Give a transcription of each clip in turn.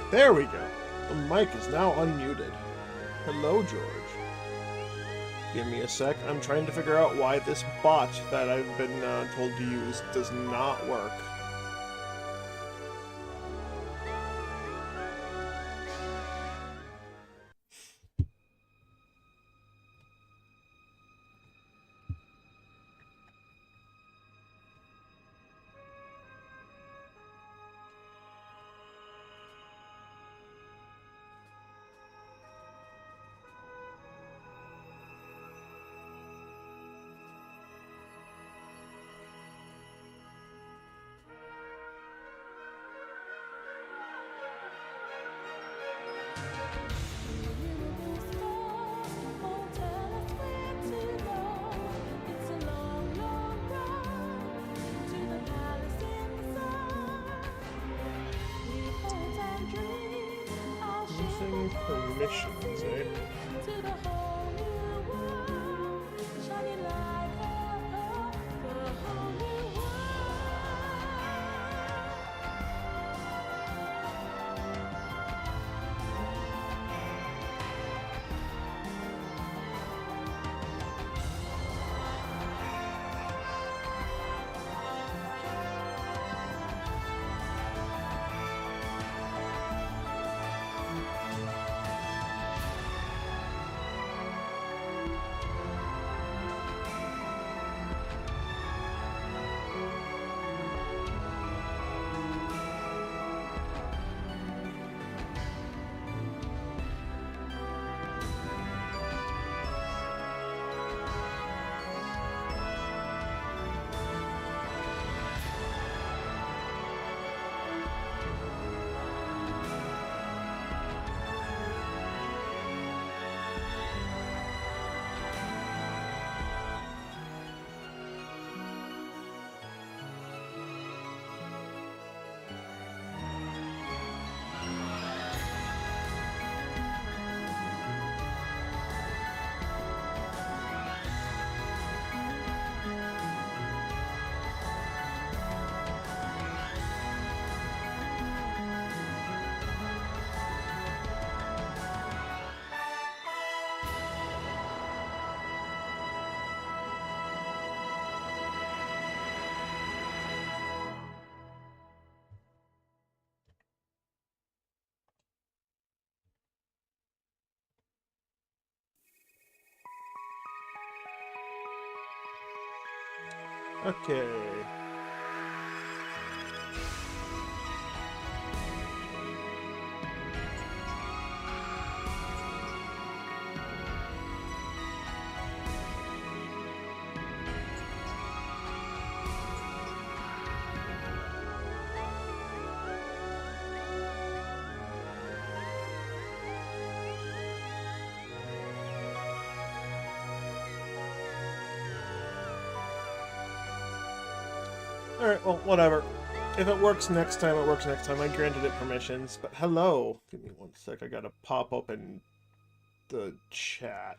There we go. The mic is now unmuted. Hello, George. Give me a sec. I'm trying to figure out why this bot that I've been told to use does not work. Permissions, eh? Okay. Alright, well, whatever. If it works next time, it works next time. I granted it permissions. But hello. Give me one sec. I gotta pop open the chat.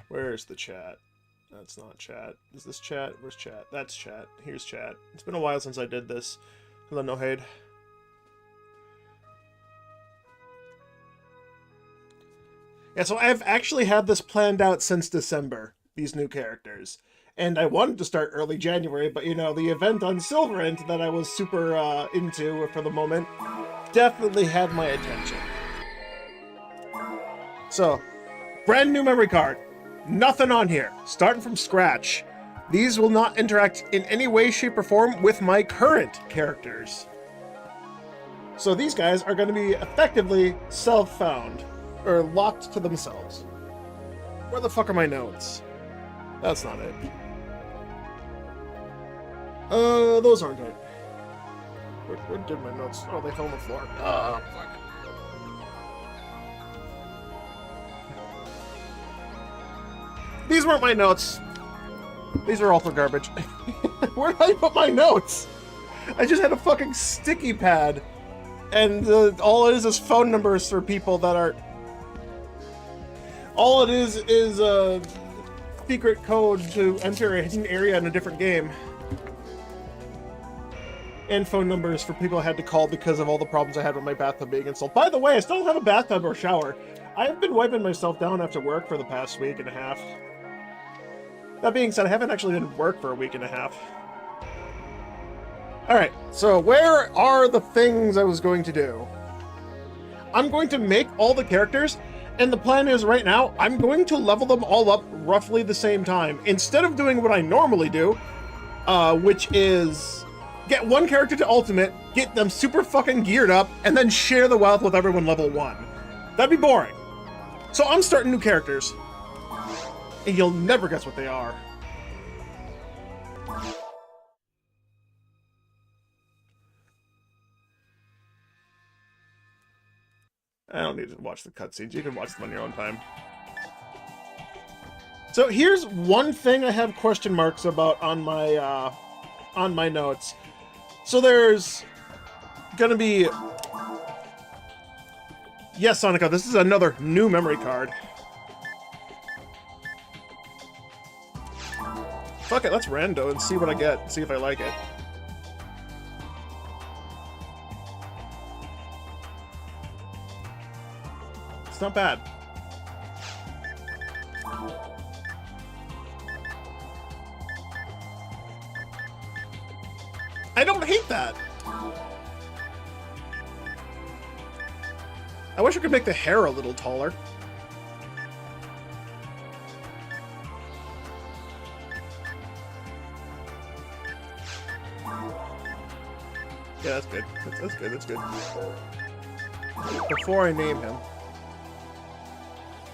Where's the chat? That's not chat. Is this chat? Where's chat? That's chat. Here's chat. It's been a while since I did this. Hello, Nohade. Yeah, so I've actually had this planned out since December, these new characters. And I wanted to start early January, but you know, the event on Silverant that I was super into for the moment definitely had my attention. So, brand new memory card. Nothing on here. Starting from scratch. These will not interact in any way, shape, or form with my current characters. So these guys are going to be effectively self-found, or locked to themselves. Where the fuck are my notes? That's not it. Those aren't it. Where did my notes? Oh, they fell on the floor. Fuck. These weren't my notes. These are also garbage. Where did I put my notes? I just had a fucking sticky pad. And all it is phone numbers for people that are... All it is a secret code to enter a hidden area in a different game. And phone numbers for people I had to call because of all the problems I had with my bathtub being installed. By the way, I still don't have a bathtub or shower. I've been wiping myself down after work for the past week and a half. That being said, I haven't actually been to work for a week and a half. Alright, so where are the things I was going to do? I'm going to make all the characters, and the plan is right now, I'm going to level them all up roughly the same time. Instead of doing what I normally do, which is get one character to ultimate, get them super fucking geared up, and then share the wealth with everyone level 1. That'd be boring. So I'm starting new characters. And you'll never guess what they are. I don't need to watch the cutscenes. You can watch them on your own time. So here's one thing I have question marks about on my notes. So there's gonna be... Yes, Sonica, this is another new memory card. Fuck it, let's rando and see what I get, see if I like it. It's not bad. I don't hate that. I wish I could make the hair a little taller. Yeah, that's good. That's good, that's good. Before I name him,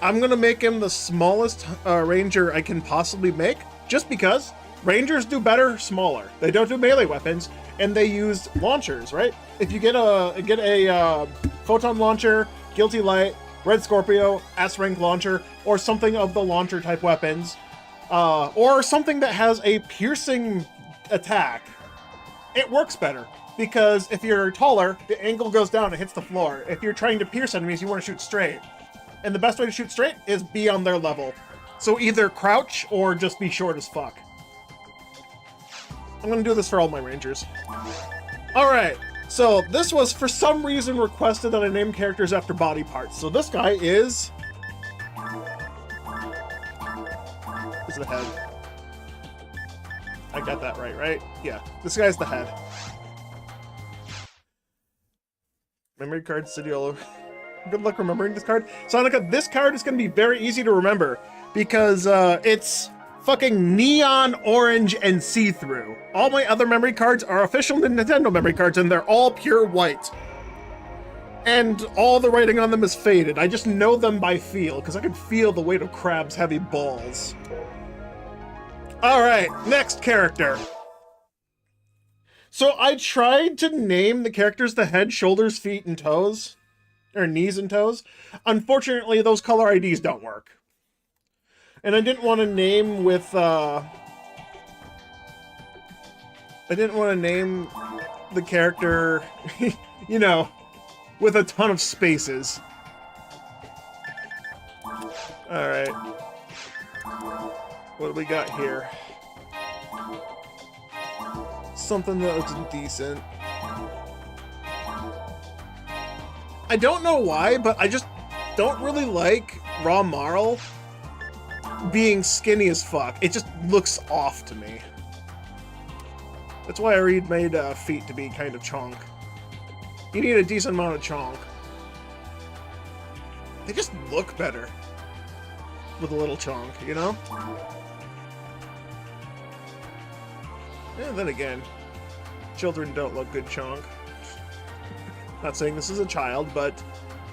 I'm gonna make him the smallest ranger I can possibly make, just because rangers do better smaller. They don't do melee weapons, and they use launchers, right? If you get a photon launcher, guilty light, red Scorpio, S-rank launcher, or something of the launcher type weapons, or something that has a piercing attack, it works better. Because if you're taller, the angle goes down and hits the floor. If you're trying to pierce enemies, you want to shoot straight. And the best way to shoot straight is be on their level. So either crouch or just be short as fuck. I'm gonna do this for all my rangers. Alright, so this was for some reason requested that I name characters after body parts. So this guy is the head. I got that right? Yeah, this guy's the head. Memory card, city all over. Good luck remembering this card. Sonica, this card is going to be very easy to remember because it's fucking neon orange and see-through. All my other memory cards are official Nintendo memory cards and they're all pure white. And all the writing on them is faded. I just know them by feel because I can feel the weight of Crab's heavy balls. Alright, next character. So I tried to name the characters the head, shoulders, feet, and toes. Or knees and toes. Unfortunately, those color IDs don't work. And I didn't want to name with, I didn't want to name the character, you know, with a ton of spaces. Alright. What do we got here? Something that looks decent. I don't know why, but I just don't really like Raw Marl. being skinny as fuck. It just looks off to me. That's why I made feet to be kind of chonk. You need a decent amount of chonk. They just look better with a little chonk, you know? And then again, children don't look good chonk. Not saying this is a child, but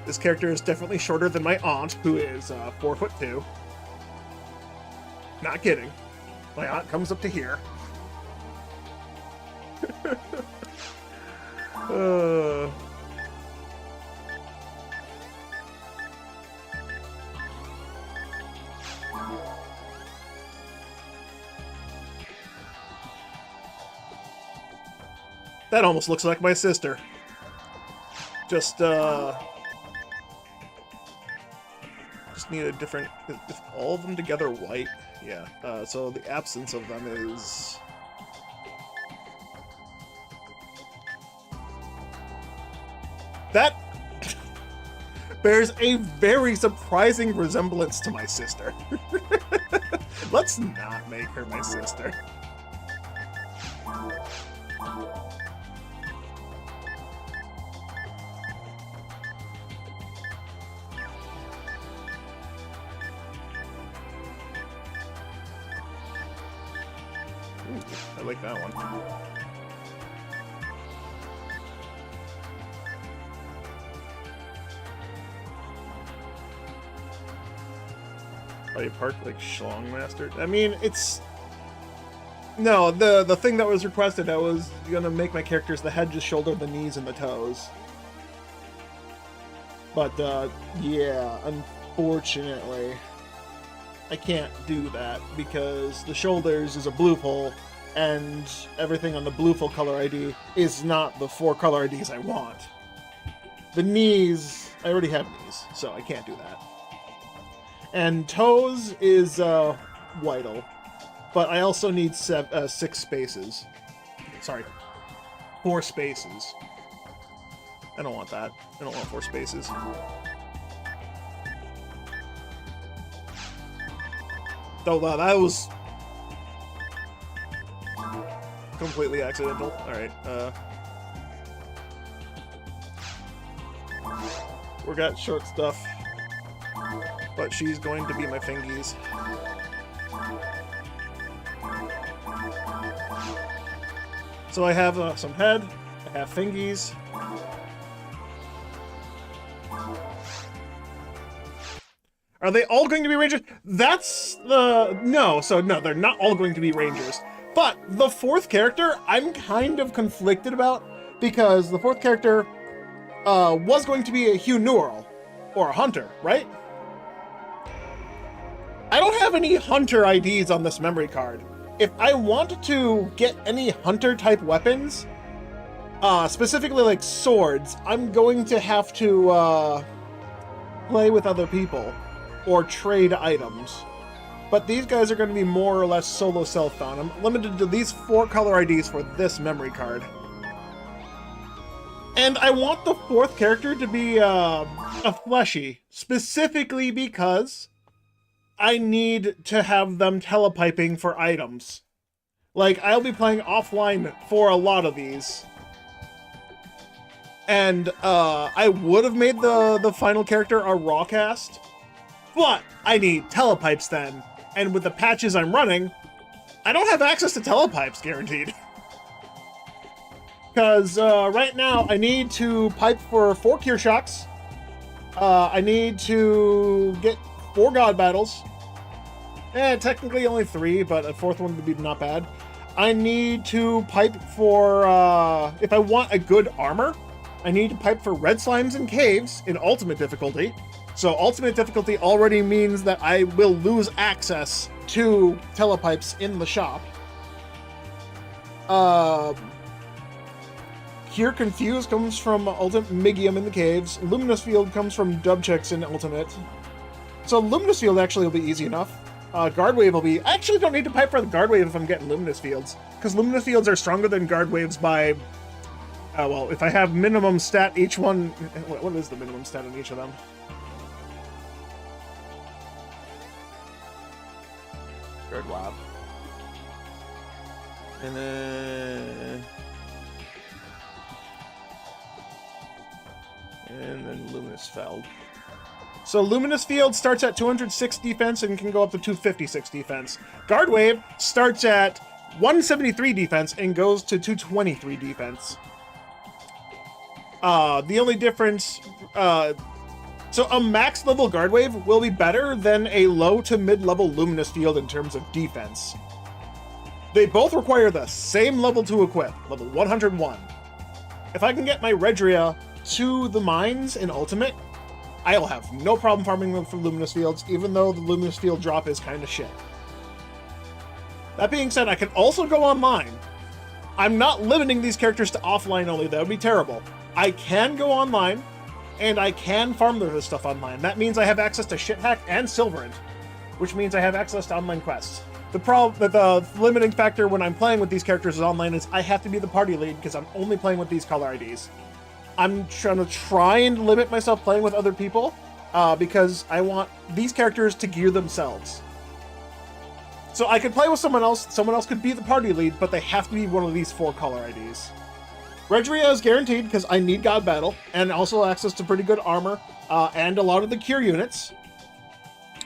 this character is definitely shorter than my aunt, who is 4'2". Not kidding. My aunt comes up to here. That almost looks like my sister. Just need a different... Is all of them together white? Yeah. So the absence of them is... That bears a very surprising resemblance to my sister. Let's not make her my sister. Ooh, I like that one. Body part like Schlong Master. I mean, it's... No, the thing that was requested, I was gonna make my characters the head, the shoulder, the knees, and the toes. But, yeah, unfortunately, I can't do that because the shoulders is a blue pole, and everything on the blue full color ID is not the 4 color IDs I want. The knees, I already have knees, so I can't do that. And toes is Whittle, but I also need 6 spaces. Sorry, 4 spaces. I don't want that. I don't want 4 spaces. Oh wow, that was completely accidental. Alright, we got short stuff, but she's going to be my fingies. So I have some head, I have fingies. Are they all going to be rangers? That's the... No, so no, they're not all going to be rangers. But the 4th character, I'm kind of conflicted about, because the 4th character was going to be a Hugh Neural, or a hunter, right? I don't have any hunter IDs on this memory card. If I wanted to get any hunter-type weapons, specifically like swords, I'm going to have to play with other people or trade items. But these guys are going to be more or less solo self-found. I'm limited to these 4 color IDs for this memory card. And I want the 4th character to be a fleshy, specifically because I need to have them telepiping for items. Like, I'll be playing offline for a lot of these. And I would have made the final character a raw cast, but I need telepipes then. And with the patches I'm running, I don't have access to telepipes guaranteed. Because right now I need to pipe for 4 cure shocks. I need to get 4 god battles. Technically only 3, but a 4th one would be not bad. I need to pipe for, if I want a good armor, I need to pipe for red slimes and caves in ultimate difficulty. So ultimate difficulty already means that I will lose access to telepipes in the shop. Cure Confuse comes from Ultimate Migium in the caves. Luminous Field comes from Dubchecks in Ultimate. So Luminous Field actually will be easy enough. Guard Wave will be... I actually don't need to pipe for the Guard Wave if I'm getting Luminous Fields, because Luminous Fields are stronger than Guard Waves by... well, if I have minimum stat each one... What is the minimum stat on each of them? And then Luminous Feld. So Luminous Field starts at 206 defense and can go up to 256 defense. Guard Wave starts at 173 defense and goes to 223 defense. The only difference... so a max level Guard Wave will be better than a low to mid level Luminous Field in terms of defense. They both require the same level to equip, level 101. If I can get my Redria to the mines in Ultimate, I'll have no problem farming them for Luminous Fields, even though the Luminous Field drop is kind of shit. That being said, I can also go online. I'm not limiting these characters to offline only, that would be terrible. I can go online, and I can farm this stuff online. That means I have access to Shithack and Silverant, which means I have access to online quests. The limiting factor when I'm playing with these characters online is I have to be the party lead because I'm only playing with these color IDs. I'm trying to and limit myself playing with other people because I want these characters to gear themselves. So I could play with someone else could be the party lead, but they have to be one of these 4 color IDs. Redria is guaranteed because I need God Battle and also access to pretty good armor and a lot of the cure units.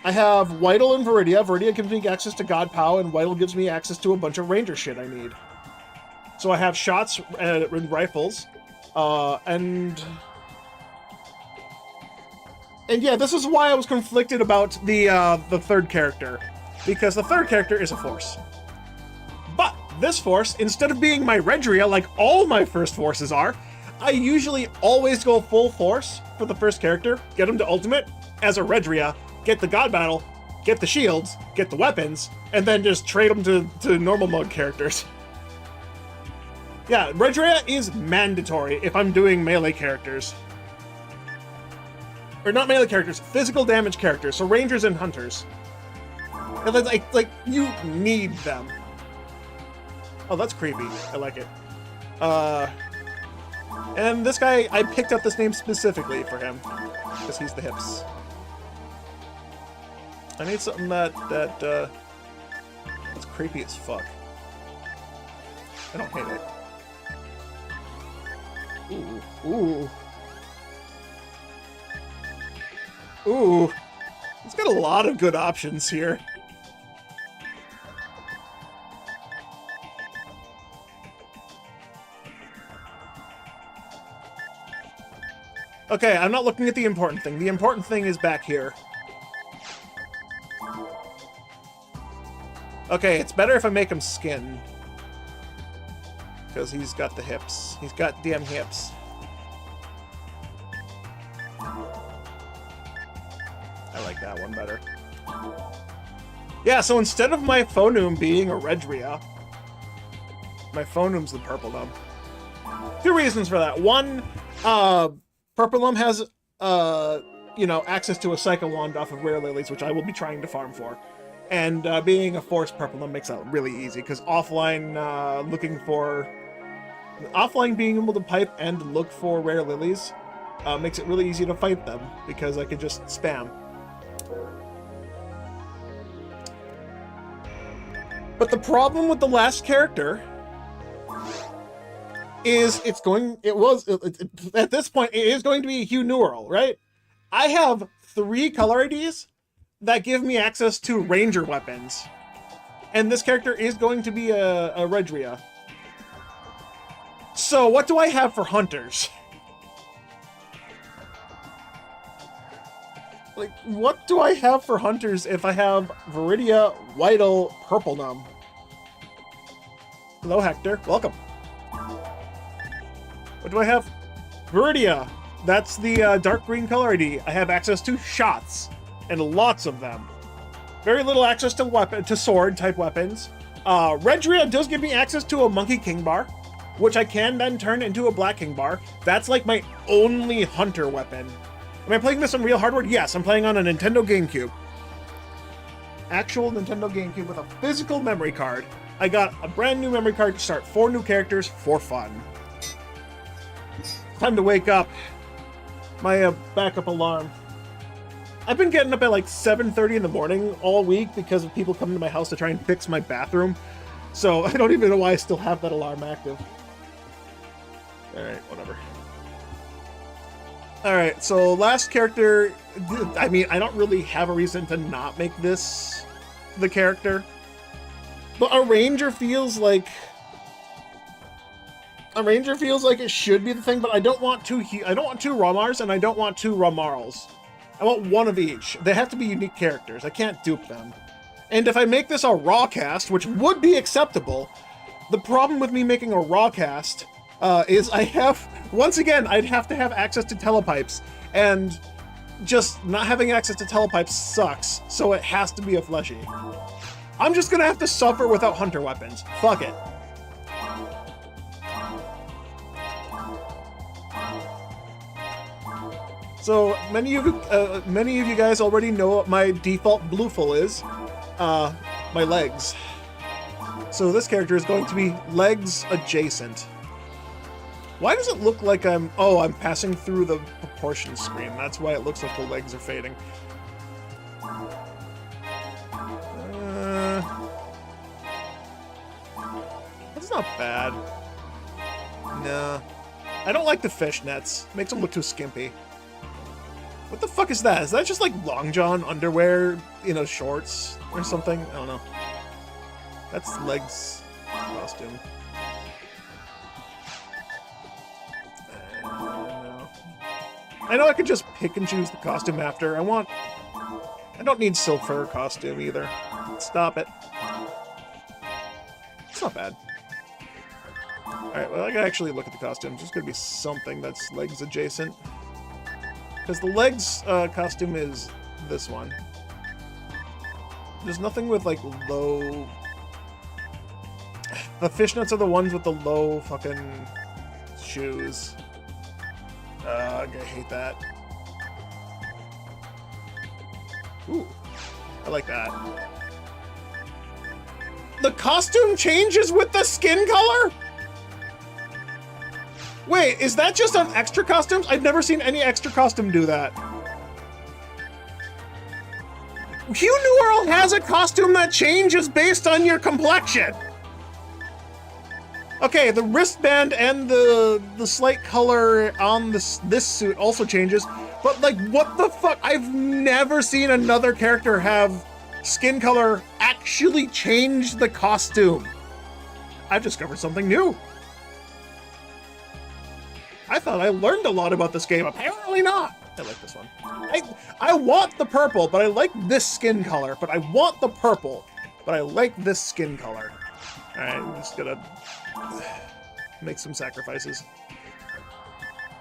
I have Whitel and Viridia. Viridia gives me access to God Pow, and Whitel gives me access to a bunch of ranger shit I need. So I have shots and rifles, and yeah, this is why I was conflicted about the third character, because the third character is a force. But this force, instead of being my Redria like all my first forces are, I usually always go full force for the first character, get him to ultimate as a Redria, get the God Battle, get the shields, get the weapons, and then just trade them to normal mode characters. Yeah, Redria is mandatory if I'm doing melee characters. Or not melee characters, physical damage characters, so rangers and hunters. And then, like you need them. Oh, that's creepy. I like it. And this guy, I picked up this name specifically for him, because he's the hips. I need something that's creepy as fuck. I don't hate it. Ooh. Ooh. It's got a lot of good options here. Okay, I'm not looking at the important thing. The important thing is back here. Okay, it's better if I make him skin. Because he's got the hips. He's got damn hips. I like that one better. Yeah, so instead of my Phonum being a Redria, my Phonum's the Purple Gnome. 2 reasons for that. One, Purple Gnome has, access to a Psycho Wand off of Rare Lilies, which I will be trying to farm for. And being a Force Purple Gnome makes that really easy, because offline being able to pipe and look for Rare Lilies makes it really easy to fight them, because I can just spam. But the problem with the last character is at this point, it is going to be Hugh Neural, right? I have 3 color IDs that give me access to ranger weapons. And this character is going to be a Redria. So what do I have for hunters? Like, what do I have for hunters if I have Viridia, Whitel, Purple Gnome? Hello, Hector. Welcome. What do I have? Viridia. That's the dark green color ID. I have access to shots, and lots of them. Very little access to sword type weapons. Redria does give me access to a Monkey King Bar, which I can then turn into a Black King Bar. That's like my only hunter weapon. Am I playing this on real hardware? Yes, I'm playing on a Nintendo GameCube. Actual Nintendo GameCube with a physical memory card. I got a brand new memory card to start 4 new characters for fun. Time to wake up. My backup alarm. I've been getting up at like 7:30 in the morning all week because of people coming to my house to try and fix my bathroom. So I don't even know why I still have that alarm active. Alright, whatever. Alright, so last character, I mean, I don't really have a reason to not make this the character. But a ranger feels like it should be the thing, but I don't want two Ramars and I don't want two Ramarls. I want one of each. They have to be unique characters. I can't dupe them. And if I make this a raw cast, which would be acceptable, the problem with me making a raw cast is once again, I'd have to have access to telepipes, and just not having access to telepipes sucks, so it has to be a fleshy. I'm just gonna have to suffer without hunter weapons. Fuck it. So many of you guys already know what my default blueful is. My legs. So this character is going to be legs adjacent. Why does it look like I'm passing through the proportion screen? That's why it looks like the legs are fading. That's not bad. Nah. I don't like the fishnets. Makes them look too skimpy. What the fuck is that? Is that just like Long John underwear, shorts or something? I don't know. That's legs costume. I know I could just pick and choose the costume after. I don't need silk fur costume either. Stop it. It's not bad. Alright, well, I gotta actually look at the costume. There's gonna be something that's legs adjacent. Because the legs costume is this one. There's nothing with, like, low... The fishnets are the ones with the low fucking shoes. I hate that. Ooh, I like that. The costume changes with the skin color? Wait, is that just on extra costumes? I've never seen any extra costume do that. Hugh New World has a costume that changes based on your complexion. Okay, the wristband and the slight color on this suit also changes, but like, what the fuck? I've never seen another character have skin color actually change the costume. I've discovered something new. I thought I learned a lot about this game. Apparently not. I like this one. I want the purple, but I like this skin color. But I want the purple, but I like this skin color. All right, I'm just gonna make some sacrifices.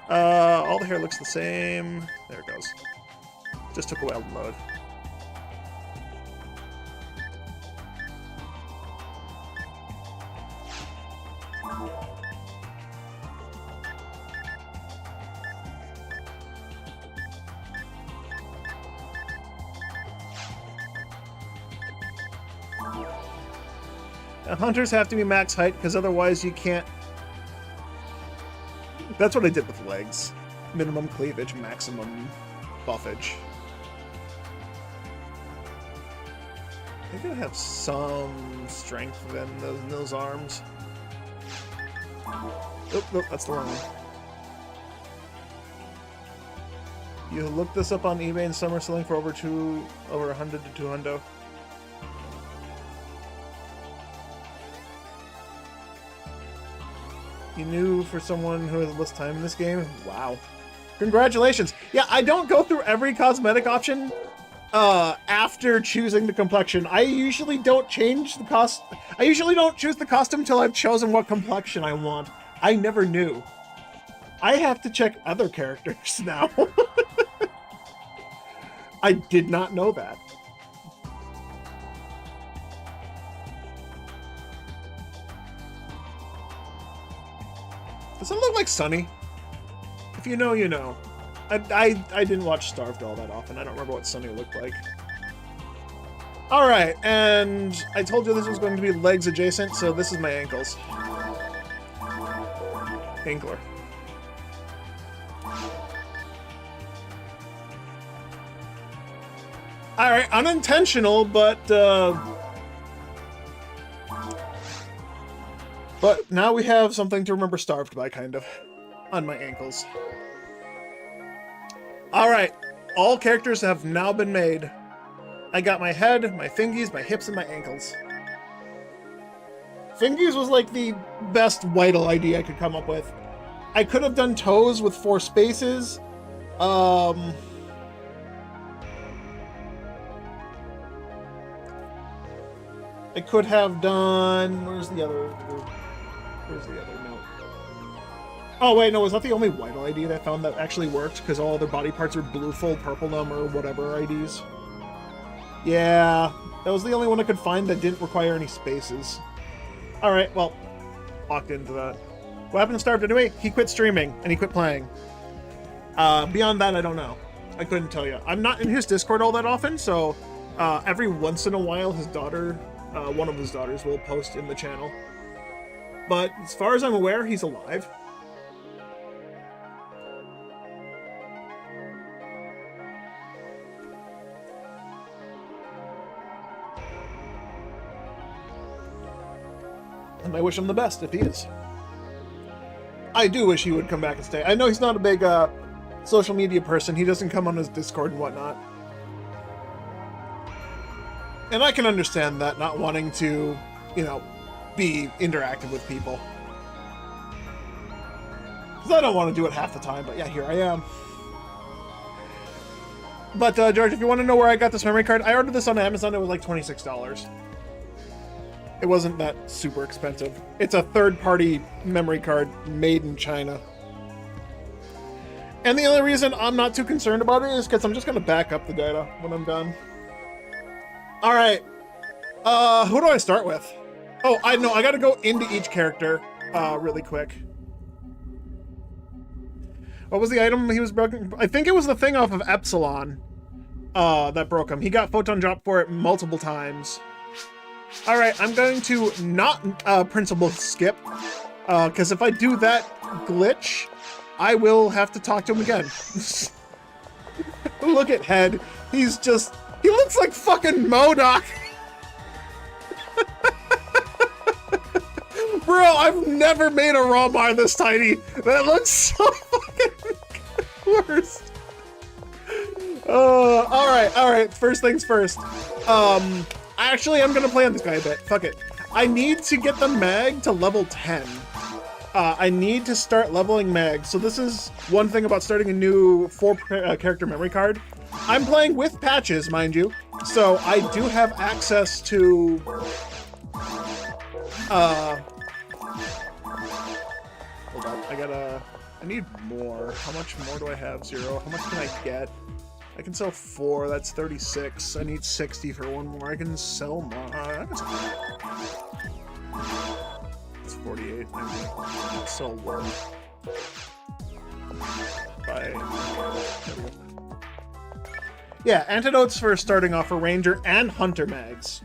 All the hair looks the same. There it goes. Just took a while to load. Hunters have to be max height, because otherwise you can't... That's what I did with legs. Minimum cleavage, maximum buffage. They're gonna have some strength in those arms. Oh, nope, that's the wrong one. You looked this up on eBay and some are selling for over 100 to 200. You knew for someone who has less time in this game? Wow. Congratulations. Yeah, I don't go through every cosmetic option after choosing the complexion. I usually don't choose the costume till I've chosen what complexion I want. I never knew. I have to check other characters now. I did not know that. Does it look like Sunny? If you know, you know. I didn't watch Starved all that often. I don't remember what Sunny looked like. Alright, and I told you this was going to be legs adjacent, so this is my ankles. Ankler. Alright, unintentional, but But now we have something to remember Starved by, kind of. On my ankles. Alright, all characters have now been made. I got my head, my fingies, my hips, and my ankles. Fingies was like the best Whittle idea I could come up with. I could have done toes with 4 spaces. I could have done... Where's the other note? Oh, wait, no, was that the only Whittle ID that I found that actually worked? Because all other body parts are blue, full, purple numb, or whatever IDs. Yeah, that was the only one I could find that didn't require any spaces. Alright, well, locked into that. What happened to Starved anyway? He quit streaming, and he quit playing. Beyond that, I don't know. I couldn't tell you. I'm not in his Discord all that often, so every once in a while his daughter, one of his daughters, will post in the channel. But as far as I'm aware, he's alive. And I wish him the best if he is. I do wish he would come back and stay. I know he's not a big social media person. He doesn't come on his Discord and whatnot. And I can understand that, not wanting to, you know, be interactive with people. Because I don't want to do it half the time, but yeah, here I am. But, George, if you want to know where I got this memory card, I ordered this on Amazon. It was like $26. It wasn't that super expensive. It's a third-party memory card made in China. And the only reason I'm not too concerned about it is because I'm just going to back up the data when I'm done. Alright. Who do I start with? Oh, I know. I got to go into each character really quick. What was the item he was broken? I think it was the thing off of Epsilon that broke him. He got photon dropped for it multiple times. Alright, I'm going to not principal skip, because if I do that glitch, I will have to talk to him again. Look at Head. He's just... He looks like fucking MODOK! Bro, I've never made a raw bar this tiny. That looks so fucking worst. Alright, first things first. Actually, I'm gonna play on this guy a bit. Fuck it. I need to get the mag to level 10. I need to start leveling mag. So this is one thing about starting a new 4-character memory card. I'm playing with patches, mind you. So I do have access to... Hold on, I need more. How much more do I have? 0. How much can I get? I can sell 4, that's 36. I need 60 for one more. I can sell more. I can sell... It's 48. I can sell 1. Yeah, antidotes for starting off for Ranger and Hunter mags.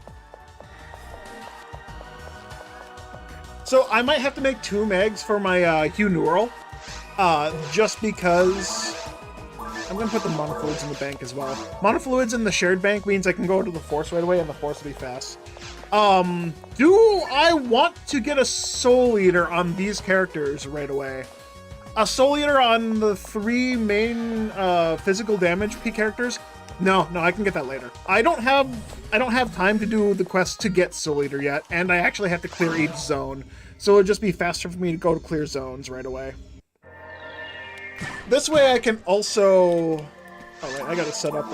So I might have to make 2 mags for my Hugh Neural, just because... I'm gonna put the monofluids in the bank as well. Monofluids in the shared bank means I can go to the Force right away, and the Force will be fast. Do I want to get a Soul Eater on these characters right away? A Soul Eater on the 3 main physical damage P characters? No, I can get that later. I don't have time to do the quest to get Soul Eater yet, and I actually have to clear each zone, so it'll just be faster for me to go to clear zones right away. This way I can also... Oh wait, I gotta set up,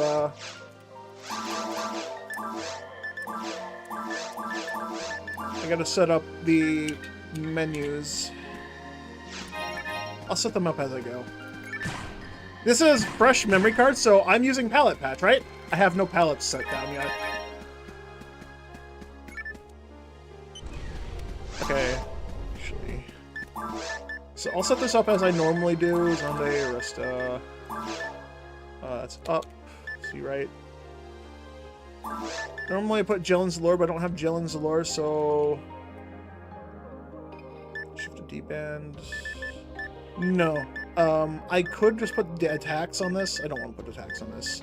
I gotta set up the menus. I'll set them up as I go. This is fresh memory card, so I'm using palette patch, right? I have no palettes set down yet. Okay. Actually... So I'll set this up as I normally do. Zonde, Arista. That's up. See, right? Normally I put Jill and Zalor, but I don't have Jill and Zalor, so... Shift to D-band. No. I could just put the attacks on this. I don't want to put attacks on this.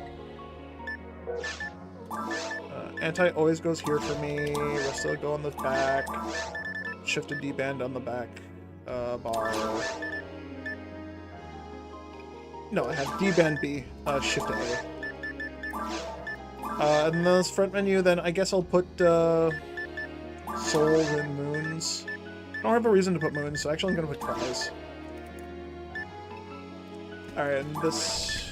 Anti always goes here for me. Arista go on the back. shifted D-band on the back bar. No, I have D-band B, shift A. And this front menu, then I guess I'll put souls and moons. I don't have a reason to put moons, so actually I'm gonna put tries. Alright, and this...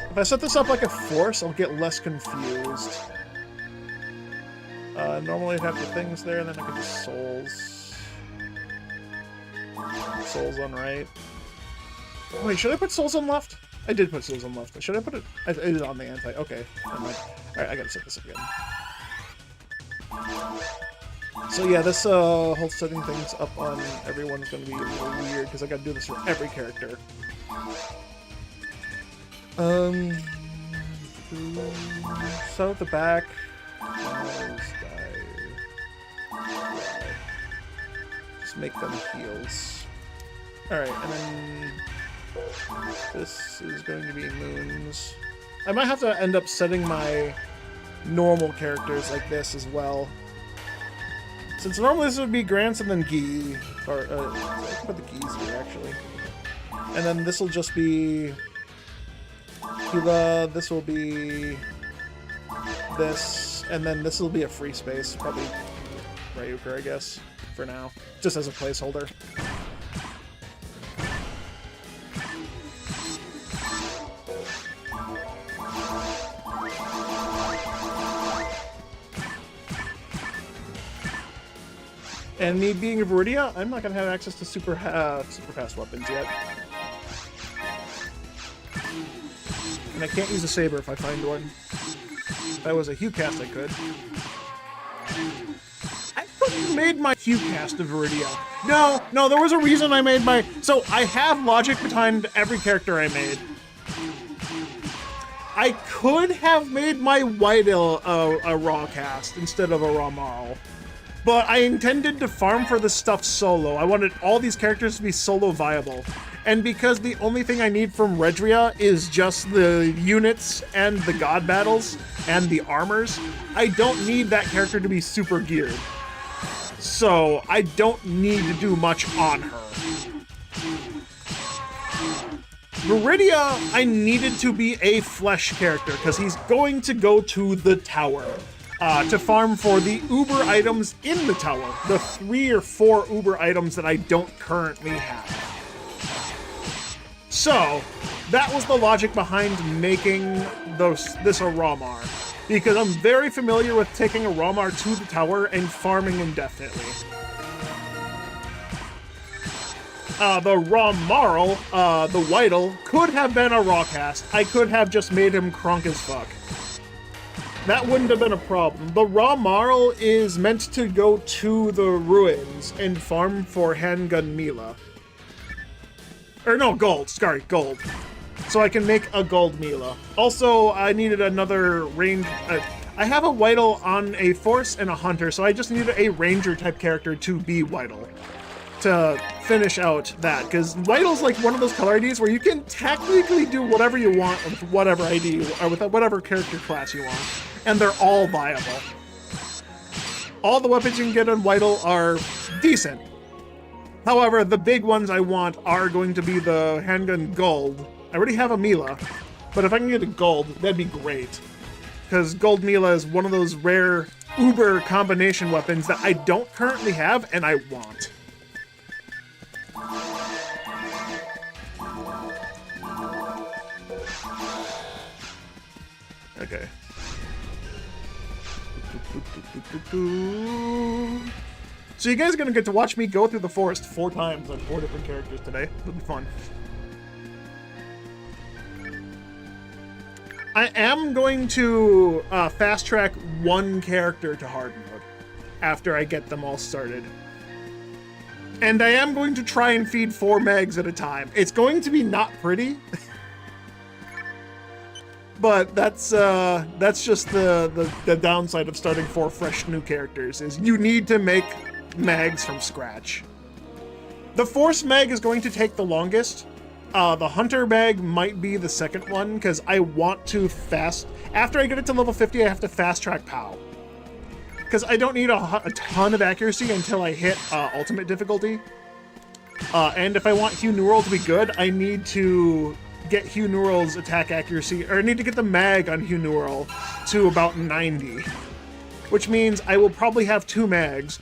If I set this up like a force, I'll get less confused. Normally I'd have the things there, and then I could just souls. Souls on right. Wait, should I put souls on left? I did put souls on left. Should I put it? I did it on the anti. Okay. Alright, I gotta set this up again. So yeah, this whole setting things up on everyone's gonna be a little weird because I gotta do this for every character. So at the back. Just make them heals. Alright, and then this is going to be moons. I might have to end up setting my normal characters like this as well. Since normally this would be Grants and then Gi, or I can put the Gis here actually. And then this will just be Hila, this will be this, and then this will be a free space, probably Ryuker, I guess, for now, just as a placeholder. And me being a Viridia, I'm not going to have access to super fast weapons yet. And I can't use a saber if I find one. If I was a HuCast, I could. I fucking made my HuCast a Viridia. No, there was a reason I made my... So, I have logic behind every character I made. I could have made my Whiteill a raw cast instead of a raw Marl. But I intended to farm for this stuff solo. I wanted all these characters to be solo viable. And because the only thing I need from Redria is just the units and the god battles and the armors, I don't need that character to be super geared. So I don't need to do much on her. Viridia, I needed to be a flesh character because he's going to go to the tower. To farm for the Uber items in the tower. The 3 or 4 Uber items that I don't currently have. So, that was the logic behind making this a Rawmar. Because I'm very familiar with taking a Rawmar to the tower and farming indefinitely. The Raw Marl, the Whiteill, could have been a raw cast. I could have just made him crunk as fuck. That wouldn't have been a problem. The Raw Marl is meant to go to the ruins and farm for Handgun Mila. Or no, gold. Sorry, gold. So I can make a gold Mila. Also, I needed another range... I have a Whiteill on a Force and a Hunter, so I just needed a Ranger type character to be Whiteill. To finish out that, because Whiteill's like one of those color IDs where you can technically do whatever you want with whatever ID, or with whatever character class you want. And they're all viable. All the weapons you can get on Whiteill are decent. However, the big ones I want are going to be the Handgun Gold. I already have a Mila, but if I can get a Gold, that'd be great. Because Gold Mila is one of those rare Uber combination weapons that I don't currently have and I want. Okay. So you guys are gonna get to watch me go through the forest 4 times on 4 different characters today. It'll be fun. I am going to fast track 1 character to hard mode after I get them all started. And I am going to try and feed 4 megs at a time. It's going to be not pretty. But that's just the downside of starting 4 fresh new characters, is you need to make Mags from scratch. The Force Mag is going to take the longest, The hunter bag might be the second one, because I want to after I get it to level 50, I have to fast track POW. Because I don't need a ton of accuracy until I hit ultimate difficulty. And if I want Hugh Neural to be good, I need to get Hugh Neural's attack accuracy, or I need to get the mag on Hugh Neural to about 90. Which means I will probably have 2 mags.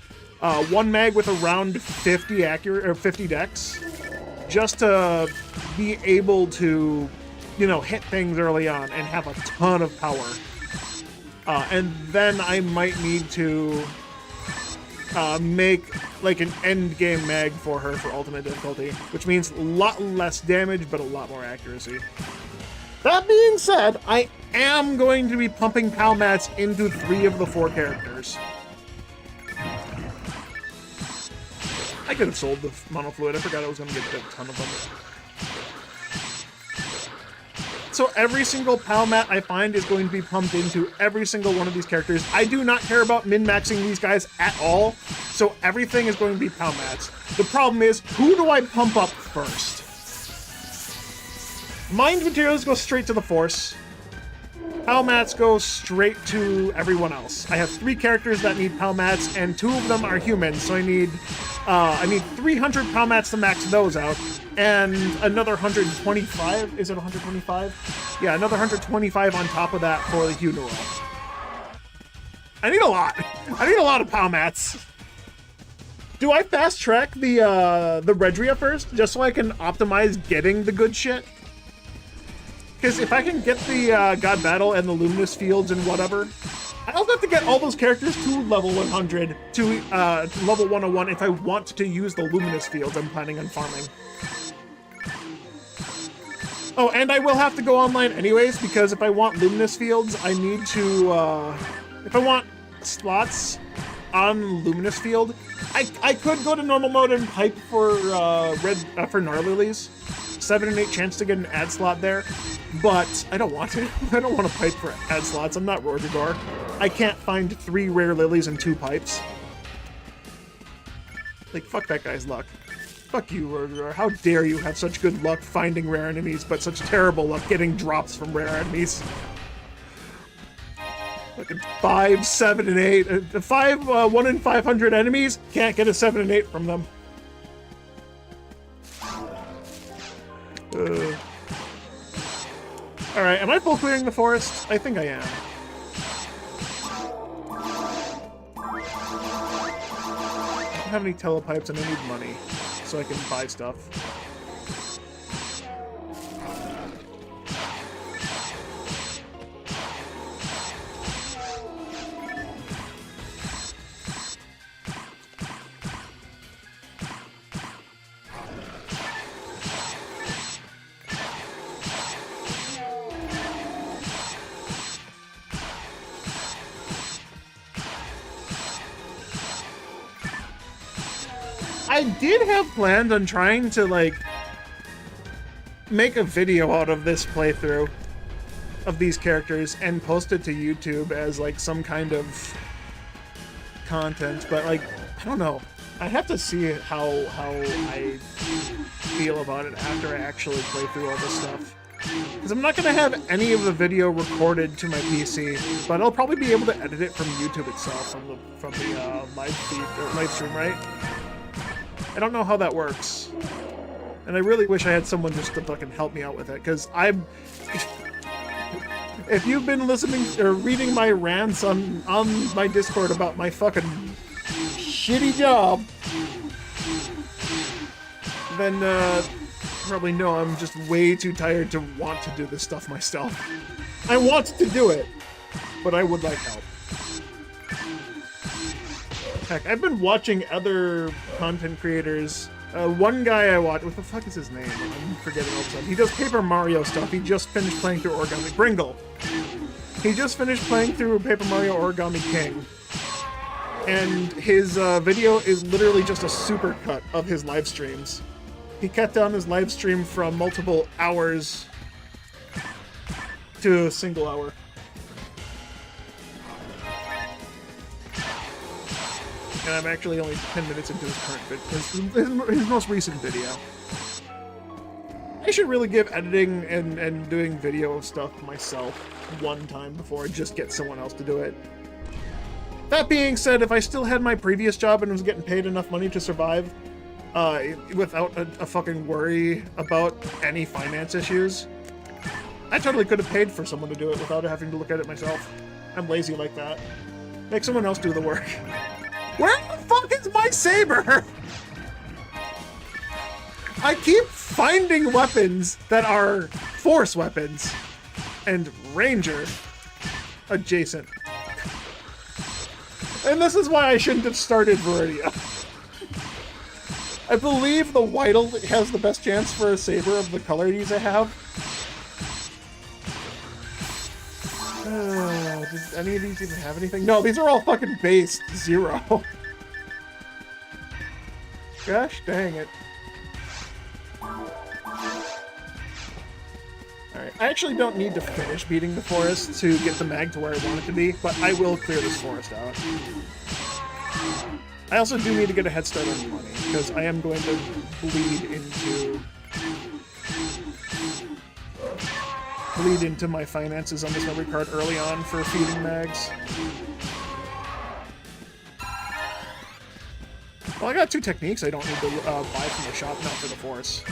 One mag with around 50 accurate, or 50 dex, just to be able to, you know, hit things early on and have a ton of power. And then I might need to make like an end game mag for her for ultimate difficulty, which means a lot less damage but a lot more accuracy. That being said, I am going to be pumping POW mats into 3 of the 4 characters. I could have sold the monofluid. I forgot I was going to get a ton of them. So every single POW mat I find is going to be pumped into every single one of these characters. I do not care about min-maxing these guys at all, so everything is going to be POW mats. The problem is, who do I pump up first? Mind materials go straight to the Force. POW mats go straight to everyone else. I have 3 characters that need POW mats, and 2 of them are humans, so I need 300 POW mats to max those out, and another 125. Is it 125? Yeah, another 125 on top of that for the Hugh Neural. I need a lot. I need a lot of POW mats. Do I fast track the Redria first, just so I can optimize getting the good shit? Because if I can get the God Battle and the Luminous Fields and whatever, I also have to get all those characters to level 100, to level 101 if I want to use the Luminous Fields I'm planning on farming. Oh, and I will have to go online anyways, because if I want Luminous Fields, I need to, if I want slots on Luminous Field, I could go to normal mode and pipe for for Gnarlilies. 7 and 8 chance to get an ad slot there, but I don't want to. I don't want to pipe for ad slots. I'm not Rorgagor. I can't find 3 rare lilies and 2 pipes. Like, fuck that guy's luck. Fuck you, Rorgagor. How dare you have such good luck finding rare enemies, but such terrible luck getting drops from rare enemies. Fucking 5, 7, and 8. 1 in 500 enemies, can't get a 7 and 8 from them. Alright, am I full clearing the forest? I think I am. I don't have any telepipes and I need money, so I can buy stuff. I did have plans on trying to, like, make a video out of this playthrough of these characters and post it to YouTube as, like, some kind of content, but, like, I don't know. I have to see how I feel about it after I actually play through all this stuff. Because I'm not going to have any of the video recorded to my PC, but I'll probably be able to edit it from YouTube itself, from the live feed, or live stream, right? I don't know how that works. And I really wish I had someone just to fucking help me out with it, because if you've been listening or reading my rants on my Discord about my fucking shitty job, then probably know I'm just way too tired to want to do this stuff myself. I want to do it, but I would like help. Heck, I've been watching other content creators. One guy I watch, what the fuck is his name? I'm forgetting all of a sudden. He does Paper Mario stuff. He just finished playing through Origami Bringle. He just finished playing through Paper Mario Origami King. And his video is literally just a supercut of his live streams. He cut down his live stream from multiple hours to a single hour. And I'm actually only 10 minutes into his current video, his most recent video. I should really give editing and doing video stuff myself one time before I just get someone else to do it. That being said, if I still had my previous job and was getting paid enough money to survive, without a fucking worry about any finance issues, I totally could have paid for someone to do it without having to look at it myself. I'm lazy like that. Make someone else do the work. Where the fuck is my saber? I keep finding weapons that are force weapons and ranger adjacent. And this is why I shouldn't have started Viridia. I believe the Whittle has the best chance for a saber of the colorities I have. Does any of these even have anything? No, these are all fucking base 0. Gosh dang it. Alright, I actually don't need to finish beating the forest to get the mag to where I want it to be, but I will clear this forest out. I also do need to get a head start on money, because I am going to bleed into my finances on this memory card early on for feeding mags. Well, I got 2 techniques I don't need to buy from the shop, not for the force.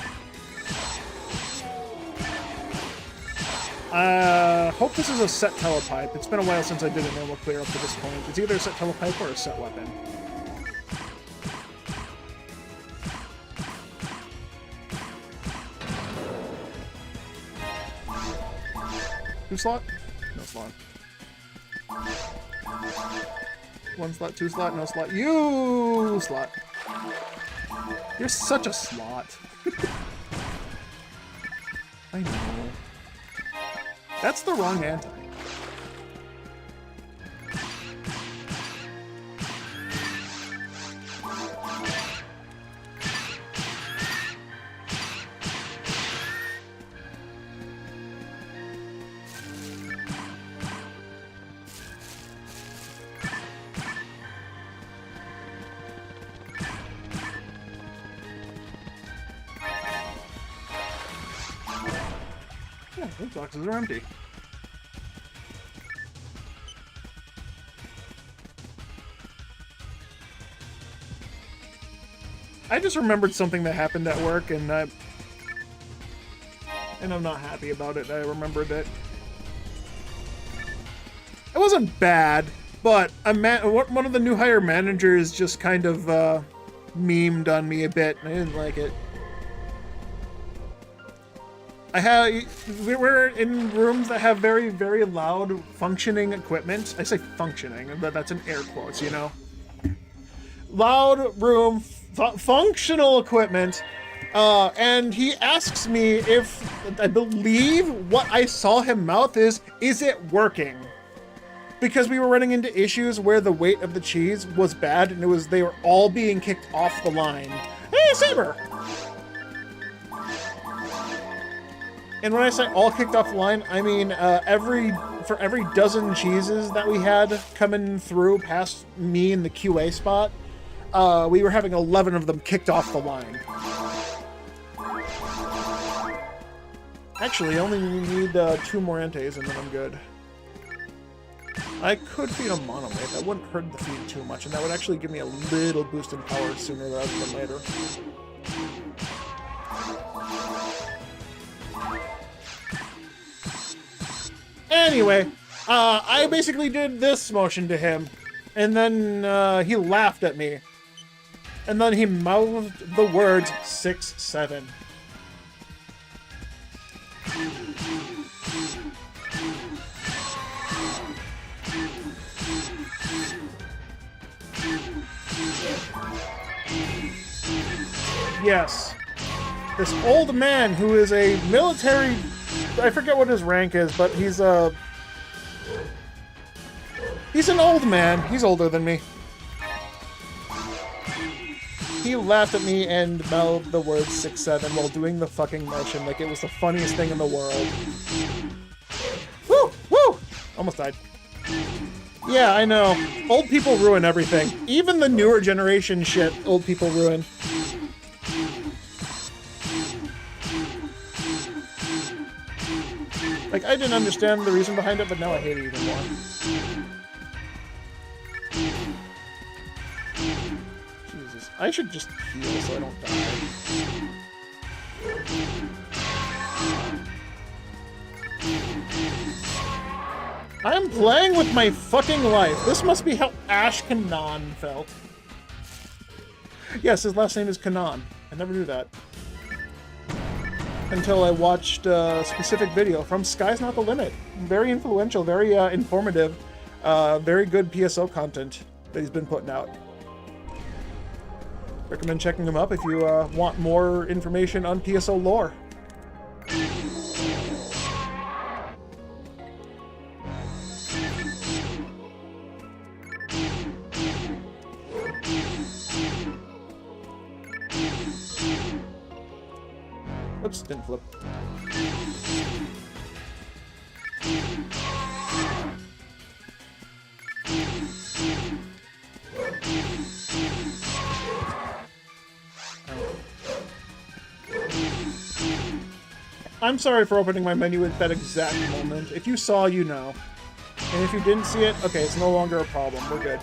Hope this is a set telepipe. It's been a while since I did a normal clear up to this point. It's either a set telepipe or a set weapon. Two slot? No slot. 1 slot, 2 slot, no slot. You slot. You're such a slot. I know. That's the wrong anti. Yeah, those boxes are empty. I just remembered something that happened at work, and I'm not happy about it. I remembered it. It wasn't bad, but one of the new hire managers just kind of memed on me a bit, and I didn't like it. We're in rooms that have very, very loud functioning equipment. I say functioning, but that's in air quotes, you know? Loud room, functional equipment, and he asks me if I believe what I saw him mouth is it working? Because we were running into issues where the weight of the cheese was bad, and they were all being kicked off the line. Hey, Saber! And when I say all kicked off the line, I mean for every dozen cheeses that we had coming through past me in the QA spot, we were having 11 of them kicked off the line. Actually, I only need 2 more entes and then I'm good. I could feed a monolith. That wouldn't hurt the feed too much, and that would actually give me a little boost in power sooner rather than later. Anyway, I basically did this motion to him, and then he laughed at me. And then he mouthed the words 6-7. Yes. This old man who is a military... I forget what his rank is, but he's an old man. He's older than me. He laughed at me and mouthed the word 6-7 while doing the fucking motion like it was the funniest thing in the world. Woo! Woo! Almost died. Yeah, I know. Old people ruin everything. Even the newer generation shit, old people ruin. I didn't understand the reason behind it, but now I hate it even more. Jesus. I should just heal so I don't die. I am playing with my fucking life. This must be how Ash Kanan felt. Yes, his last name is Kanan. I never knew that. Until I watched a specific video from Sky's Not the Limit. Very influential, very informative, very good PSO content that he's been putting out. Recommend checking him up if you want more information on PSO lore. Oops, didn't flip. I'm sorry for opening my menu at that exact moment. If you saw, you know. And if you didn't see it, okay, it's no longer a problem. We're good.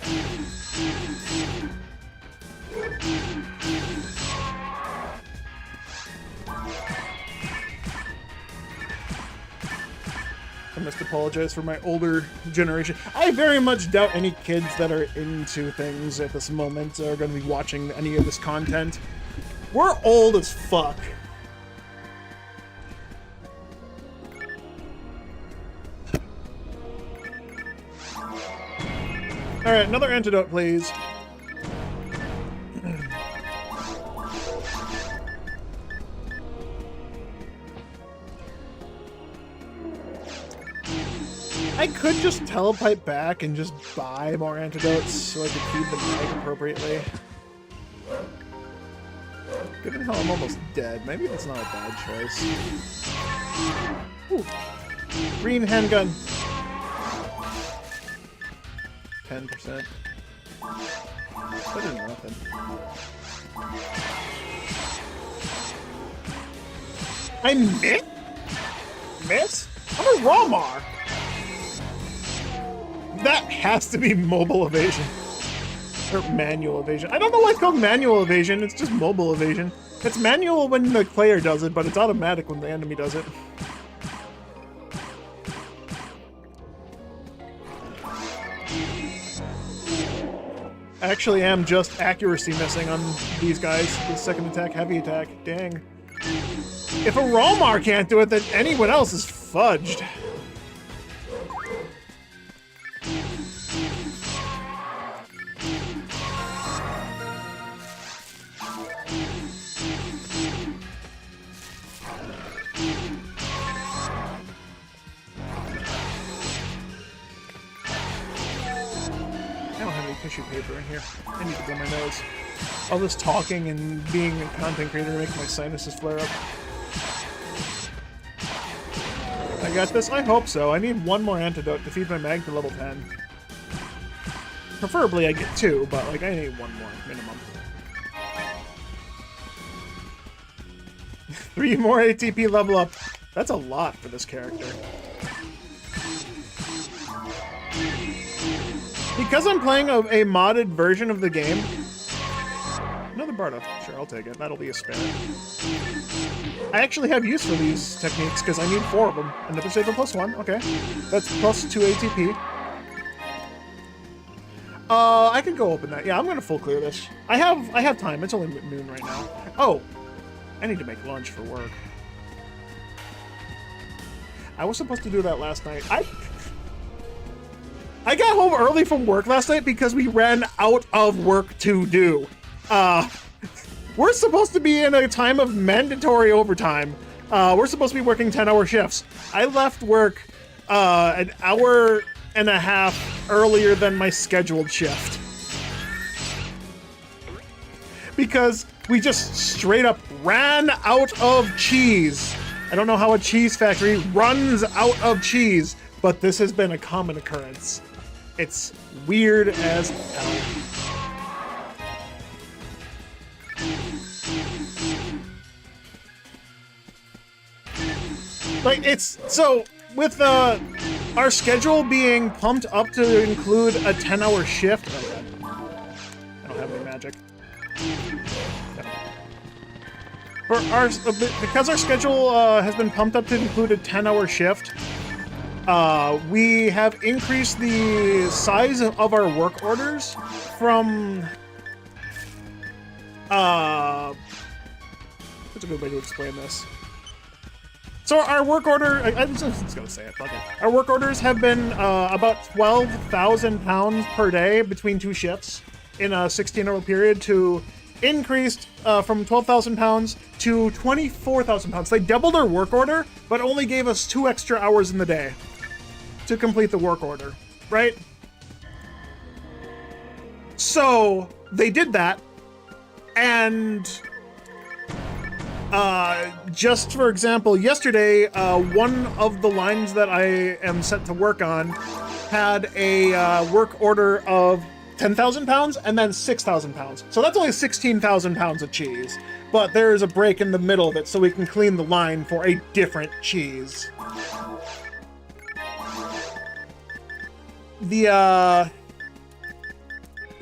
I must apologize for my older generation. I very much doubt any kids that are into things at this moment are going to be watching any of this content. We're old as fuck. Alright, another antidote, please. I could just telepipe back and just buy more antidotes so I could feed the mag appropriately. Given how I'm almost dead, maybe that's not a bad choice. Ooh. Green handgun. 10%. That is nothing. I miss? Miss? I'm a Romar! That has to be mobile evasion. Or manual evasion. I don't know why it's called manual evasion, it's just mobile evasion. It's manual when the player does it, but it's automatic when the enemy does it. I actually am just accuracy missing on these guys. The second attack, heavy attack. Dang. If a Romar can't do it, then anyone else is fudged. Tissue paper in here. I need to blow my nose. All this talking and being a content creator make my sinuses flare up. I got this? I hope so. I need one more antidote to feed my mag to level 10. Preferably I get 2, but like I need one more minimum. 3 more ATP level up. That's a lot for this character. Because I'm playing a modded version of the game... Another Bardo. Sure, I'll take it. That'll be a spare. I actually have use for these techniques, because I need 4 of them. Another saver plus 1. Okay. That's plus 2 ATP. I can go open that. Yeah, I'm gonna full clear this. I have time. It's only noon right now. Oh! I need to make lunch for work. I was supposed to do that last night. I got home early from work last night because we ran out of work to do. We're supposed to be in a time of mandatory overtime. We're supposed to be working 10-hour shifts. I left work an hour and a half earlier than my scheduled shift. Because we just straight up ran out of cheese. I don't know how a cheese factory runs out of cheese, but this has been a common occurrence. It's weird as hell. Like, it's so with our schedule being pumped up to include a 10-hour shift. Oh god. I don't have any magic. Because our schedule has been pumped up to include a 10-hour shift, we have increased the size of our work orders from what's a good way to explain this? So our work order, I'm just gonna say it, fuck it. Our work orders have been about 12,000 pounds per day between two shifts in a 16-hour period to increased from 12,000 pounds to 24,000 pounds. They doubled our work order, but only gave us 2 extra hours in the day to complete the work order, right? So they did that, and just for example, yesterday, one of the lines that I am set to work on had a work order of 10,000 pounds and then 6,000 pounds. So that's only 16,000 pounds of cheese. But there's a break in the middle of it so we can clean the line for a different cheese. The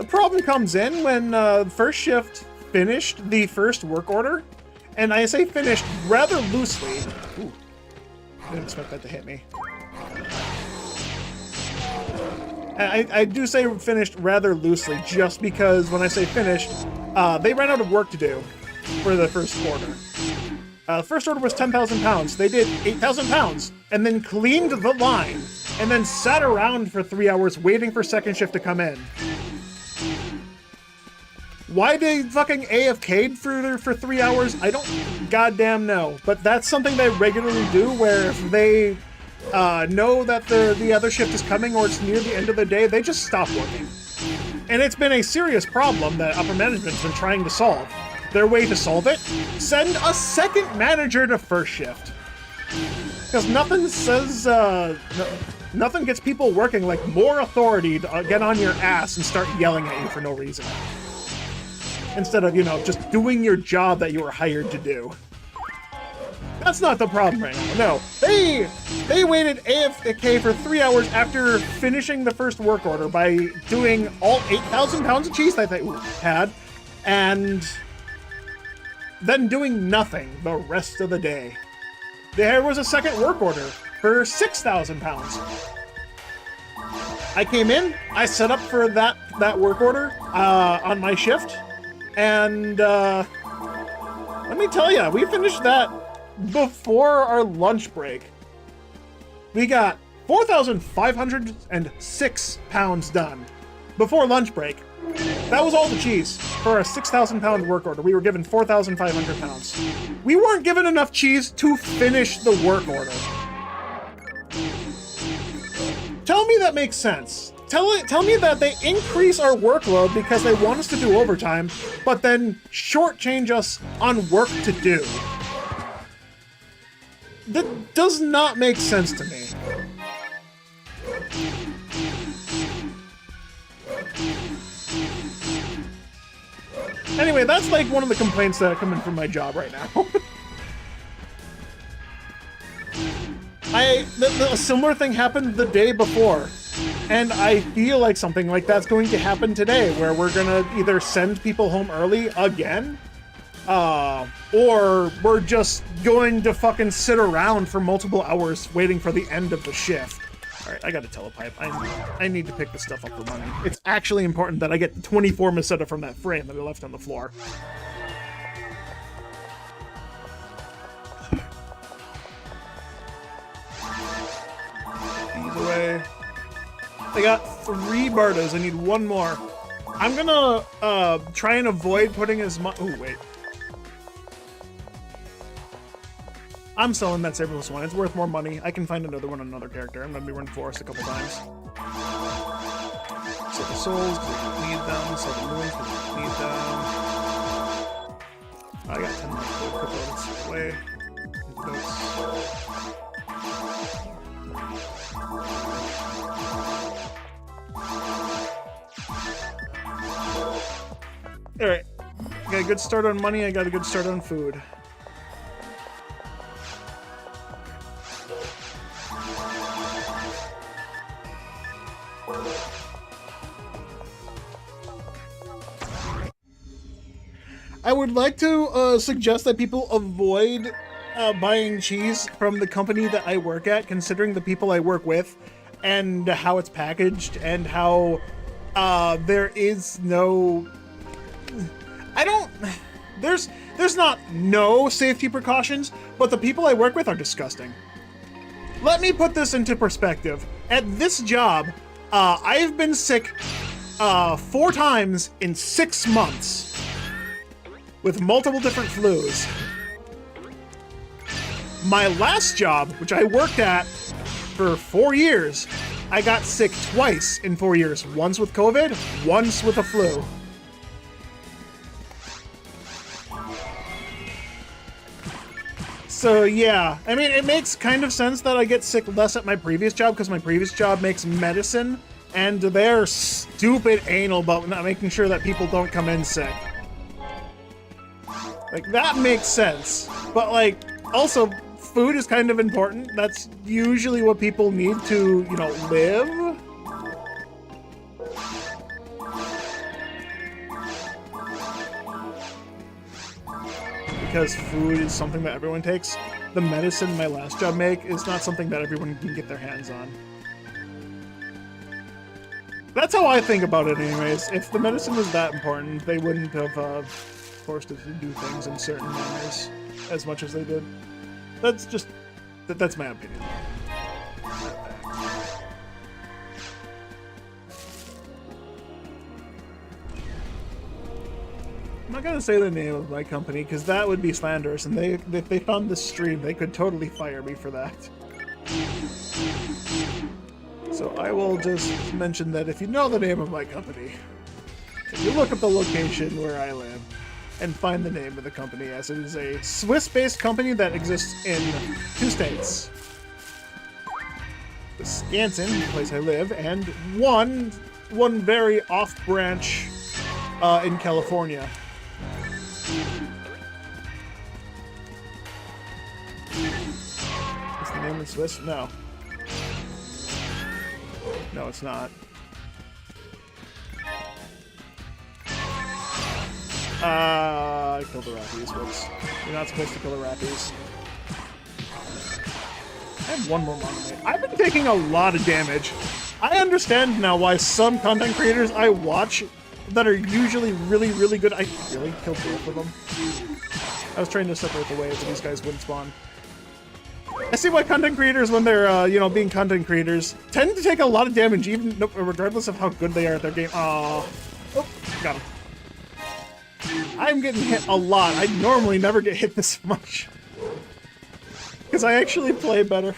problem comes in when first shift finished the first work order. And I say finished rather loosely. Ooh, I didn't expect that to hit me. I do say finished rather loosely, just because when I say finished, they ran out of work to do for the first order. The first order was 10,000 pounds. They did 8,000 pounds, and then cleaned the line, and then sat around for 3 hours waiting for second shift to come in. Why they fucking AFK'd for 3 hours, I don't goddamn know. But that's something they regularly do, where if they know that the other shift is coming or it's near the end of the day, they just stop working. And it's been a serious problem that upper management's been trying to solve. Their way to solve it? Send a second manager to first shift. Because nothing says, nothing gets people working like more authority to get on your ass and start yelling at you for no reason. Instead of, you know, just doing your job that you were hired to do. That's not the problem right now. No, they waited AFK for 3 hours after finishing the first work order by doing all 8,000 pounds of cheese that they had, and then doing nothing the rest of the day. There was a second work order for 6,000 pounds. I came in, I set up for that work order on my shift, and let me tell you, we finished that before our lunch break. We got 4,506 pounds done before lunch break. That was all the cheese for a 6,000 pound work order. We were given 4,500 pounds. We weren't given enough cheese to finish the work order. Tell me that makes sense. Tell me that they increase our workload because they want us to do overtime, but then shortchange us on work to do. That does not make sense to me. Anyway, that's like one of the complaints that are coming from my job right now. A similar thing happened the day before, and I feel like something like that's going to happen today, where we're gonna either send people home early again, or we're just going to fucking sit around for multiple hours waiting for the end of the shift. Alright, I got a telepipe. I need to pick this stuff up for money. It's actually important that I get the 24 Meseta from that frame that I left on the floor. These away. I got 3 Bardas. I need 1 more. I'm gonna try and avoid putting as much. Oh wait. I'm selling that Saberless one. It's worth more money. I can find another one on another character. I'm gonna be running Forest a couple times. Sell the souls because I don't need them. Sell the moons because I don't need them. I got 10 more. Put those away. Alright. Got a good start on money. I got a good start on food. I would like to suggest that people avoid buying cheese from the company that I work at, considering the people I work with and how it's packaged and how there is no... There's not no safety precautions, but the people I work with are disgusting. Let me put this into perspective. At this job, I've been sick 4 times in 6 months with multiple different flus. My last job, which I worked at for 4 years, I got sick twice in 4 years. Once with COVID, once with a flu. So yeah, I mean, it makes kind of sense that I get sick less at my previous job because my previous job makes medicine and they're stupid anal about not making sure that people don't come in sick. Like, that makes sense. But like, also, food is kind of important. That's usually what people need to, you know, live. Because food is something that everyone takes. The medicine my last job make is not something that everyone can get their hands on. That's how I think about it anyways. If the medicine was that important, they wouldn't have forced us to do things in certain manners as much as they did. That's just... that's my opinion. I'm not gonna say the name of my company because that would be slanderous, and if they found this stream, they could totally fire me for that. So I will just mention that if you know the name of my company, if you look up the location where I live and find the name of the company, as it is a Swiss-based company that exists in 2 states. Wisconsin, the place I live, and one very off-branch in California. Is the name in Swiss? No. No, it's not. I killed the Rappies. Whoops. You're not supposed to kill the Rappies. I have one more monument. I've been taking a lot of damage. I understand now why some content creators I watch that are usually really, really good. I really killed both of them. I was trying to separate the waves, and these guys wouldn't spawn. I see why content creators, when they're, you know, being content creators, tend to take a lot of damage, even regardless of how good they are at their game. Oh, got him. I'm getting hit a lot. I normally never get hit this much. Because I actually play better.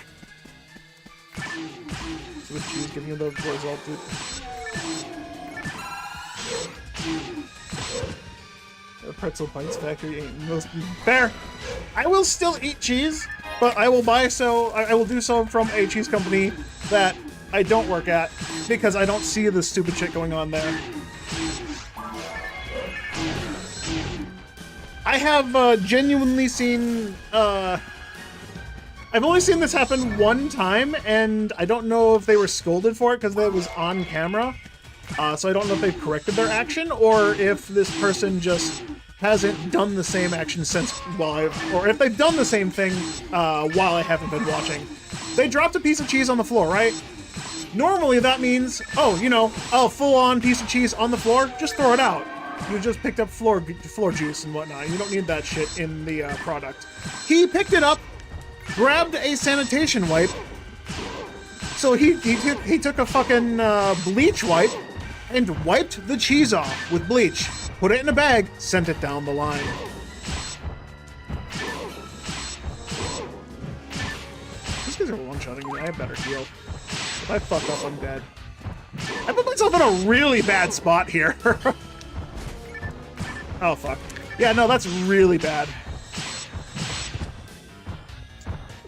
So the cheese giving you the result, dude. The Pretzel Bites Factory ain't most fair. I will still eat cheese, but I will I will do so from a cheese company that I don't work at because I don't see the stupid shit going on there. I have genuinely seen I've only seen this happen one time, and I don't know if they were scolded for it because it was on camera. So I don't know if they've corrected their action or if this person just hasn't done the same action since or if they've done the same thing while I haven't been watching. They dropped a piece of cheese on the floor, right? Normally that means, oh, you know, a full-on piece of cheese on the floor, just throw it out. You just picked up floor juice and whatnot. You don't need that shit in the product. He picked it up, grabbed a sanitation wipe. So he took a fucking bleach wipe and wiped the cheese off with bleach, put it in a bag, sent it down the line. These guys are one-shotting me. I have better heal. If I fuck up, I'm dead. I put myself in a really bad spot here. Oh, fuck. Yeah, no, that's really bad.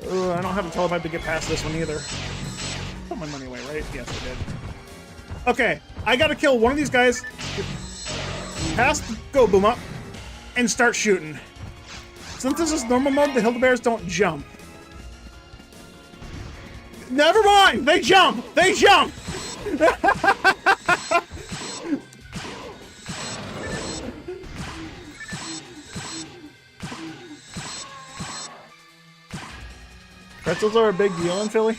I don't have a telepipe to get past this one either. Put my money away, right? Yes, I did. Okay, I gotta kill one of these guys, pass the go boom up, and start shooting. Since this is normal mode, the Hildebears don't jump. Never mind! They jump! They jump! Pretzels are a big deal in Philly?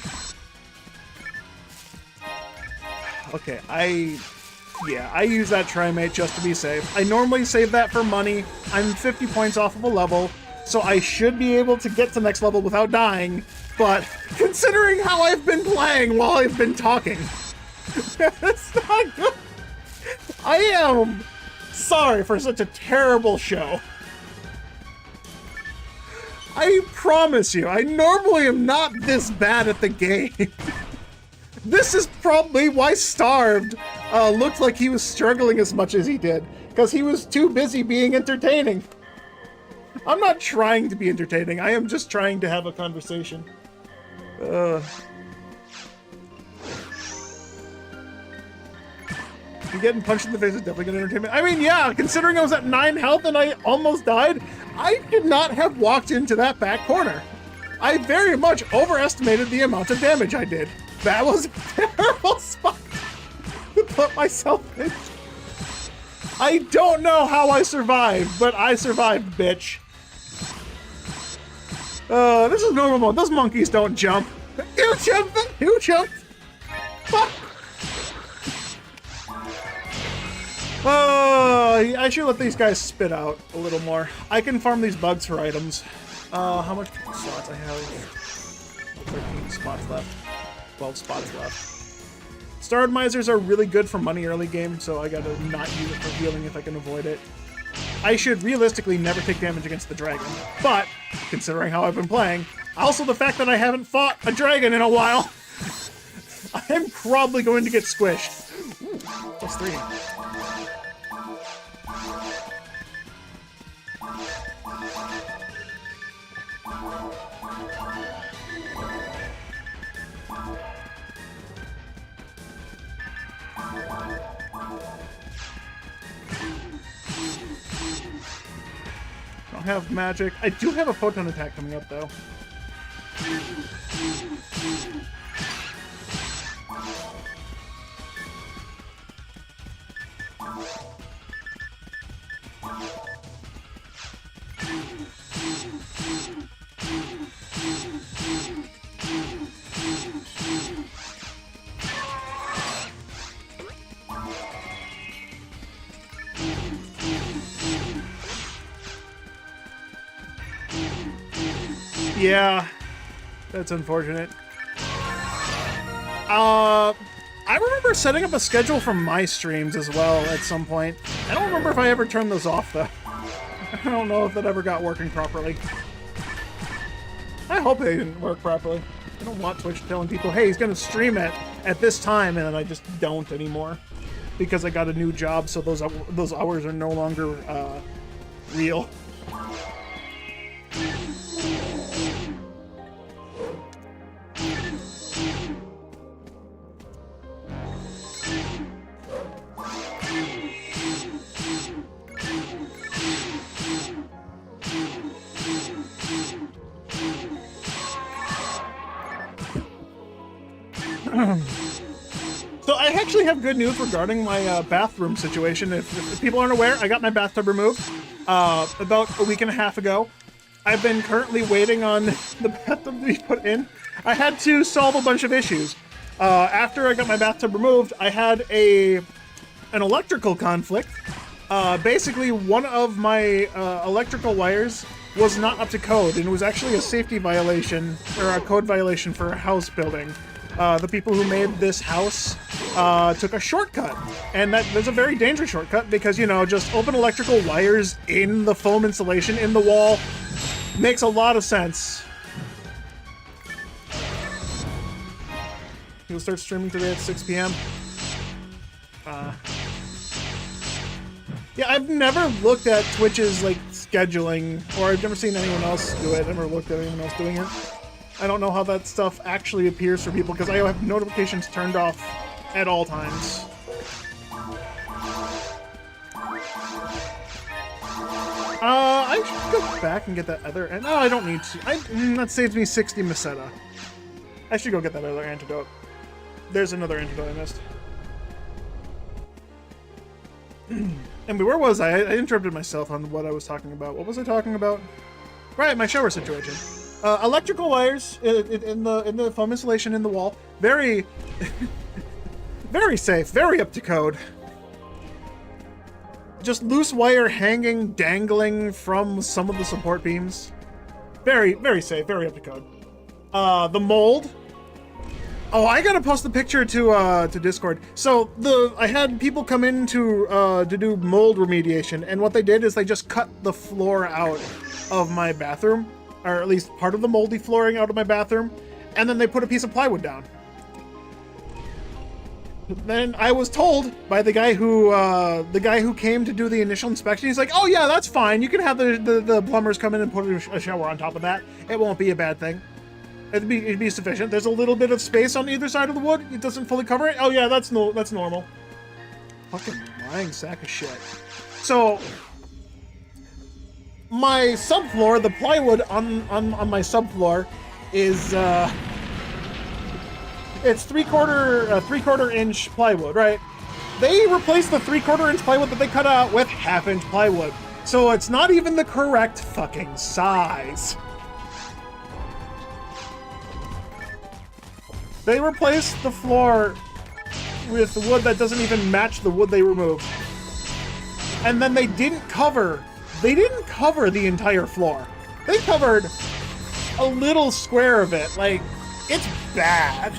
Okay, I use that Trimate just to be safe. I normally save that for money. I'm 50 points off of a level, so I should be able to get to next level without dying, but considering how I've been playing while I've been talking, that's not good. I am sorry for such a terrible show. I promise you, I normally am not this bad at the game. This is probably why Starved looked like he was struggling as much as he did, because he was too busy being entertaining. I'm not trying to be entertaining, I am just trying to have a conversation. You getting punched in the face is definitely good entertainment. I mean, yeah, considering I was at 9 health and I almost died, I could not have walked into that back corner. I very much overestimated the amount of damage I did. That was a terrible spot to put myself in. I don't know how I survived, but I survived, bitch. This is normal mode. Those monkeys don't jump. You jumped? Who jumped? Fuck. I should let these guys spit out a little more. I can farm these bugs for items. How much slots I have? 13 spots left. 12 spots left. Star Misers are really good for money early game, so I gotta not use it for healing if I can avoid it. I should realistically never take damage against the dragon, but considering how I've been playing, also the fact that I haven't fought a dragon in a while, I'm probably going to get squished. Ooh, +3. Have magic. I do have a photon attack coming up though. Yeah, that's unfortunate. I remember setting up a schedule for my streams as well at some point. I don't remember if I ever turned those off though. I don't know if that ever got working properly. I hope they didn't work properly. I don't want Twitch telling people, hey, he's gonna stream it at this time, and then I just don't anymore. Because I got a new job, so those hours are no longer real. So I actually have good news regarding my bathroom situation. If people aren't aware, I got my bathtub removed about a week and a half ago. I've been currently waiting on the bathtub to be put in. I had to solve a bunch of issues. After I got my bathtub removed, I had an electrical conflict. Basically, one of my electrical wires was not up to code, and it was actually a safety violation, or a code violation for a house building. The people who made this house took a shortcut, and that's a very dangerous shortcut because, you know, just open electrical wires in the foam insulation in the wall makes a lot of sense. He'll start streaming today at 6 p.m. Yeah, I've never looked at Twitch's like scheduling, or I've never seen anyone else do it. I've never looked at anyone else doing it. I don't know how that stuff actually appears for people because I have notifications turned off at all times. I should go back and get that other. No, I don't need to. That saves me 60 Meseta. I should go get that other antidote. There's another antidote I missed. And where was I? I interrupted myself on what I was talking about. What was I talking about? Right, my shower situation. Electrical wires in the foam insulation in the wall. Very, very safe. Very up to code. Just loose wire hanging, dangling from some of the support beams. Very, very safe. Very up to code. The mold. Oh, I gotta post the picture to Discord. So I had people come in to do mold remediation, and what they did is they just cut the floor out of my bathroom, or at least part of the moldy flooring out of my bathroom, and then they put a piece of plywood down. Then I was told by the guy who came to do the initial inspection, he's like, "Oh yeah, that's fine. You can have the plumbers come in and put a shower on top of that. It won't be a bad thing. It'd be sufficient. There's a little bit of space on either side of the wood. It doesn't fully cover it. Oh yeah, that's normal." Fucking lying sack of shit. So my subfloor, the plywood on my subfloor is it's three-quarter inch plywood, right? They replaced the 3/4 inch plywood that they cut out with 1/2 inch plywood. So it's not even the correct fucking size. They replaced the floor with wood that doesn't even match the wood they removed. And then they didn't cover the entire floor. They covered a little square of it. Like, it's bad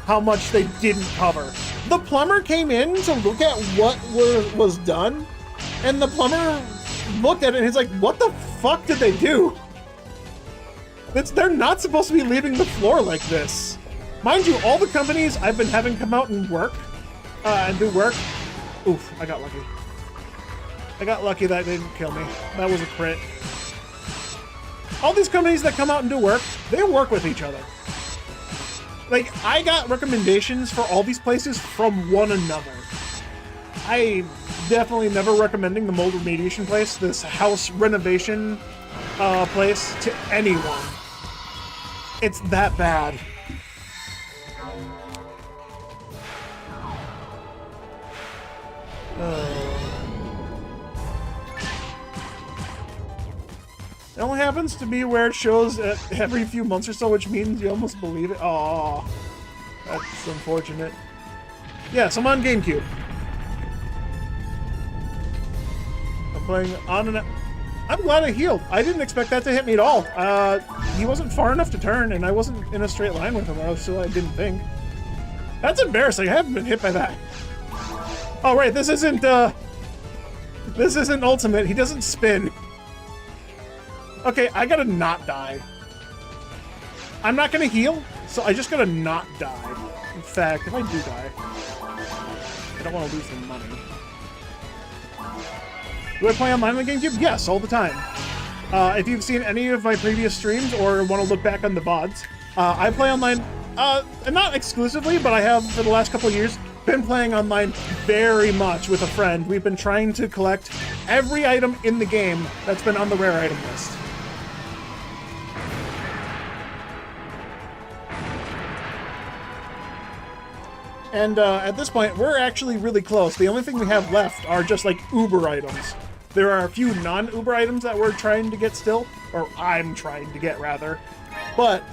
how much they didn't cover. The plumber came in to look at what was done, and the plumber looked at it and he's like, "What the fuck did they do? They're not supposed to be leaving the floor like this." Mind you, all the companies I've been having come out and work, and do work, oof, I got lucky. I got lucky that didn't kill me. That was a crit. All these companies that come out and do work, they work with each other. Like, I got recommendations for all these places from one another. I definitely never recommending the mold remediation place, this house renovation place, to anyone. It's that bad. It only happens to be where it shows every few months or so, which means you almost believe it. Aw, that's unfortunate. Yes, I'm on GameCube. I'm playing on and... I'm glad I healed. I didn't expect that to hit me at all. He wasn't far enough to turn, and I wasn't in a straight line with him, so I didn't think. That's embarrassing. I haven't been hit by that. Oh, right, this isn't ultimate. He doesn't spin. Okay, I gotta not die. I'm not gonna heal, so I just gotta not die. In fact, if I do die, I don't want to lose the money. Do I play online on the GameCube? Yes, all the time. If you've seen any of my previous streams or want to look back on the VODs, I play online, not exclusively, but I have for the last couple of years been playing online very much with a friend. We've been trying to collect every item in the game that's been on the rare item list. And at this point, we're actually really close. The only thing we have left are just like Uber items. There are a few non-Uber items that we're trying to get still, or I'm trying to get rather. But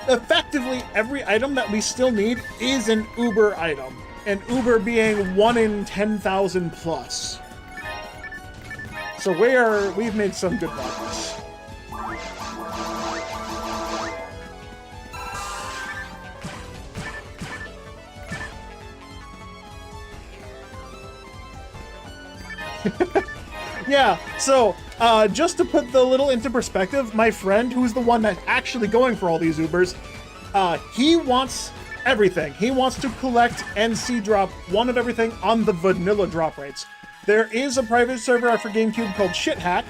effectively, every item that we still need is an Uber item. And Uber being 1 in 10,000 plus. So we've made some good progress. Yeah, so just to put the little into perspective, my friend, who's the one that's actually going for all these Ubers, he wants everything. He wants to collect and drop one of everything on the vanilla drop rates. There is a private server for GameCube called ShitHack.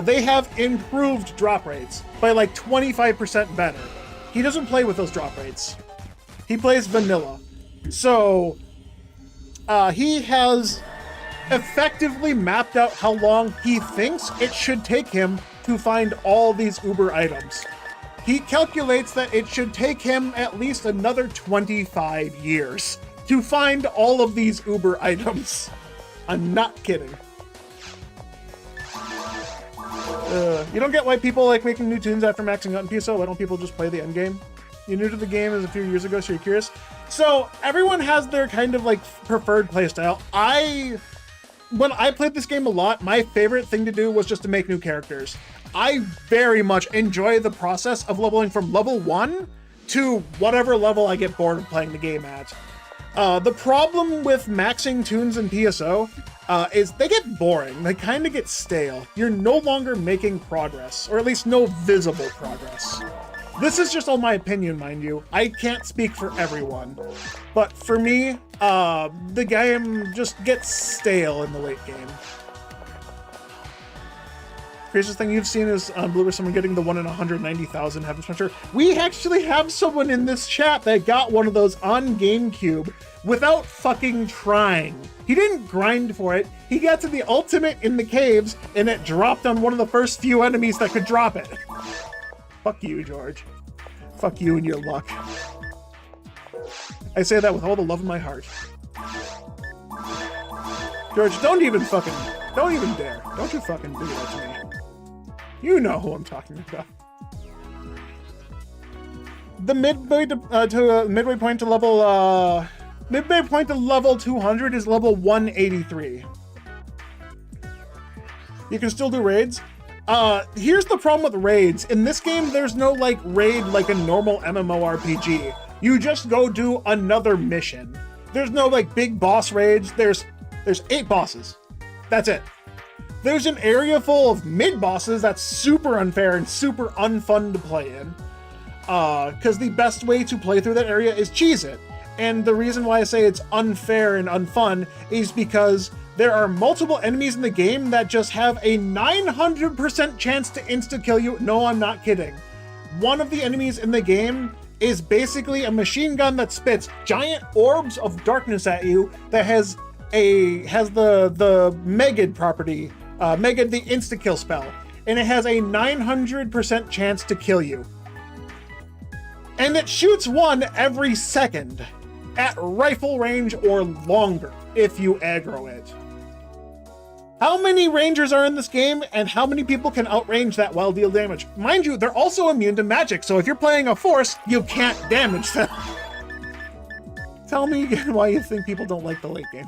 They have improved drop rates by like 25% better. He doesn't play with those drop rates. He plays vanilla. So he has effectively mapped out how long he thinks it should take him to find all these Uber items. He calculates that it should take him at least another 25 years to find all of these Uber items. I'm not kidding. You don't get why people like making new tunes after maxing out in PSO. Why don't people just play the end game? You're new to the game as a few years ago, so you're curious. So everyone has their kind of like preferred playstyle. When I played this game a lot, my favorite thing to do was just to make new characters. I very much enjoy the process of leveling from level 1 to whatever level I get bored of playing the game at. The problem with maxing tunes in PSO is they get boring. They kind of get stale. You're no longer making progress, or at least no visible progress. This is just all my opinion, mind you. I can't speak for everyone. But for me, the game just gets stale in the late game. Craziest thing you've seen is on Bloober someone getting the 1 in 190,000 Heaven Smasher. We actually have someone in this chat that got one of those on GameCube without fucking trying. He didn't grind for it. He got to the ultimate in the caves and it dropped on one of the first few enemies that could drop it. Fuck you, George. Fuck you and your luck. I say that with all the love in my heart. George, don't even dare. Don't you fucking do that to me. You know who I'm talking about. The midway point to level 200 is level 183. You can still do raids. Here's the problem with raids. In this game, there's no like raid like a normal MMORPG. You just go do another mission. There's no like big boss raids. There's 8 bosses. That's it. There's an area full of mid-bosses that's super unfair and super unfun to play in. Because the best way to play through that area is cheese it. And the reason why I say it's unfair and unfun is because there are multiple enemies in the game that just have a 900% chance to insta-kill you. No, I'm not kidding. One of the enemies in the game is basically a machine gun that spits giant orbs of darkness at you that has the Megid property, Megid the insta-kill spell, and it has a 900% chance to kill you. And it shoots one every second at rifle range or longer if you aggro it. How many rangers are in this game and how many people can outrange that while deal damage? Mind you, they're also immune to magic, so if you're playing a force, you can't damage them. Tell me again why you think people don't like the late game.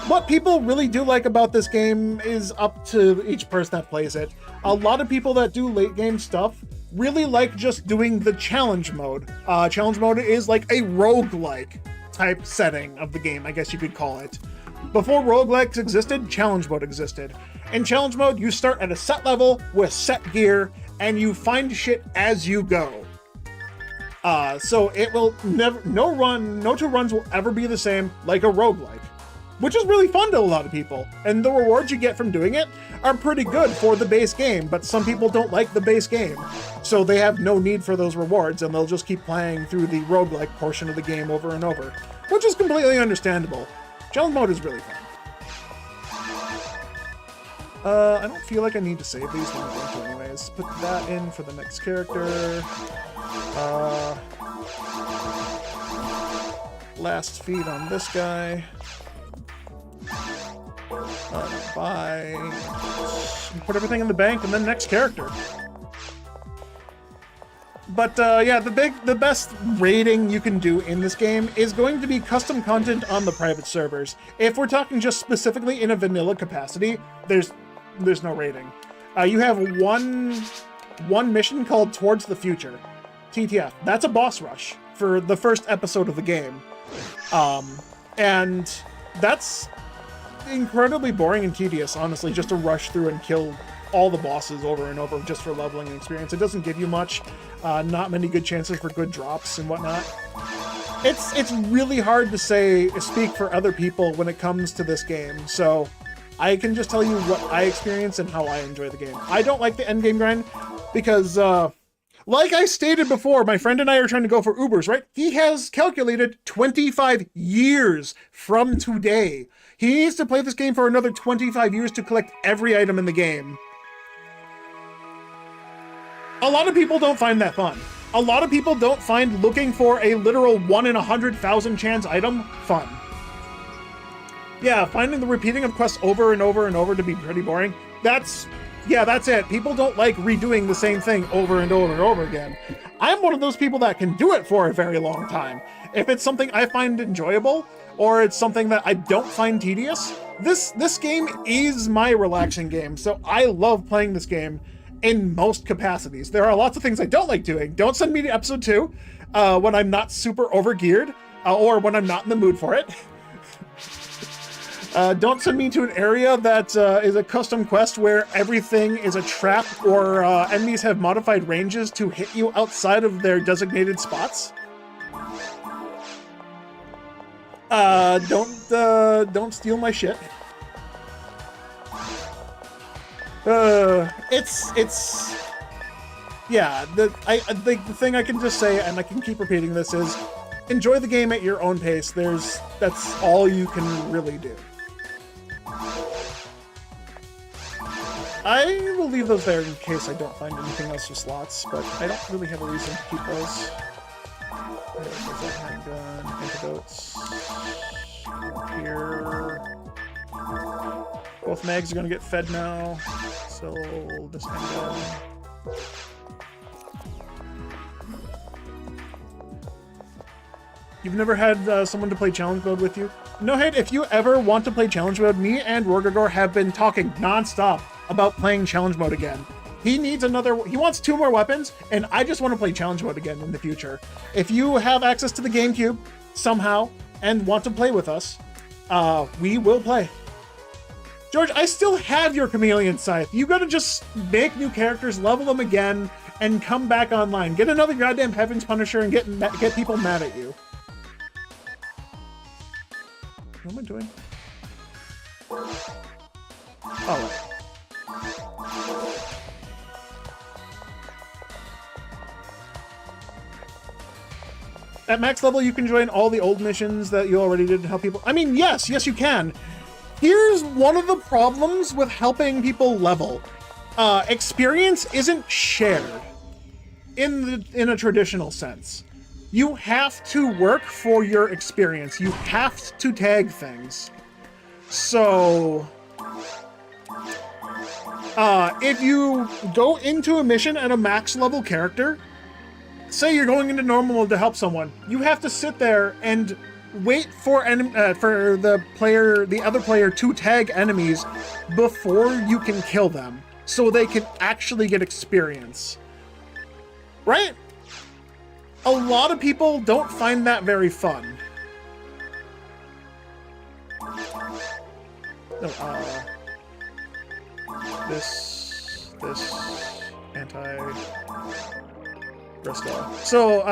What people really do like about this game is up to each person that plays it. A lot of people that do late game stuff really like just doing the challenge mode. Challenge mode is like a roguelike type setting of the game, I guess you could call it. Before roguelikes existed, challenge mode existed. In challenge mode, you start at a set level with set gear, and you find shit as you go. So it will no two runs will ever be the same like a roguelike, which is really fun to a lot of people. And the rewards you get from doing it are pretty good for the base game, but some people don't like the base game. So they have no need for those rewards, and they'll just keep playing through the roguelike portion of the game over and over, which is completely understandable. Challenge mode is really fun. I don't feel like I need to save these when I'm going to anyways. Put that in for the next character. Last feed on this guy. Buy. Put everything in the bank and then next character. But yeah, the best raiding you can do in this game is going to be custom content on the private servers. If we're talking just specifically in a vanilla capacity, there's no raiding. You have one mission called Towards the Future, TTF. That's a boss rush for the first episode of the game, and that's incredibly boring and tedious, honestly, just to rush through and kill all the bosses over and over just for leveling and experience. It doesn't give you much, not many good chances for good drops and whatnot. It's really hard to speak for other people when it comes to this game, so I can just tell you what I experience and how I enjoy the game. I don't like the endgame grind because, like I stated before, my friend and I are trying to go for Ubers, right? He has calculated 25 years from today. He needs to play this game for another 25 years to collect every item in the game. A lot of people don't find that fun. A lot of people don't find looking for a literal 1 in 100,000 chance item fun. Yeah, finding the repeating of quests over and over and over to be pretty boring, that's Yeah, that's it. People don't like redoing the same thing over and over and over again. I'm one of those people that can do it for a very long time. If it's something I find enjoyable, or it's something that I don't find tedious, this game is my relaxing game. So I love playing this game in most capacities. There are lots of things I don't like doing. Don't send me to episode 2 when I'm not super overgeared or when I'm not in the mood for it. Don't send me to an area that is a custom quest where everything is a trap or enemies have modified ranges to hit you outside of their designated spots. Don't steal my shit. Yeah, the thing I can just say, and I can keep repeating this, is enjoy the game at your own pace. That's all you can really do. I will leave those there in case I don't find anything else with slots, but I don't really have a reason to keep those. There's a handgun, antidotes. Here. Both mags are gonna get fed now, so this handgun. You've never had someone to play challenge mode with you? No hate, if you ever want to play challenge mode, me and Rorgagor have been talking non-stop about playing challenge mode again. He wants 2 more weapons, and I just want to play challenge mode again in the future. If you have access to the GameCube somehow and want to play with us, we will play. George, I still have your Chameleon Scythe. You gotta just make new characters, level them again, and come back online. Get another goddamn Heaven's Punisher and get people mad at you. What am I doing? Oh. At max level, you can join all the old missions that you already did and help people. I mean, yes, you can. Here's one of the problems with helping people level. Experience isn't shared in a traditional sense. You have to work for your experience. You have to tag things. So, if you go into a mission at a max level character, say you're going into normal mode to help someone, you have to sit there and wait for the other player to tag enemies before you can kill them, so they can actually get experience. Right? A lot of people don't find that very fun. This, Bristol. So,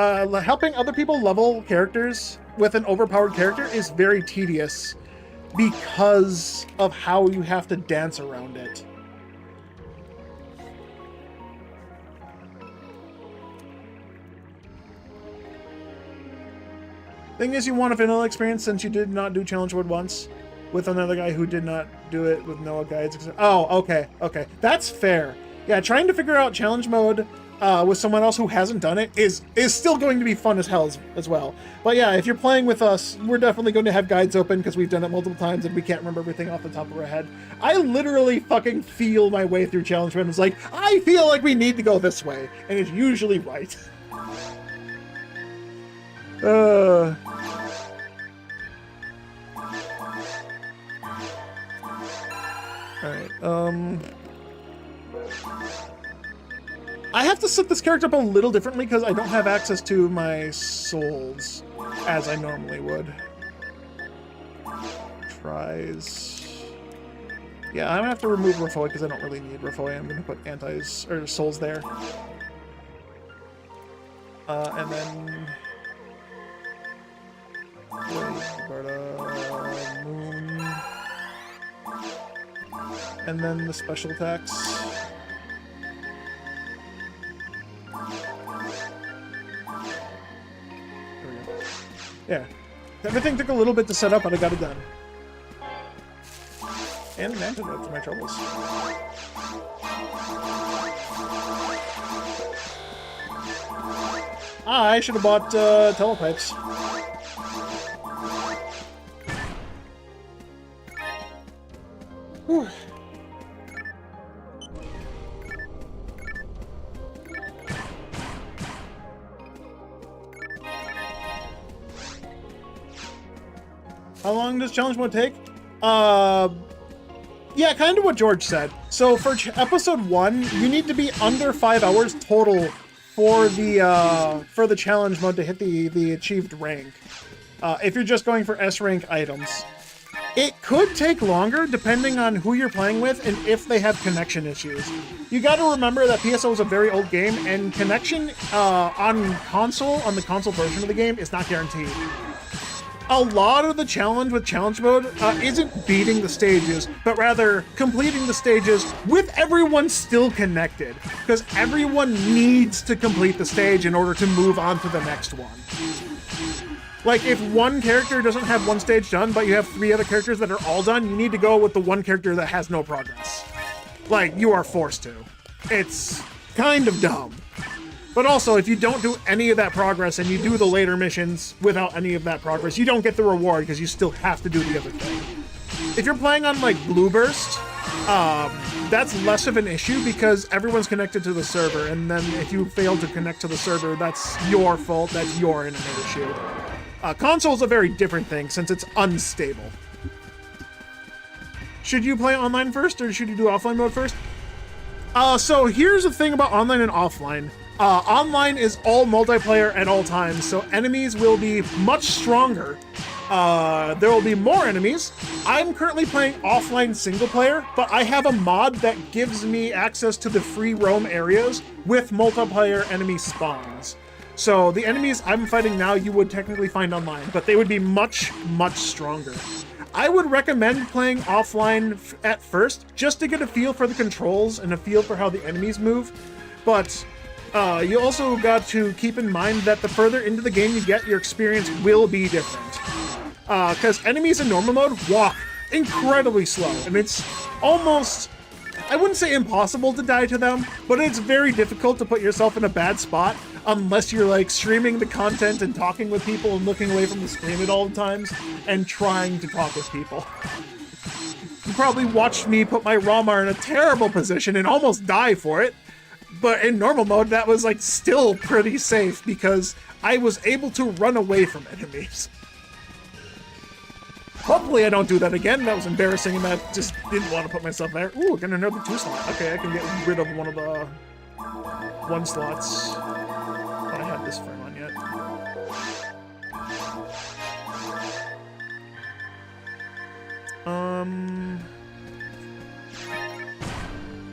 helping other people level characters with an overpowered character is very tedious because of how you have to dance around it. Thing is, you want a vanilla experience since you did not do challenge mode once with another guy who did not do it with no guides. Oh, okay. That's fair. Yeah, trying to figure out challenge mode with someone else who hasn't done it is still going to be fun as hell as well. But yeah, if you're playing with us, we're definitely going to have guides open because we've done it multiple times and we can't remember everything off the top of our head. I literally fucking feel my way through challenge mode. It's like, I feel like we need to go this way, and it's usually right. Alright, I have to set this character up a little differently because I don't have access to my souls as I normally would. Tries. Yeah, I'm gonna have to remove Rafoi because I don't really need Rafoi. I'm gonna put antis or souls there. And then Moon. And then the special attacks. There we go. Yeah. Everything took a little bit to set up, but I got it done. And an antidote for my troubles. I should have bought telepipes. Whew. long does challenge mode take? Yeah, kind of what George said. So for episode 1, you need to be under 5 hours total for the challenge mode to hit the achieved rank. If you're just going for S rank items. It could take longer depending on who you're playing with and if they have connection issues. You got to remember that PSO is a very old game, and connection on the console version of the game is not guaranteed. A lot of the challenge with challenge mode isn't beating the stages, but rather completing the stages with everyone still connected, because everyone needs to complete the stage in order to move on to the next one. Like, if one character doesn't have one stage done, but you have 3 other characters that are all done, you need to go with the one character that has no progress. Like, you are forced to. It's kind of dumb. But also, if you don't do any of that progress and you do the later missions without any of that progress, you don't get the reward because you still have to do the other thing. If you're playing on, like, Blue Burst, that's less of an issue because everyone's connected to the server, and then if you fail to connect to the server, that's your fault, that's your internet issue. Console's a very different thing since it's unstable. Should you play online first or should you do offline mode first? So here's the thing about online and offline. Online is all multiplayer at all times, so enemies will be much stronger. There will be more enemies. I'm currently playing offline single player, but I have a mod that gives me access to the free roam areas with multiplayer enemy spawns. So the enemies I'm fighting now you would technically find online, but they would be much, much stronger. I would recommend playing offline at first, just to get a feel for the controls and a feel for how the enemies move. But you also got to keep in mind that the further into the game you get, your experience will be different. Because enemies in normal mode walk incredibly slow, and it's almost, I wouldn't say impossible to die to them, but it's very difficult to put yourself in a bad spot unless you're like streaming the content and talking with people and looking away from the screen at all times and trying to talk with people. You probably watched me put my Ramar in a terrible position and almost die for it, but in normal mode that was like still pretty safe because I was able to run away from enemies. Hopefully I don't do that again. That was embarrassing and I just didn't want to put myself there. Ooh, got another 2 slot. Okay, I can get rid of one of the 1 slots. But I have this frame on yet.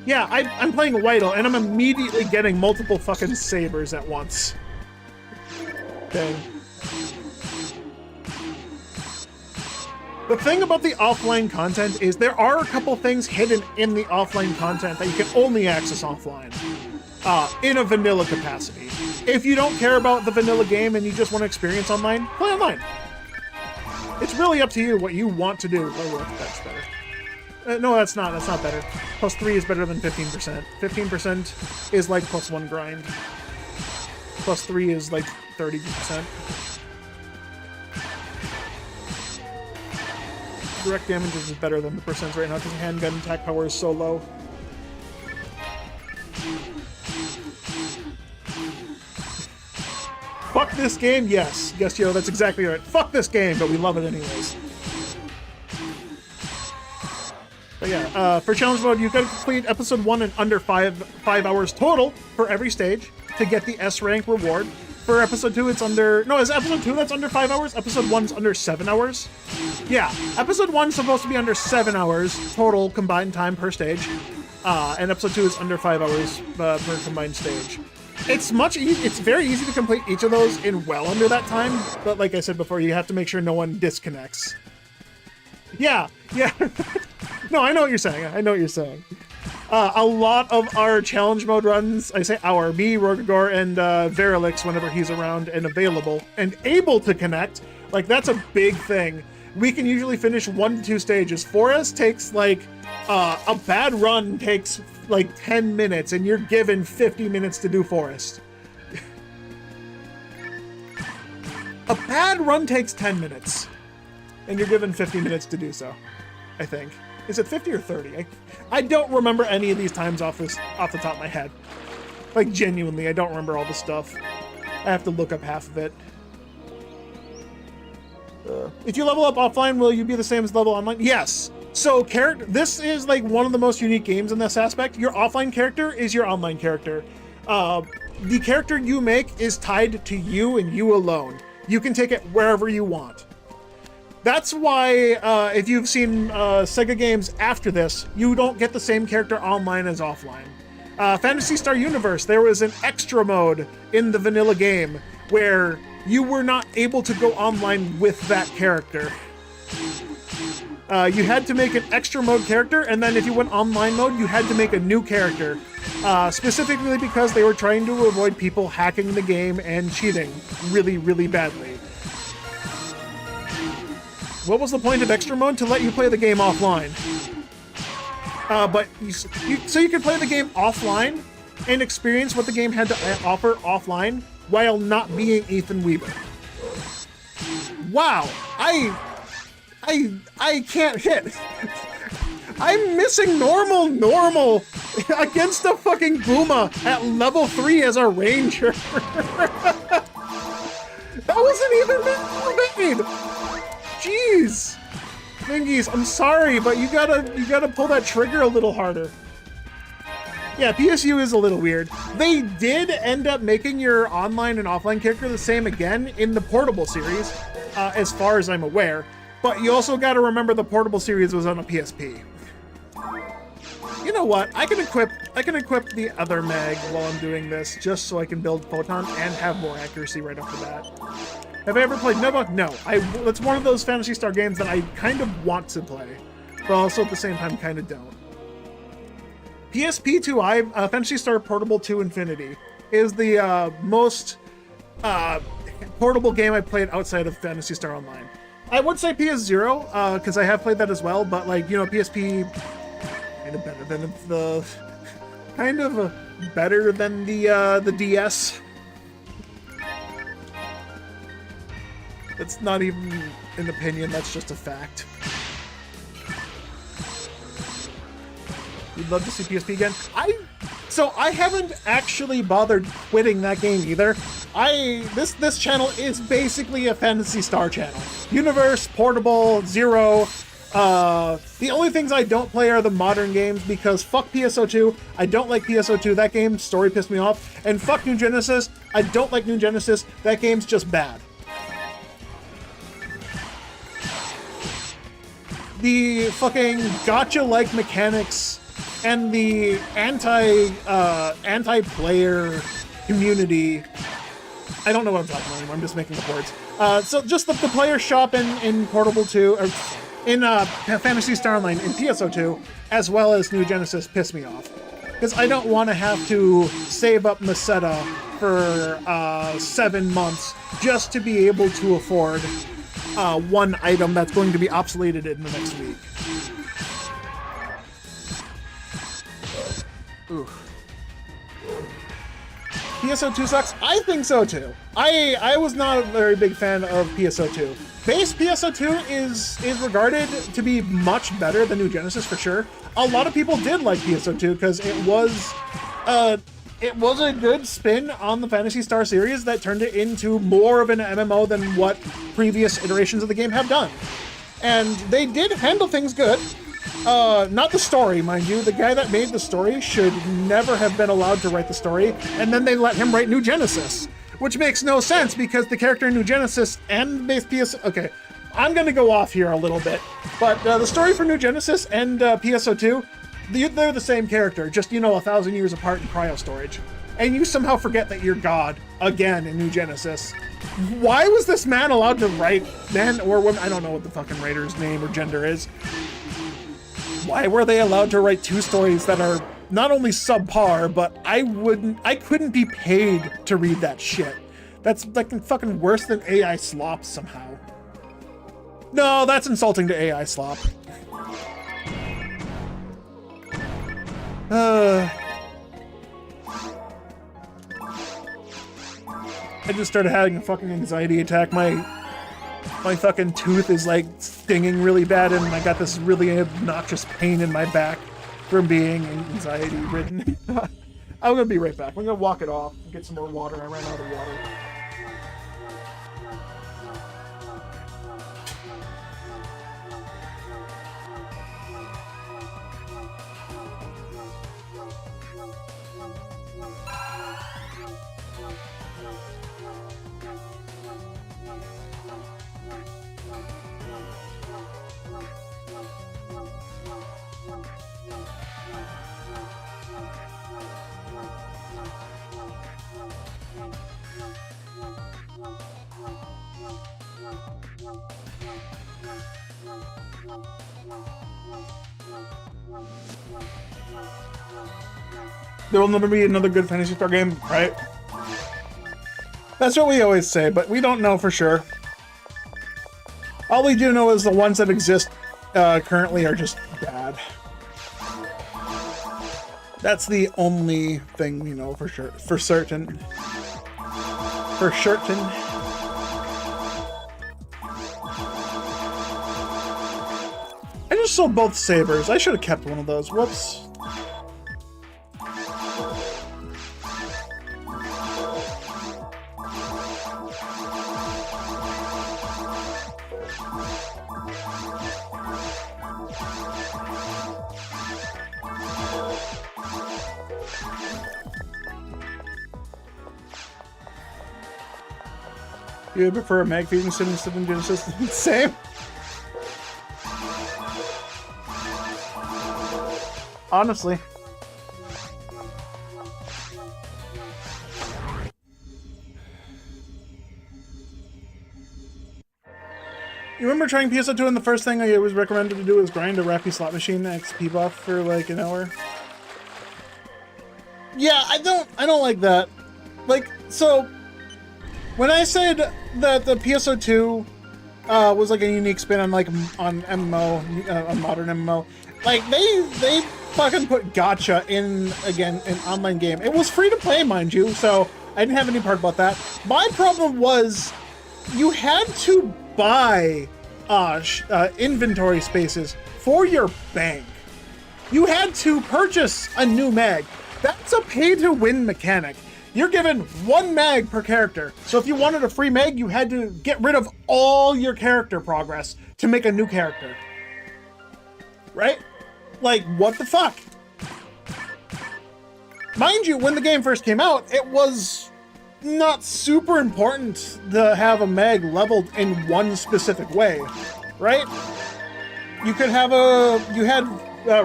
Yeah, I'm playing Whittle and I'm immediately getting multiple fucking sabers at once. Okay. The thing about the offline content is there are a couple things hidden in the offline content that you can only access offline, in a vanilla capacity. If you don't care about the vanilla game and you just want to experience online, play online. It's really up to you what you want to do. Oh, that's better. No, that's not better. +3 is better than 15%. 15% is like +1 grind. +3 is like 30%. Direct damage is better than the percents right now because handgun attack power is so low. Fuck this game? Yes. Yes, yo, that's exactly right. Fuck this game, but we love it anyways. But yeah, for challenge mode, you've got to complete episode 1 in under 5 hours total for every stage to get the S rank reward. For episode 2, it's under... No, is episode 2 that's under 5 hours? Episode 1's under 7 hours? Yeah, episode 1's supposed to be under 7 hours total combined time per stage. And episode 2 is under 5 hours per combined stage. It's very easy to complete each of those in well under that time, but like I said before, you have to make sure no one disconnects. Yeah. No, I know what you're saying. A lot of our challenge mode runs, I say our, me, Rogagor, and Verilix, whenever he's around and available and able to connect, like that's a big thing. We can usually finish 1 to 2 stages. Forest takes like, a bad run takes like 10 minutes and you're given 50 minutes to do Forest. A bad run takes 10 minutes and you're given 50 minutes to do so, I think. Is it 50 or 30? I don't remember any of these times off the top of my head. Like, genuinely, I don't remember all the stuff. I have to look up half of it. If you level up offline, will you be the same as level online? Yes. So this is like one of the most unique games in this aspect. Your offline character is your online character. The character you make is tied to you and you alone. You can take it wherever you want. That's why if you've seen Sega games after this, you don't get the same character online as offline. Phantasy Star Universe, there was an extra mode in the vanilla game where you were not able to go online with that character. You had to make an extra mode character, and then if you went online mode, you had to make a new character. Specifically because they were trying to avoid people hacking the game and cheating really, really badly. What was the point of extra mode? To let you play the game offline. So you could play the game offline and experience what the game had to offer offline while not being Ethan Weaver. Wow, I can't hit. I'm missing normal against a fucking Buma at level 3 as a ranger. That wasn't even made. Jeez. Thingies, I'm sorry, but you gotta pull that trigger a little harder. Yeah, PSU is a little weird. They did end up making your online and offline character the same again in the Portable series, as far as I'm aware. But you also gotta remember the Portable series was on a PSP. You know what? I can equip the other mag while I'm doing this, just so I can build Photon and have more accuracy right off the bat. Have I ever played Nova? No. It's one of those Phantasy Star games that I kind of want to play, but also at the same time kind of don't. PSP 2i, Phantasy Star Portable 2 Infinity, is the most portable game I played outside of Phantasy Star Online. I would say PS0, because I have played that as well, but like, you know, PSP kind of better than the DS. It's not even an opinion, that's just a fact. You'd love to see PSP again. So I haven't actually bothered quitting that game either. This channel is basically a Phantasy Star channel. Universe, Portable, Zero. The only things I don't play are the modern games because fuck PSO2. I don't like PSO2. That game's story pissed me off. And fuck New Genesis. I don't like New Genesis. That game's just bad. The fucking gacha-like mechanics and the anti-player community. I don't know what I'm talking about anymore. I'm just making up words. So just the player shop in Portable 2, or in Phantasy Star Online in PSO2, as well as New Genesis, piss me off. Because I don't want to have to save up Meseta for 7 months just to be able to afford one item that's going to be obsoleted in the next week. Ooh. PSO2 sucks? I think so too. I was not a very big fan of PSO2. Base PSO2 is regarded to be much better than New Genesis for sure. A lot of people did like PSO2 because it was a good spin on the Phantasy Star series that turned it into more of an MMO than what previous iterations of the game have done. And they did handle things good. Not the story, mind you. The guy that made the story should never have been allowed to write the story, and then they let him write New Genesis. Which makes no sense, because the character in New Genesis and base PS... Okay, I'm gonna go off here a little bit. But the story for New Genesis and PSO2, they're the same character, just, 1,000 years apart in cryo storage. And you somehow forget that you're God, again, in New Genesis. Why was this man allowed to write, man or woman, I don't know what the fucking writer's name or gender is. Why were they allowed to write 2 stories that are not only subpar, but I couldn't be paid to read that shit. That's like fucking worse than AI slop somehow. No, that's insulting to AI slop. I just started having a fucking anxiety attack. My fucking tooth is like stinging really bad, and I got this really obnoxious pain in my back from being anxiety ridden. I'm gonna be right back. I'm gonna walk it off and get some more water. I ran out of water. There will never be another good Phantasy Star game, right? That's what we always say, but we don't know for sure. All we do know is the ones that exist currently are just bad. That's the only thing we know for sure, for certain. For certain. I just sold both sabers. I should have kept one of those. Whoops. You prefer a mag feeding system in Genesis? Same. Honestly. You remember trying PSO2 and the first thing I was recommended to do was grind a Rappy slot machine XP buff for like an hour? Yeah, I don't like that. Like, so when I said that the PSO2 was like a unique spin on on MMO, a modern MMO, like they fucking put gacha in again an online game. It was free to play, mind you, so I didn't have any part about that. My problem was you had to buy inventory spaces for your bank. You had to purchase a new mag. That's a pay-to-win mechanic. You're given one mag per character. So if you wanted a free mag, you had to get rid of all your character progress to make a new character. Right? Like, what the fuck? Mind you, when the game first came out, it was not super important to have a mag leveled in one specific way, right? You could have you had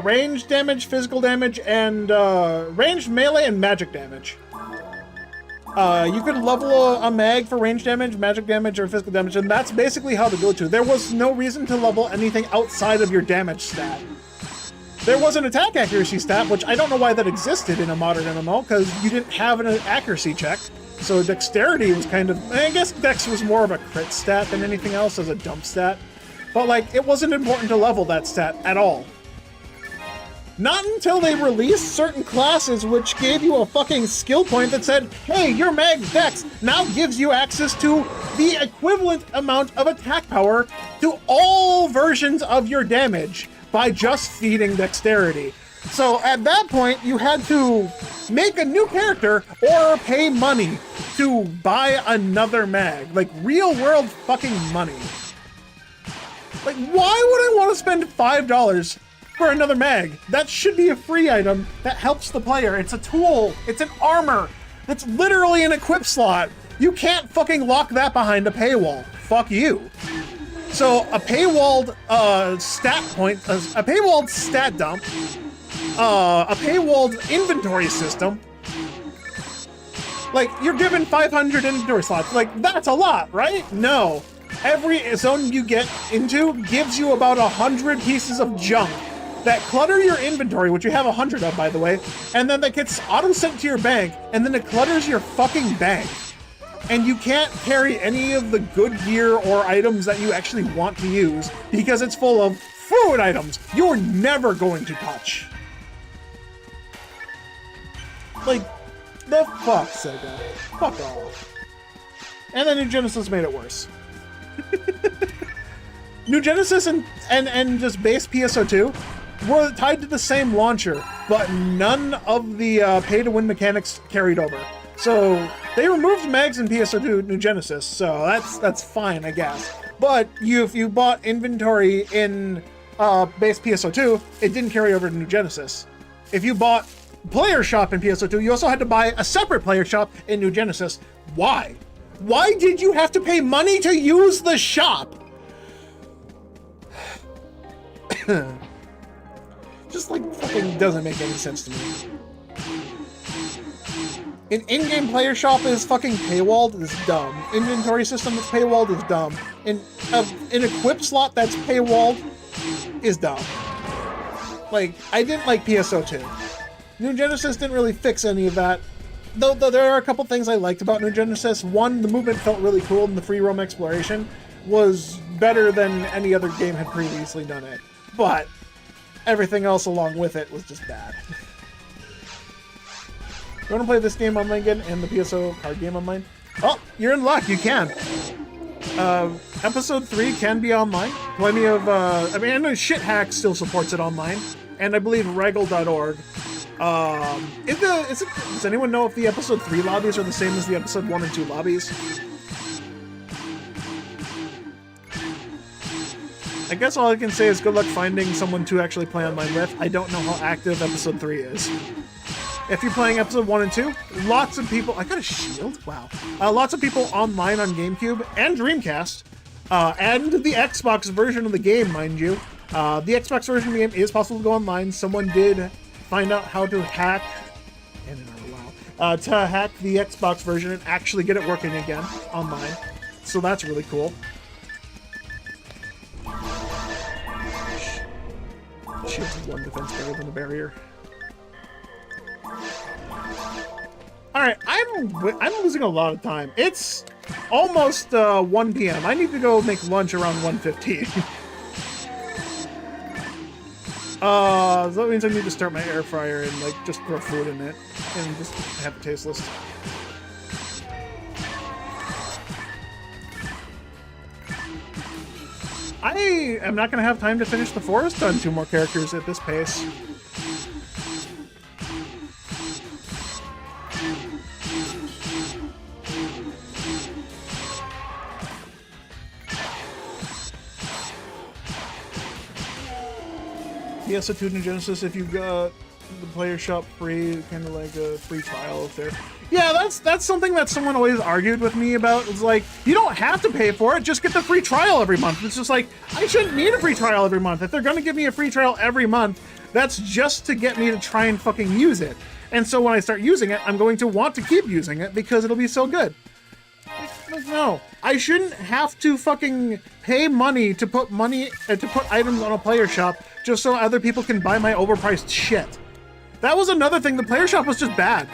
range damage, physical damage, and ranged melee and magic damage. You could level a mag for range damage, magic damage, or physical damage, and that's basically how to go to. There was no reason to level anything outside of your damage stat. There was an attack accuracy stat, which I don't know why that existed in a modern MMO, because you didn't have an accuracy check. So dexterity was kind of, I guess dex was more of a crit stat than anything else as a dump stat. But like, it wasn't important to level that stat at all. Not until they released certain classes which gave you a fucking skill point that said, hey, your mag's dex now gives you access to the equivalent amount of attack power to all versions of your damage by just feeding dexterity. So at that point, you had to make a new character or pay money to buy another mag. Like, real world fucking money. Like, why would I want to spend $5 for another mag? That should be a free item that helps the player. It's a tool. It's an armor. It's literally an equip slot. You can't fucking lock that behind a paywall. Fuck you. So a paywalled stat point, a paywalled stat dump, a paywalled inventory system. Like, you're given 500 inventory slots. Like, that's a lot, right? No. Every zone you get into gives you about 100 pieces of junk that clutter your inventory, which you have 100 of, by the way, and then that gets auto-sent to your bank, and then it clutters your fucking bank. And you can't carry any of the good gear or items that you actually want to use because it's full of food items you're never going to touch. Like, the fuck, Sega. Fuck off. And then New Genesis made it worse. New Genesis and just base PSO2 were tied to the same launcher, but none of the pay-to-win mechanics carried over. So they removed mags in PSO2 New Genesis, so that's fine, I guess. But if you bought inventory in base PSO2, it didn't carry over to New Genesis. If you bought player shop in PSO2, you also had to buy a separate player shop in New Genesis. Why? Why did you have to pay money to use the shop? Just like fucking doesn't make any sense to me. An in-game player shop is fucking paywalled is dumb. Inventory system that's paywalled is dumb. An equip slot that's paywalled is dumb. Like, I didn't like PSO2. New Genesis didn't really fix any of that. Though there are a couple things I liked about New Genesis. One, the movement felt really cool, and the free roam exploration was better than any other game had previously done it. But everything else along with it was just bad. You want to play this game online again and the PSO card game online? Oh, you're in luck. You can. Episode 3 can be online. Plenty of, I know ShitHack still supports it online, and I believe Regal.org. Does anyone know if the episode 3 lobbies are the same as the episode 1 and 2 lobbies? I guess all I can say is good luck finding someone to actually play online with. I don't know how active episode 3 is. If you're playing episode 1 and 2, lots of people... I got a shield? Wow. Lots of people online on GameCube and Dreamcast, and the Xbox version of the game, mind you. The Xbox version of the game is possible to go online. Someone did find out how to hack... to hack the Xbox version and actually get it working again online. So that's really cool. Shield has 1 defense better than a barrier. Alright, I'm losing a lot of time. It's almost 1 p.m. I need to go make lunch around 1:15. So that means I need to start my air fryer and like just throw food in it and just have it tasteless. I am not going to have time to finish the forest on 2 more characters at this pace. PS2 New Genesis, if you've got the player shop free, kind of like a free trial if they're... Yeah, that's something that someone always argued with me about. It's like, you don't have to pay for it, just get the free trial every month. It's just like, I shouldn't need a free trial every month. If they're gonna give me a free trial every month, that's just to get me to try and fucking use it. And so when I start using it, I'm going to want to keep using it because it'll be so good. No, I shouldn't have to fucking pay money to put items on a player shop just so other people can buy my overpriced shit. That was another thing. The player shop was just bad.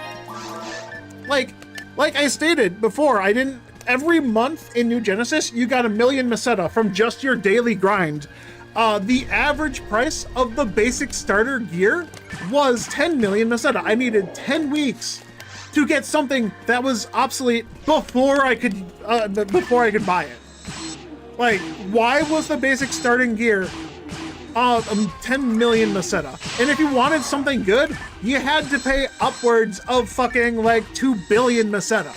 Like I stated before, every month in New Genesis, you got 1 million Meseta from just your daily grind. The average price of the basic starter gear was 10 million Meseta. I needed 10 weeks to get something that was obsolete before I could buy it. Like, why was the basic starting gear 10 million Meseta? And if you wanted something good, you had to pay upwards of fucking like 2 billion Meseta.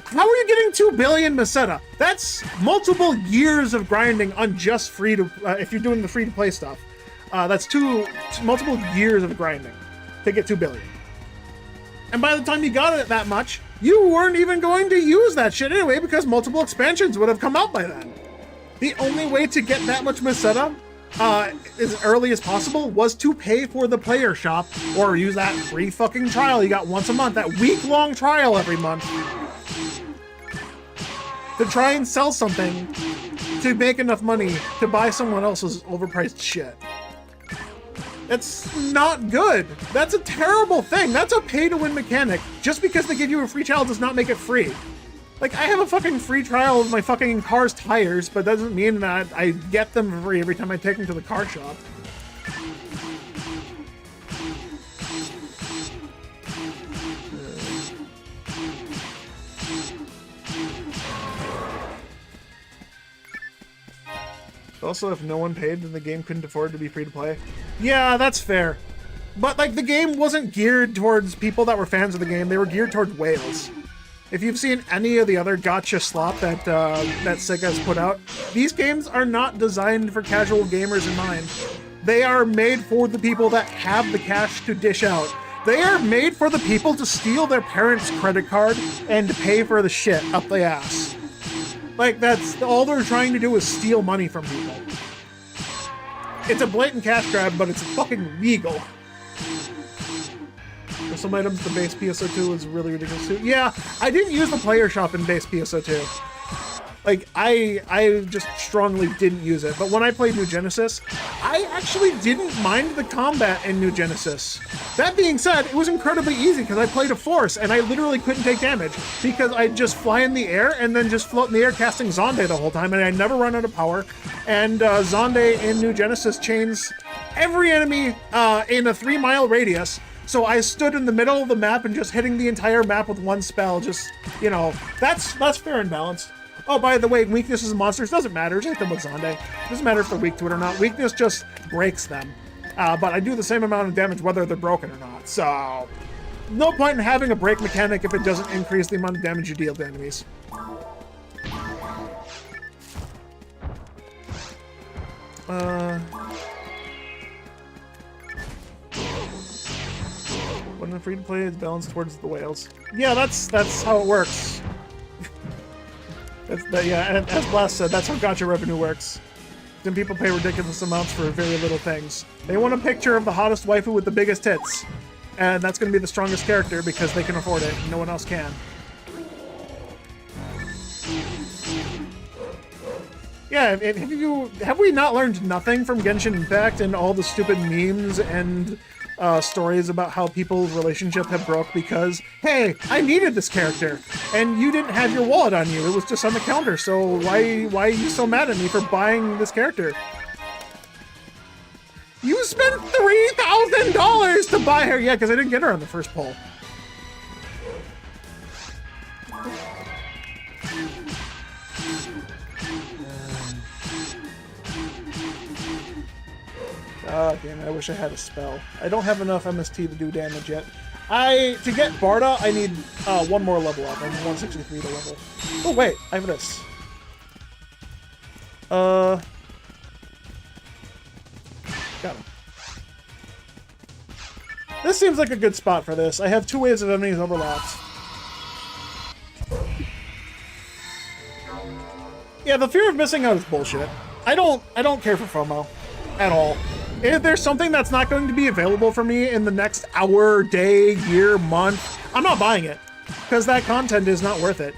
How are you getting 2 billion Meseta? That's multiple years of grinding on just free to, if you're doing the free to play stuff. That's multiple years of grinding to get 2 billion. And by the time you got it that much, you weren't even going to use that shit anyway because multiple expansions would have come out by then. The only way to get that much Meseta as early as possible was to pay for the player shop or use that free fucking trial you got once a month, that week-long trial every month, to try and sell something to make enough money to buy someone else's overpriced shit. That's not good. That's a terrible thing. That's a pay-to-win mechanic. Just because they give you a free trial does not make it free. Like, I have a fucking free trial of my fucking car's tires, but that doesn't mean that I get them for free every time I take them to the car shop. Also, if no one paid, then the game couldn't afford to be free to play. Yeah, that's fair. But, like, the game wasn't geared towards people that were fans of the game. They were geared towards whales. If you've seen any of the other gacha slop that Sega has put out, these games are not designed for casual gamers in mind. They are made for the people that have the cash to dish out. They are made for the people to steal their parents' credit card and pay for the shit up the ass. Like, that's all they're trying to do is steal money from people. It's a blatant cash grab, but it's fucking legal. For some items, the base PSO2 is really ridiculous too. Yeah, I didn't use the player shop in base PSO2. Like, I just strongly didn't use it. But when I played New Genesis, I actually didn't mind the combat in New Genesis. That being said, it was incredibly easy because I played a Force and I literally couldn't take damage because I'd just fly in the air and then just float in the air casting Zonde the whole time, and I never run out of power. And Zonde in New Genesis chains every enemy in a 3-mile radius. So I stood in the middle of the map and just hitting the entire map with one spell. Just, you know, that's fair and balanced. Oh, by the way, weaknesses of monsters doesn't matter. Just hit them with Zonde. Doesn't matter if they're weak to it or not. Weakness just breaks them. But I do the same amount of damage whether they're broken or not. So, no point in having a break mechanic if it doesn't increase the amount of damage you deal to enemies. When free to play, it's balanced towards the whales. Yeah, that's how it works. Yeah, and as Blast said, that's how gacha revenue works. Then people pay ridiculous amounts for very little things. They want a picture of the hottest waifu with the biggest tits, and that's going to be the strongest character because they can afford it and no one else can. Yeah, have we not learned nothing from Genshin Impact and all the stupid memes and stories about how people's relationship have broke because, hey, I needed this character, and you didn't have your wallet on you. It was just on the counter, so why are you so mad at me for buying this character? You spent $3,000 to buy her! Yeah, because I didn't get her on the first pull. Oh, damn it, I wish I had a spell. I don't have enough MST to do damage yet. To get Barda, I need one more level up. I'm 163 to level. Oh, wait, I have this. Got him. This seems like a good spot for this. I have 2 waves of enemies overlapped. Yeah, the fear of missing out is bullshit. I don't care for FOMO at all. If there's something that's not going to be available for me in the next hour, day, year, month, I'm not buying it because that content is not worth it.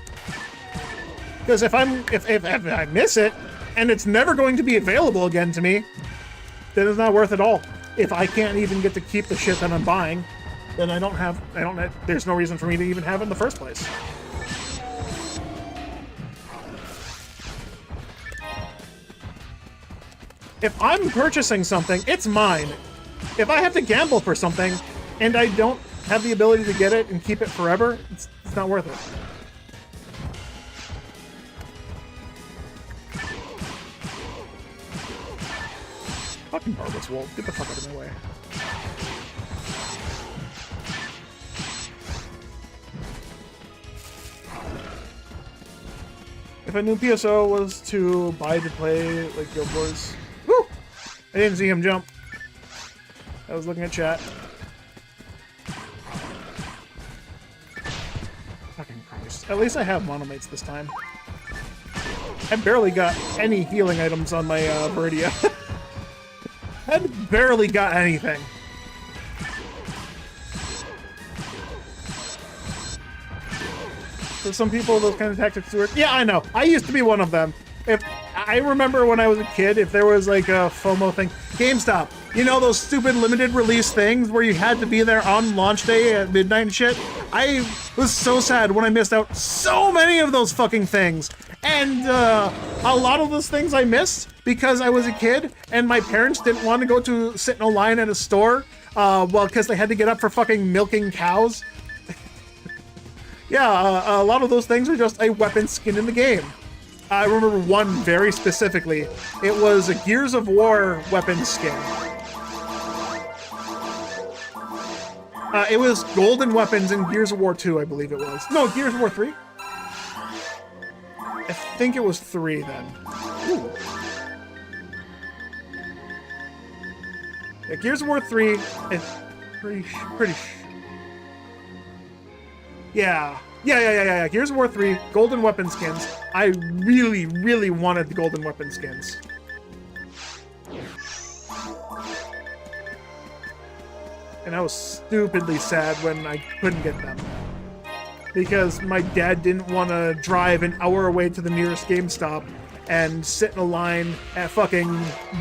Because if I miss it and it's never going to be available again to me, then it's not worth it all. If I can't even get to keep the shit that I'm buying, then there's no reason for me to even have it in the first place. If I'm purchasing something, it's mine. If I have to gamble for something and I don't have the ability to get it and keep it forever, it's not worth it. Fucking Barbless Wolf, get the fuck out of my way. If a new PSO was to buy to play like Guild Wars, woo! I didn't see him jump. I was looking at chat. Fucking Christ. At least I have monomates this time. I barely got any healing items on my Viridia. I barely got anything. For some people, those kind of tactics work. Yeah, I know. I used to be one of them. If I remember when I was a kid, if there was like a FOMO thing, GameStop, you know those stupid limited release things where you had to be there on launch day at midnight and shit? I was so sad when I missed out so many of those fucking things. And a lot of those things I missed because I was a kid and my parents didn't want to go to sit in a line at a store, well, because they had to get up for fucking milking cows. Yeah, a lot of those things are just a weapon skin in the game. I remember one very specifically. It was a Gears of War weapon skin. It was golden weapons in Gears of War 2, I believe it was. No, Gears of War 3? I think it was 3 then. Ooh. Yeah, Gears of War 3, it's pretty Yeah. Gears of War 3, golden weapon skins. I really, really wanted the golden weapon skins. And I was stupidly sad when I couldn't get them. because my dad didn't want to drive an hour away to the nearest GameStop and sit in a line at fucking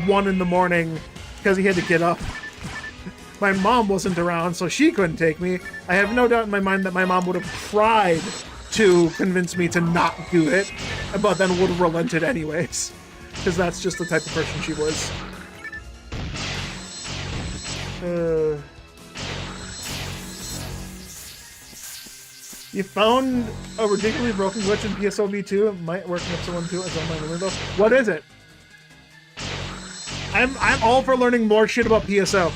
1 in the morning because he had to get up. My mom wasn't around, so she couldn't take me. I have no doubt in my mind that my mom would have tried to convince me to not do it, but then would have relented anyways, because that's just the type of person she was. You found a ridiculously broken glitch in PSO V2. It might work in Episode 1 too. As online window. What is it? I'm all for learning more shit about PSO.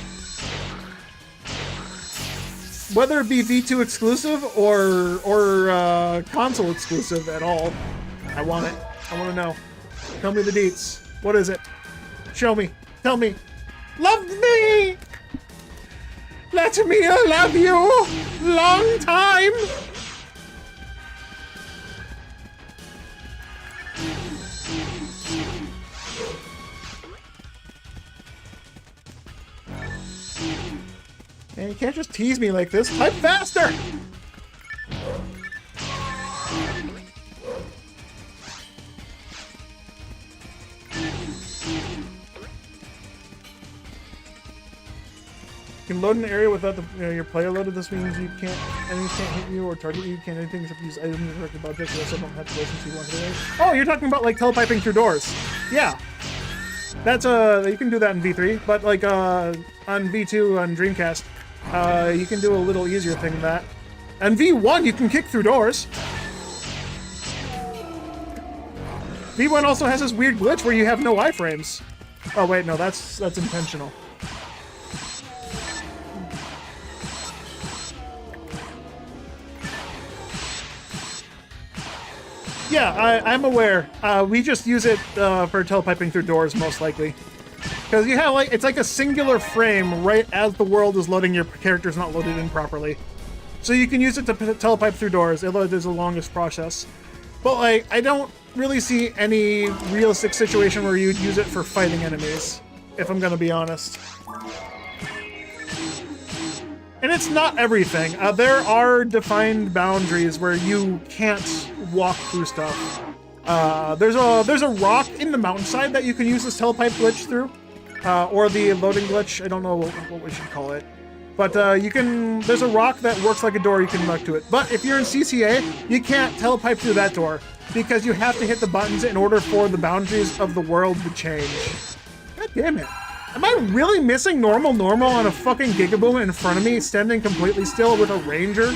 Whether it be V2 exclusive or console exclusive at all, I want it. I want to know. Tell me the deets. What is it? Show me. Tell me. Love me! Let me love you! Long time! Man, you can't just tease me like this. Type faster! You can load an area without your player loaded. This means enemies can't hit you or target you. Can't anything except use items directed by objects. You also don't have to go since you want it. Oh, you're talking about like telepiping through doors. Yeah. That's you can do that in V3, but like on V2 on Dreamcast, you can do a little easier thing than that. And V1 you can kick through doors. V1 also has this weird glitch where you have no iframes. Oh wait, no, that's intentional. Yeah, I'm aware. We just use it for telepiping through doors, most likely. Because you have it's like a singular frame right as the world is loading. Your character's not loaded in properly, so you can use it to telepipe through doors. It is the longest process, but I don't really see any realistic situation where you'd use it for fighting enemies. If I'm gonna be honest. And it's not everything. There are defined boundaries where you can't walk through stuff. There's a rock in the mountainside that you can use this telepipe glitch through, or the loading glitch. I don't know what we should call it, but there's a rock that works like a door. You can walk to it. But if you're in CCA, you can't telepipe through that door because you have to hit the buttons in order for the boundaries of the world to change. God damn it. Am I really missing normal on a fucking Gigaboom in front of me, standing completely still with a ranger?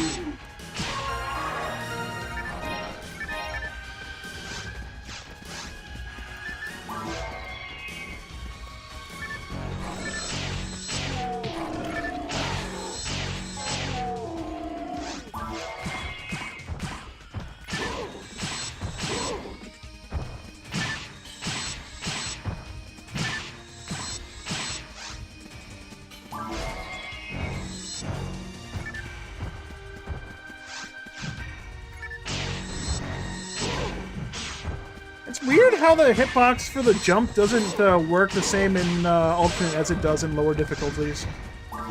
Weird how the hitbox for the jump doesn't work the same in Ultimate as it does in lower difficulties.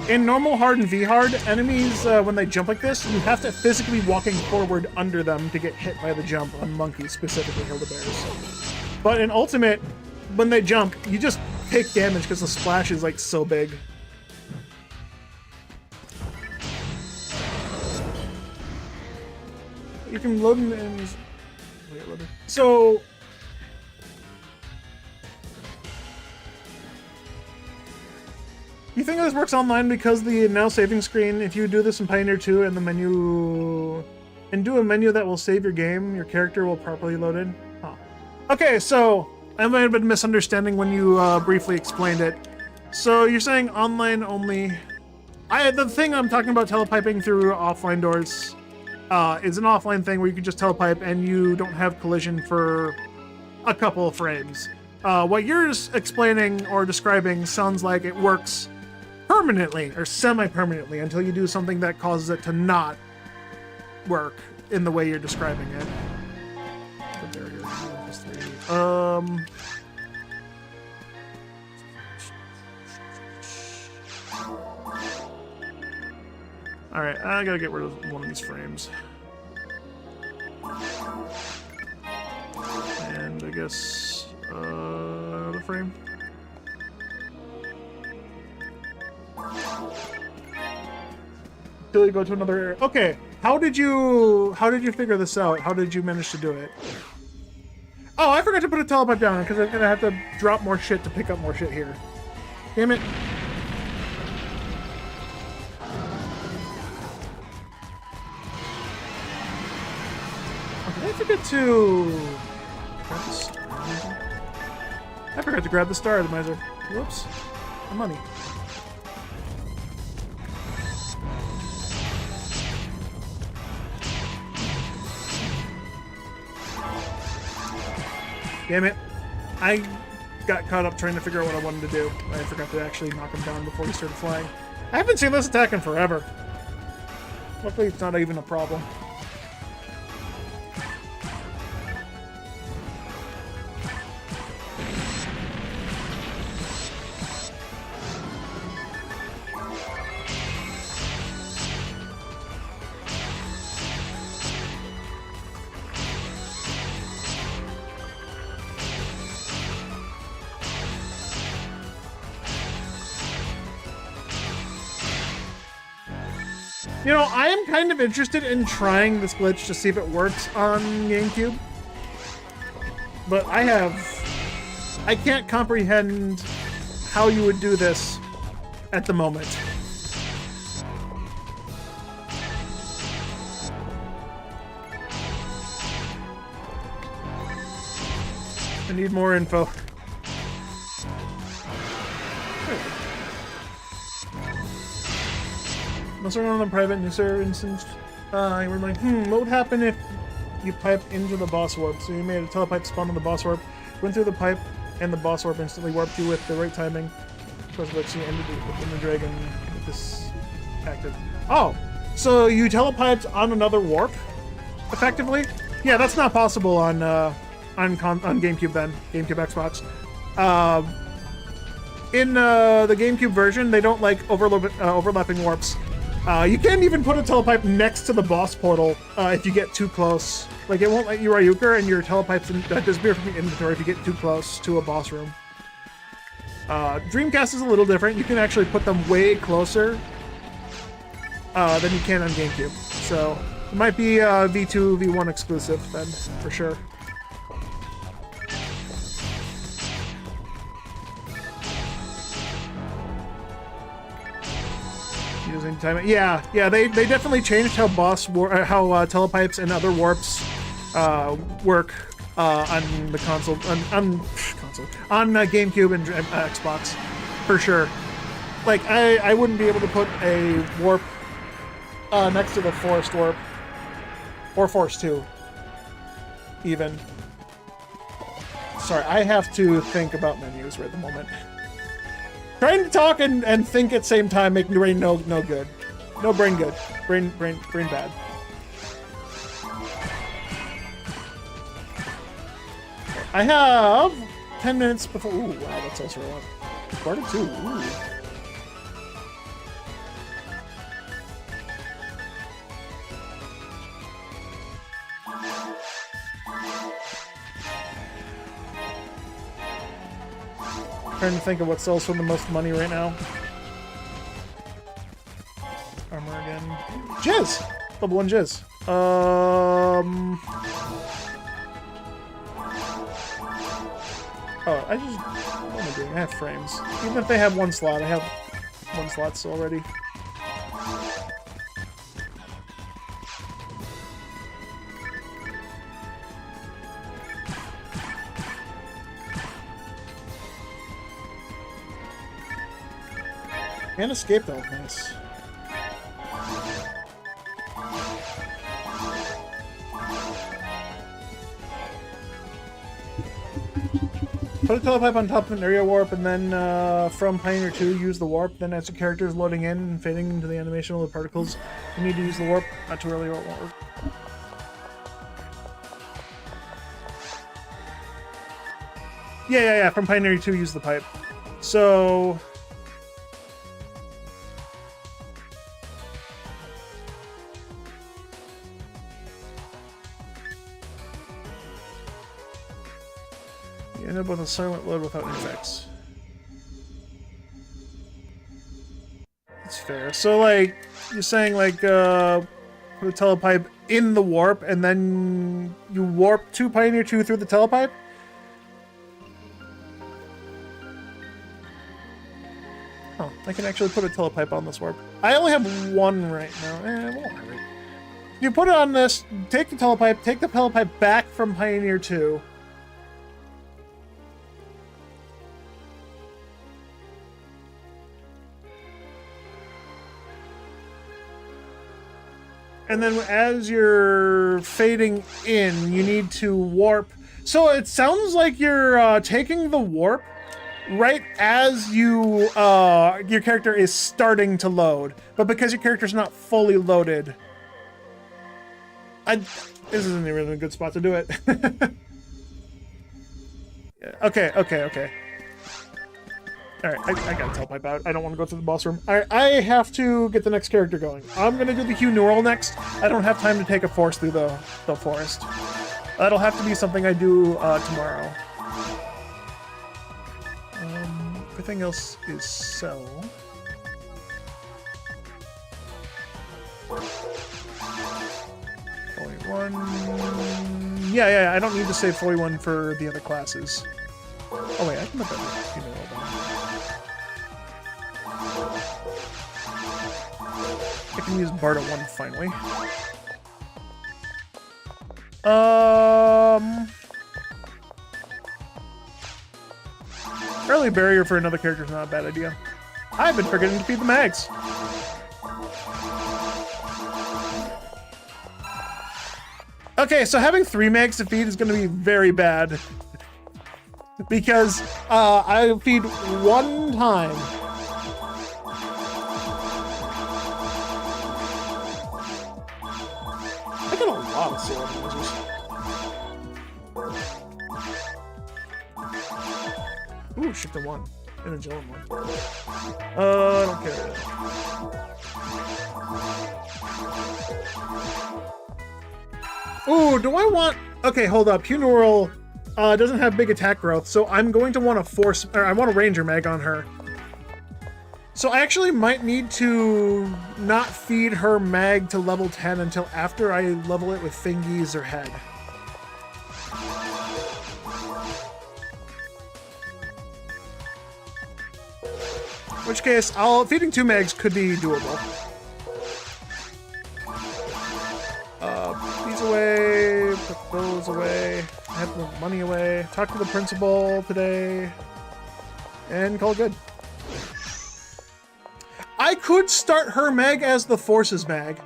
In normal hard and V-hard, enemies, when they jump like this, you have to physically walking forward under them to get hit by the jump on monkeys, specifically Hilda-bears. But in Ultimate, when they jump, you just take damage because the splash is like so big. You can load in enemies. So you think this works online because the now saving screen, if you do this in Pioneer 2 and the menu, and do a menu that will save your game, your character will properly load in? Huh. Okay, so I might have been misunderstanding when you briefly explained it. So you're saying online only. The thing I'm talking about telepiping through offline doors is an offline thing where you can just telepipe and you don't have collision for a couple of frames. What you're explaining or describing sounds like it works permanently or semi-permanently until you do something that causes it to not work in the way you're describing it. The barrier is 3. Alright, I gotta get rid of one of these frames. I guess, another frame. Till you go to another area. Okay, how did you figure this out? How did you manage to do it? Oh, I forgot to put a telepipe down because I'm gonna have to drop more shit to pick up more shit here. Damn it. Okay, I forgot to... I forgot to grab the Star Atomizer. Whoops. The money. Damn it. I got caught up trying to figure out what I wanted to do. I forgot to actually knock him down before he started flying. I haven't seen this attack in forever. Luckily, it's not even a problem. You know, I am kind of interested in trying this glitch to see if it works on GameCube. But I can't comprehend how you would do this at the moment. I need more info. Must run on the private user instance. You were like, what would happen if you piped into the boss warp? So you made a telepipe spawn on the boss warp, went through the pipe, and the boss warp instantly warped you with the right timing. Of course, but you ended with the dragon with this active. Oh, so you telepiped on another warp, effectively? Yeah, that's not possible on GameCube then, GameCube Xbox. In the GameCube version, they don't like overlapping warps. You can't even put a telepipe next to the boss portal if you get too close. Like, it won't let you Ryuker, and your telepipes disappear from the inventory if you get too close to a boss room. Dreamcast is a little different. You can actually put them way closer than you can on GameCube. So, it might be V2, V1 exclusive then, for sure. Using time, yeah, they definitely changed how telepipes and other warps work on the console, on GameCube and Xbox, for sure. Like I wouldn't be able to put a warp next to the Forest Warp or Force 2, even. Sorry, I have to think about menus right at the moment. Trying to talk and think at the same time make brain no good. No brain good. Brain bad. I have 10 minutes before. Ooh, wow, that's also a lot. Quarter 2. Ooh. Trying to think of what sells for the most money right now. Armor again. Jizz! Level 1 Jizz. Oh, what am I doing? I have frames. Even if they have one slot, I have one slot still already. And escape though, nice. Put a telepipe on top of an area warp, and then from Pioneer 2, use the warp. Then as the character is loading in and fading into the animation of the particles, you need to use the warp. Not too early or it won't work. Yeah. From Pioneer 2, use the pipe. So... end up with a silent load without effects. That's fair. So, like, you're saying, like, put a telepipe in the warp, and then you warp to Pioneer 2 through the telepipe? Oh, I can actually put a telepipe on this warp. I only have one right now. Well, alright. You put it on this, take the telepipe back from Pioneer 2. And then as you're fading in, you need to warp. So it sounds like you're taking the warp right as you your character is starting to load. But because your character's not fully loaded, this isn't even a good spot to do it. Yeah, okay. Alright, I gotta telepipe out. I don't want to go to the boss room. Alright, I have to get the next character going. I'm gonna do the Hugh Neural next. I don't have time to take a force through the forest. That'll have to be something I do tomorrow. Everything else is so. One. Yeah, I don't need to save 41 for the other classes. Oh wait, I can put that Hugh Neural down. I can use Bard at 1 finally. Early barrier for another character is not a bad idea. I've been forgetting to feed the mags. Okay, so having 3 mags to feed is going to be very bad. Because I feed 1 time. I got a lot of sword lasers. Ooh, shift to 1. And a Jillian 1. I don't care. Ooh, do I want... Okay, hold up. Hugh Neural doesn't have big attack growth, so I'm going to want a force... Or I want a Ranger Mag on her. So I actually might need to not feed her mag to level 10 until after I level it with Thingies or Head. In which case, feeding 2 mags could be doable. These away, put those away, have the money away, talk to the principal today, and call it good. I could start her mag as the Force's mag,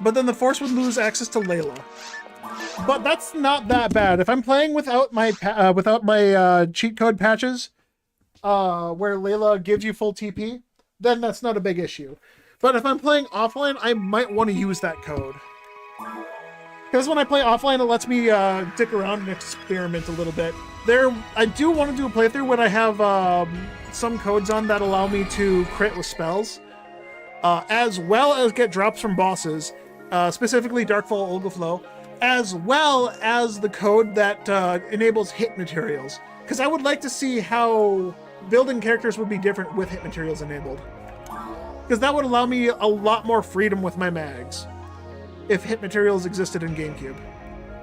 but then the Force would lose access to Layla. But that's not that bad. If I'm playing without my cheat code patches, where Layla gives you full TP, then that's not a big issue. But if I'm playing offline, I might want to use that code. Because when I play offline, it lets me dick around and experiment a little bit. I do want to do a playthrough when I have some codes on that allow me to crit with spells, as well as get drops from bosses, specifically Darkfall Olga Flow, as well as the code that enables hit materials. Because I would like to see how building characters would be different with hit materials enabled. Because that would allow me a lot more freedom with my mags if hit materials existed in GameCube.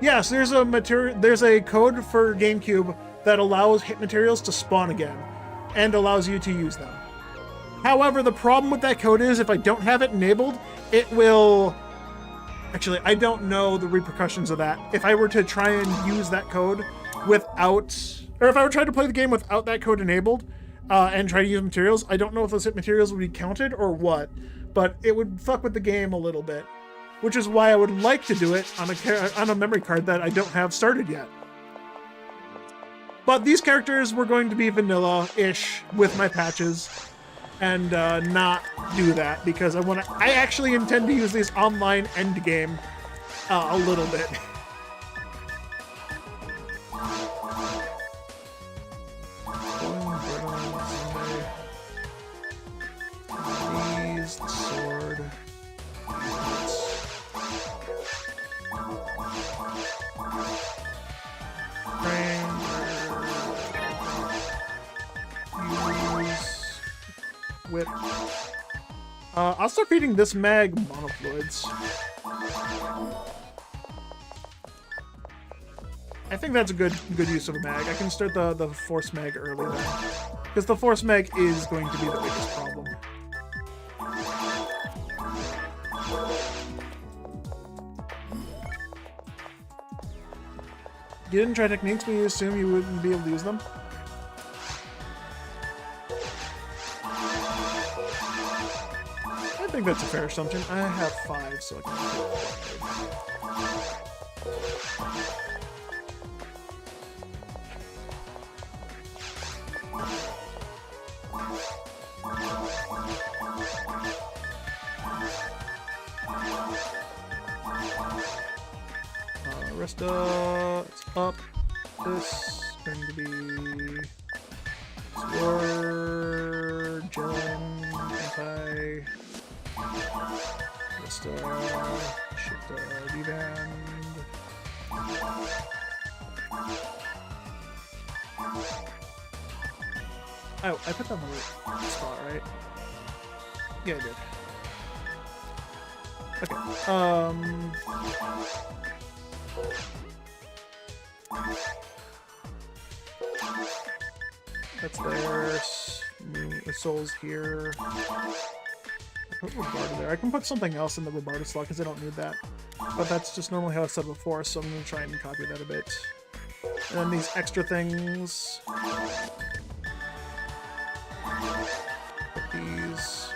Yes, there's a code for GameCube that allows hit materials to spawn again and allows you to use them. However, the problem with that code is if I don't have it enabled, it will... Actually, I don't know the repercussions of that. If I were to try and use that code without... Or if I were trying to play the game without that code enabled and try to use materials, I don't know if those hit materials would be counted or what, but it would fuck with the game a little bit. Which is why I would like to do it on a memory card that I don't have started yet. But these characters were going to be vanilla-ish with my patches, and not do that because I actually intend to use these online endgame a little bit. These, the sword. Ranger. I'll start feeding this mag monofluids. I think that's a good use of a mag. I can start the force mag early then, because the force mag is going to be the biggest problem. You didn't try techniques, but you assume you wouldn't be able to use them? I think that's a fair assumption. I have 5, so I can take 5. Resta, it's up. This is going to be Explore, Gem, Anti, Resta, Shift, Revand. Oh, I put that in the right spot, right? Yeah, I did. Okay, that's theirs. The soul's here. I put Robarda there. I can put something else in the Robarda slot because I don't need that. But that's just normally how I said before, so I'm going to try and copy that a bit. And then these extra things. Put these.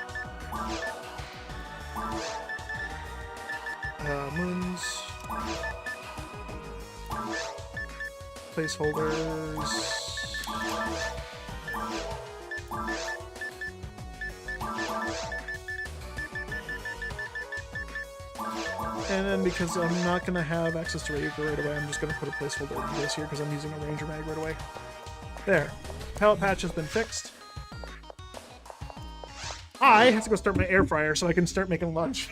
Moons. Placeholders. And then because I'm not going to have access to Ranger right away, I'm just going to put a placeholder in this here because I'm using a Ranger mag right away. There. Pallet patch has been fixed. I have to go start my air fryer so I can start making lunch.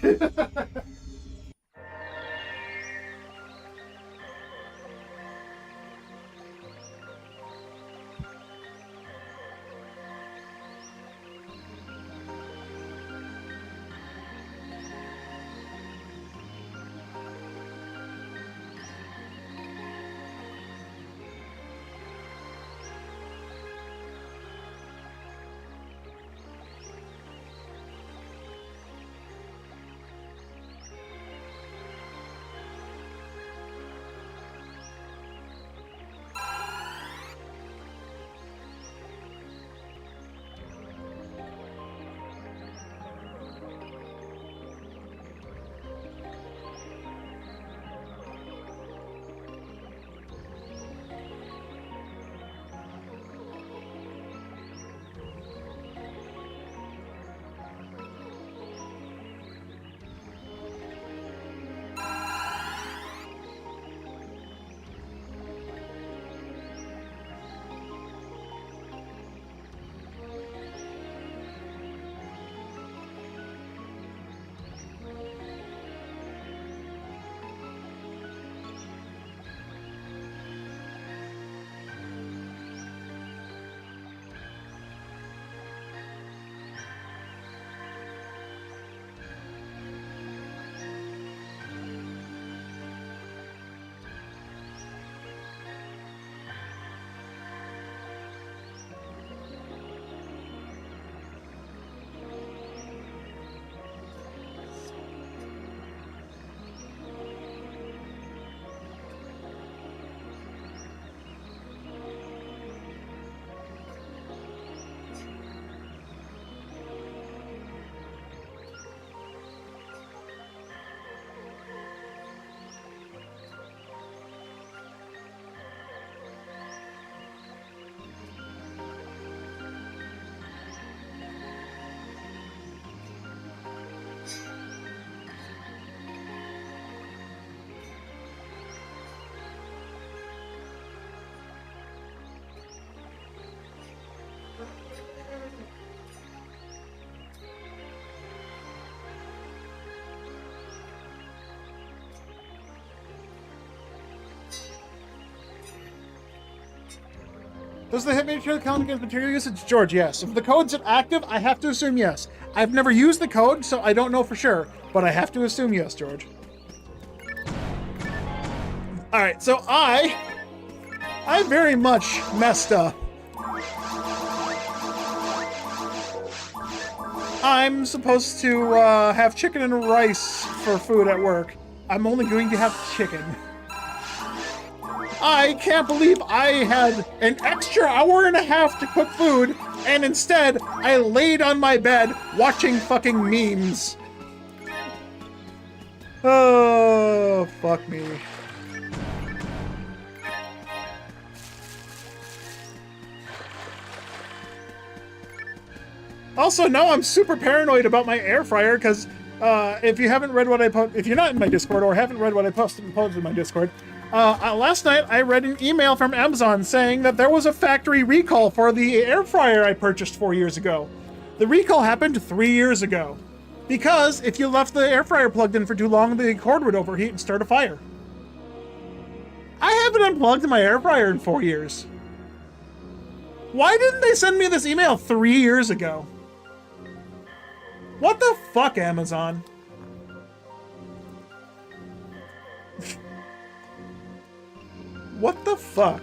Does the hit material count against material usage? George, yes. If the code's active, I have to assume yes. I've never used the code, so I don't know for sure, but I have to assume yes, George. All right, so I very much messed up. I'm supposed to have chicken and rice for food at work. I'm only going to have chicken. I can't believe I had an extra hour and a half to cook food, and instead I laid on my bed watching fucking memes. Oh, fuck me. Also, now I'm super paranoid about my air fryer because if you haven't read what I if you're not in my Discord or haven't read what I posted in my Discord, last night I read an email from Amazon saying that there was a factory recall for the air fryer I purchased 4 years ago. The recall happened 3 years ago because if you left the air fryer plugged in for too long, the cord would overheat and start a fire. I haven't unplugged my air fryer in 4 years. Why didn't they send me this email 3 years ago? What the fuck, Amazon? What the fuck?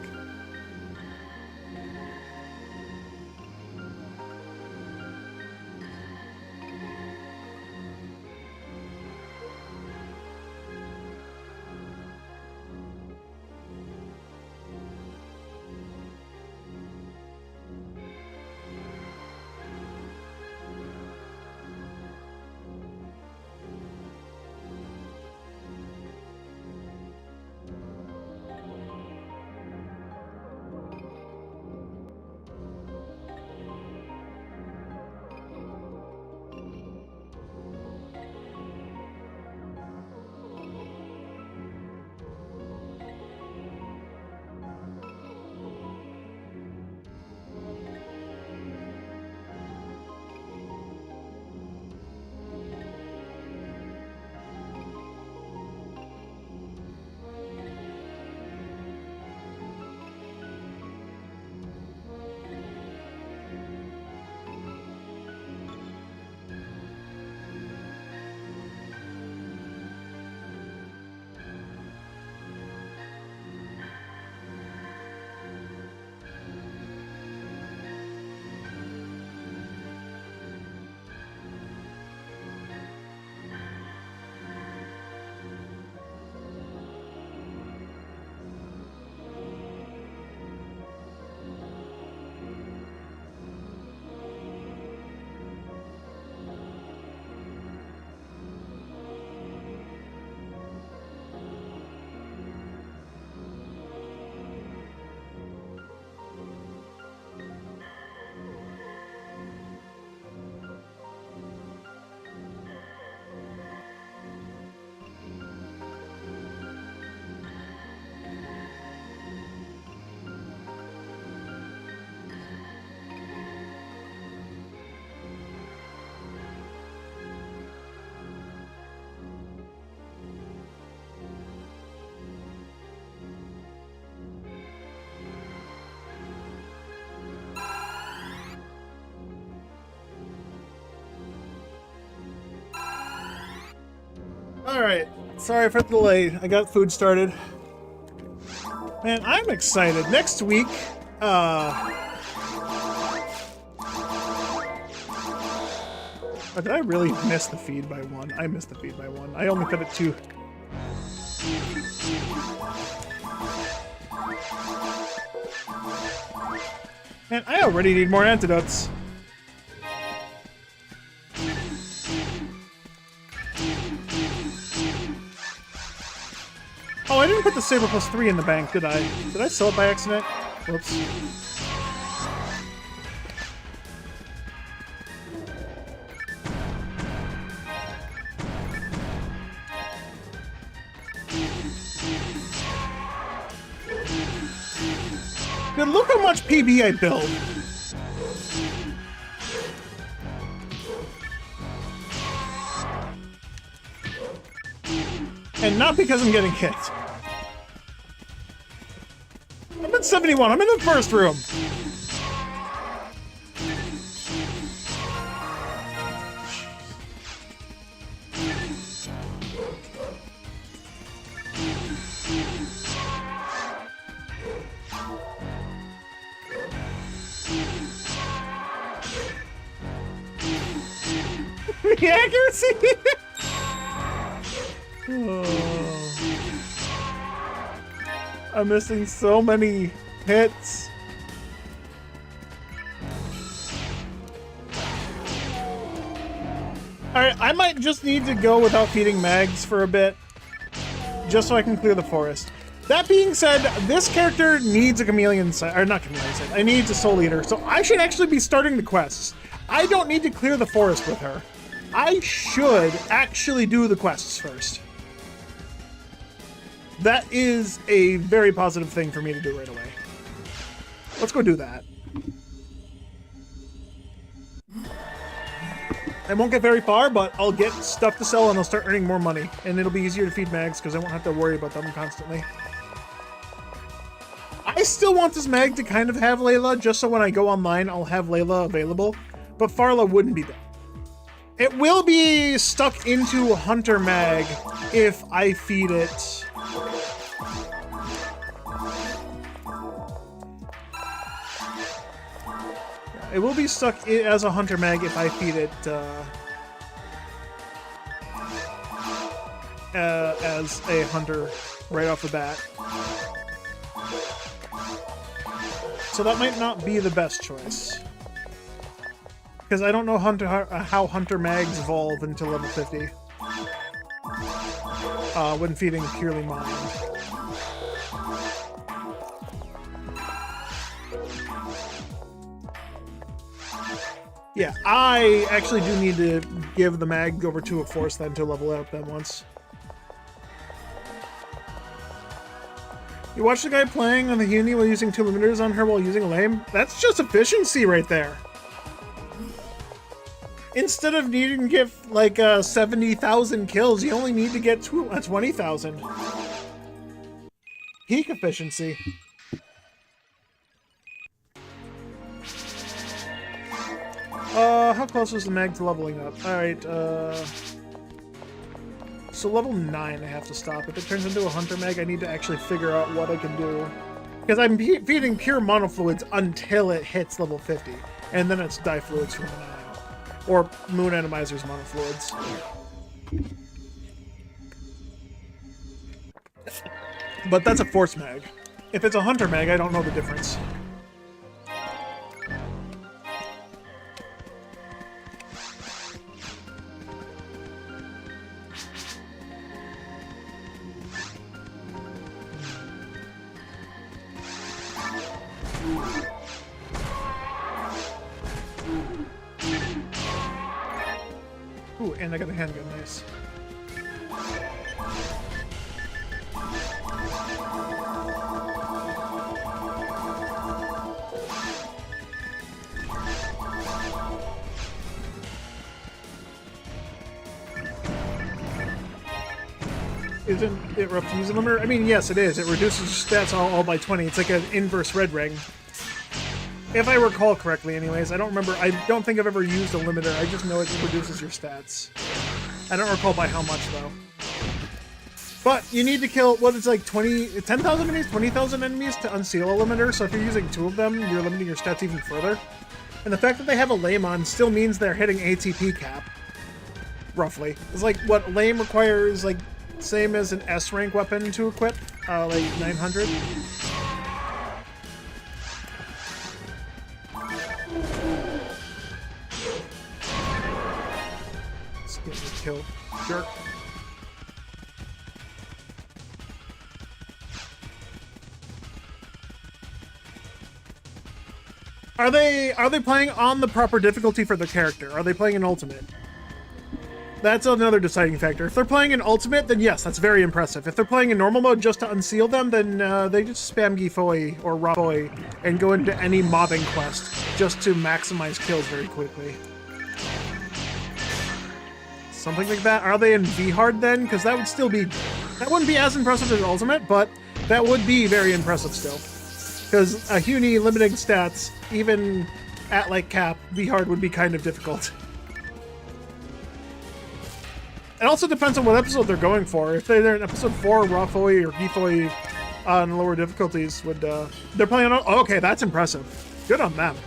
Alright, sorry for the delay. I got food started. Man, I'm excited. Next week, oh, did I really miss the feed by one? I missed the feed by one. I only fed it 2. Man, I already need more antidotes. Oh, I didn't put the Saber plus 3 in the bank, did I? Did I sell it by accident? Whoops. Dude, look how much PB I build. And not because I'm getting hit. I'm at 71. I'm in the first room. enemy accuracy! Oh. I'm missing so many hits. Alright, I might just need to go without feeding mags for a bit, just so I can clear the forest. That being said, this character needs a chameleon sight, or not chameleon sight, I need a soul eater, so I should actually be starting the quests. I don't need to clear the forest with her. I should actually do the quests first. That is a very positive thing for me to do right away. Let's go do that. I won't get very far, but I'll get stuff to sell and I'll start earning more money. And it'll be easier to feed mags because I won't have to worry about them constantly. I still want this mag to kind of have Layla, just so when I go online, I'll have Layla available. But Farla wouldn't be done. It will be stuck into Hunter Mag if I feed it. It will be stuck as a Hunter Mag if I feed it as a Hunter right off the bat. So that might not be the best choice. Because I don't know how Hunter Mags evolve until level 50. When feeding purely mind. Yeah, I actually do need to give the mag over to a force then to level up them once. You watch the guy playing on the Huni while using 2 limiters on her while using a lame? That's just efficiency right there. Instead of needing to get like 70,000 kills, you only need to get 20,000. Peak efficiency. How close was the mag to leveling up? Alright, so level 9 I have to stop. If it turns into a Hunter Mag, I need to actually figure out what I can do. Because I'm feeding pure monofluids until it hits level 50. And then it's difluids from then on out. Or Moon Atomizer's monofluids. But that's a Force Mag. If it's a Hunter Mag, I don't know the difference. Ooh, and I got a handgun, nice. Isn't it refusal limiter? I mean, yes, it is. It reduces stats all by 20. It's like an inverse red ring. If I recall correctly, anyways. I don't remember. I don't think I've ever used a limiter. I just know it reduces your stats. I don't recall by how much, though. But you need to kill, what is like 10,000 enemies, 20,000 enemies to unseal a limiter. So if you're using 2 of them, you're limiting your stats even further. And the fact that they have a lame on still means they're hitting ATP cap. Roughly. It's like what lame requires, like, same as an S rank weapon to equip, like 900. Let's get me killed, jerk. Are they playing on the proper difficulty for the character? Are they playing an ultimate? That's another deciding factor. If they're playing an ultimate, then yes, that's very impressive. If they're playing in normal mode just to unseal them, then they just spam Gifoy or Rafoy and go into any mobbing quest just to maximize kills very quickly. Something like that. Are they in V-Hard then? Because that would still be... That wouldn't be as impressive as ultimate, but that would be very impressive still. Because a Huni limiting stats, even at like cap, V-Hard would be kind of difficult. It also depends on what episode they're going for. If they're in episode 4, Rafoy or Gifoy on lower difficulties would, they're playing on... Oh, okay, that's impressive. Good on them.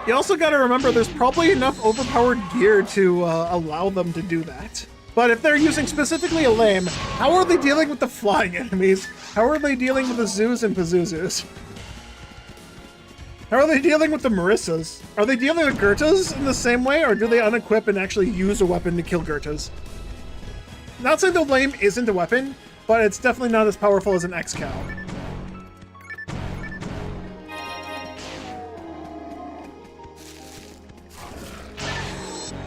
You also got to remember there's probably enough overpowered gear to allow them to do that. But if they're using specifically a lame, how are they dealing with the flying enemies? How are they dealing with the Zoos and Pazuzus? How are they dealing with the Marissas? Are they dealing with Gertas in the same way, or do they unequip and actually use a weapon to kill Gertas? Not saying the lame isn't a weapon, but it's definitely not as powerful as an X-Cow.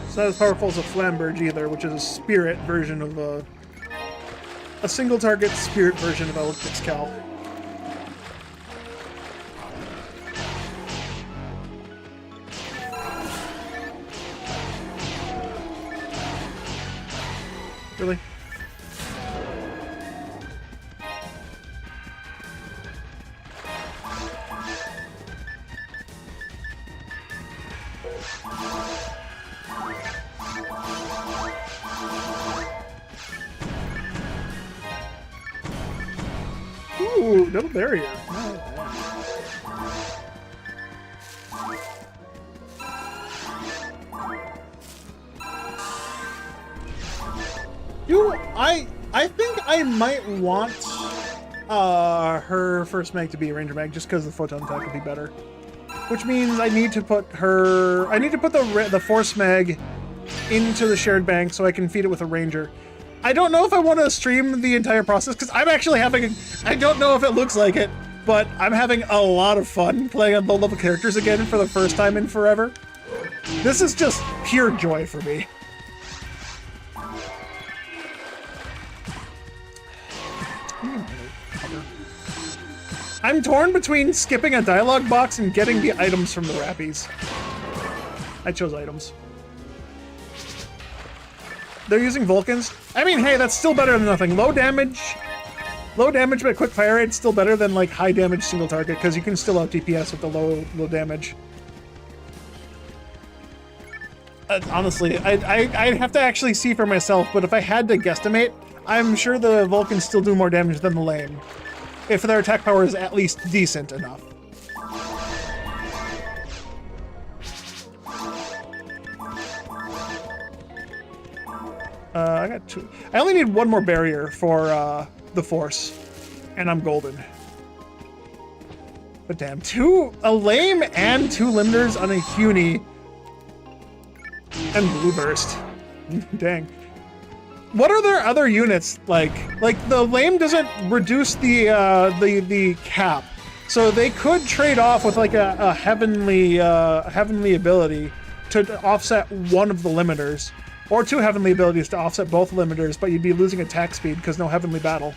It's not as powerful as a Flamberge either, which is a spirit version of a single target spirit version of X-Cow. Really? Ooh, double barrier. I think I might want her first mag to be a Ranger mag just because the photon attack would be better. Which means I need to put the Force mag into the shared bank so I can feed it with a Ranger. I don't know if I want to stream the entire process because I'm actually I don't know if it looks like it, but I'm having a lot of fun playing on low-level characters again for the first time in forever. This is just pure joy for me. I'm torn between skipping a dialogue box and getting the items from the Rappies. I chose items. They're using Vulcans. I mean, hey, that's still better than nothing. Low damage but quick fire rate's still better than like high damage single target because you can still out DPS with the low damage. Honestly, I'd have to actually see for myself, but if I had to guesstimate, I'm sure the Vulcans still do more damage than the lame, if their attack power is at least decent enough. I got two. I only need one more barrier for the Force, and I'm golden. But damn, a lame and two limiters on a Huni and Blue Burst. Dang. What are their other units like? Like the lame doesn't reduce the cap, so they could trade off with like a heavenly ability to offset one of the limiters, or two heavenly abilities to offset both limiters, but you'd be losing attack speed because no heavenly battle.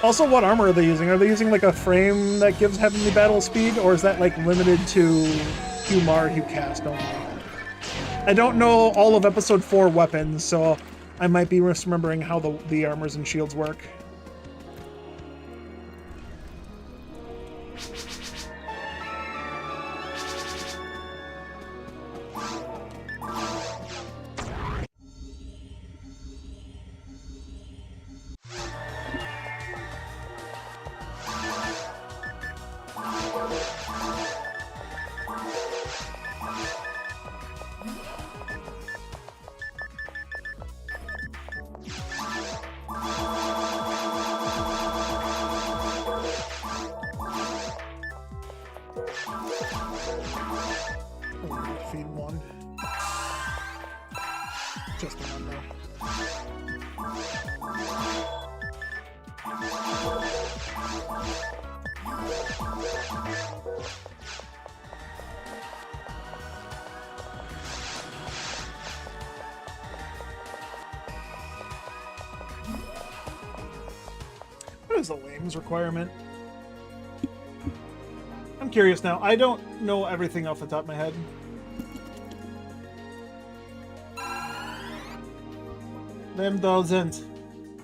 Also, what armor are they using? Are they using like a frame that gives heavenly battle speed, or is that like limited to Hugh Mar, Hugh Cast only? I don't know all of episode 4 weapons, so I might be misremembering how the armors and shields work. Feed one. Just one though. What is the lame's requirement? I'm curious now. I don't know everything off the top of my head. Lame doesn't.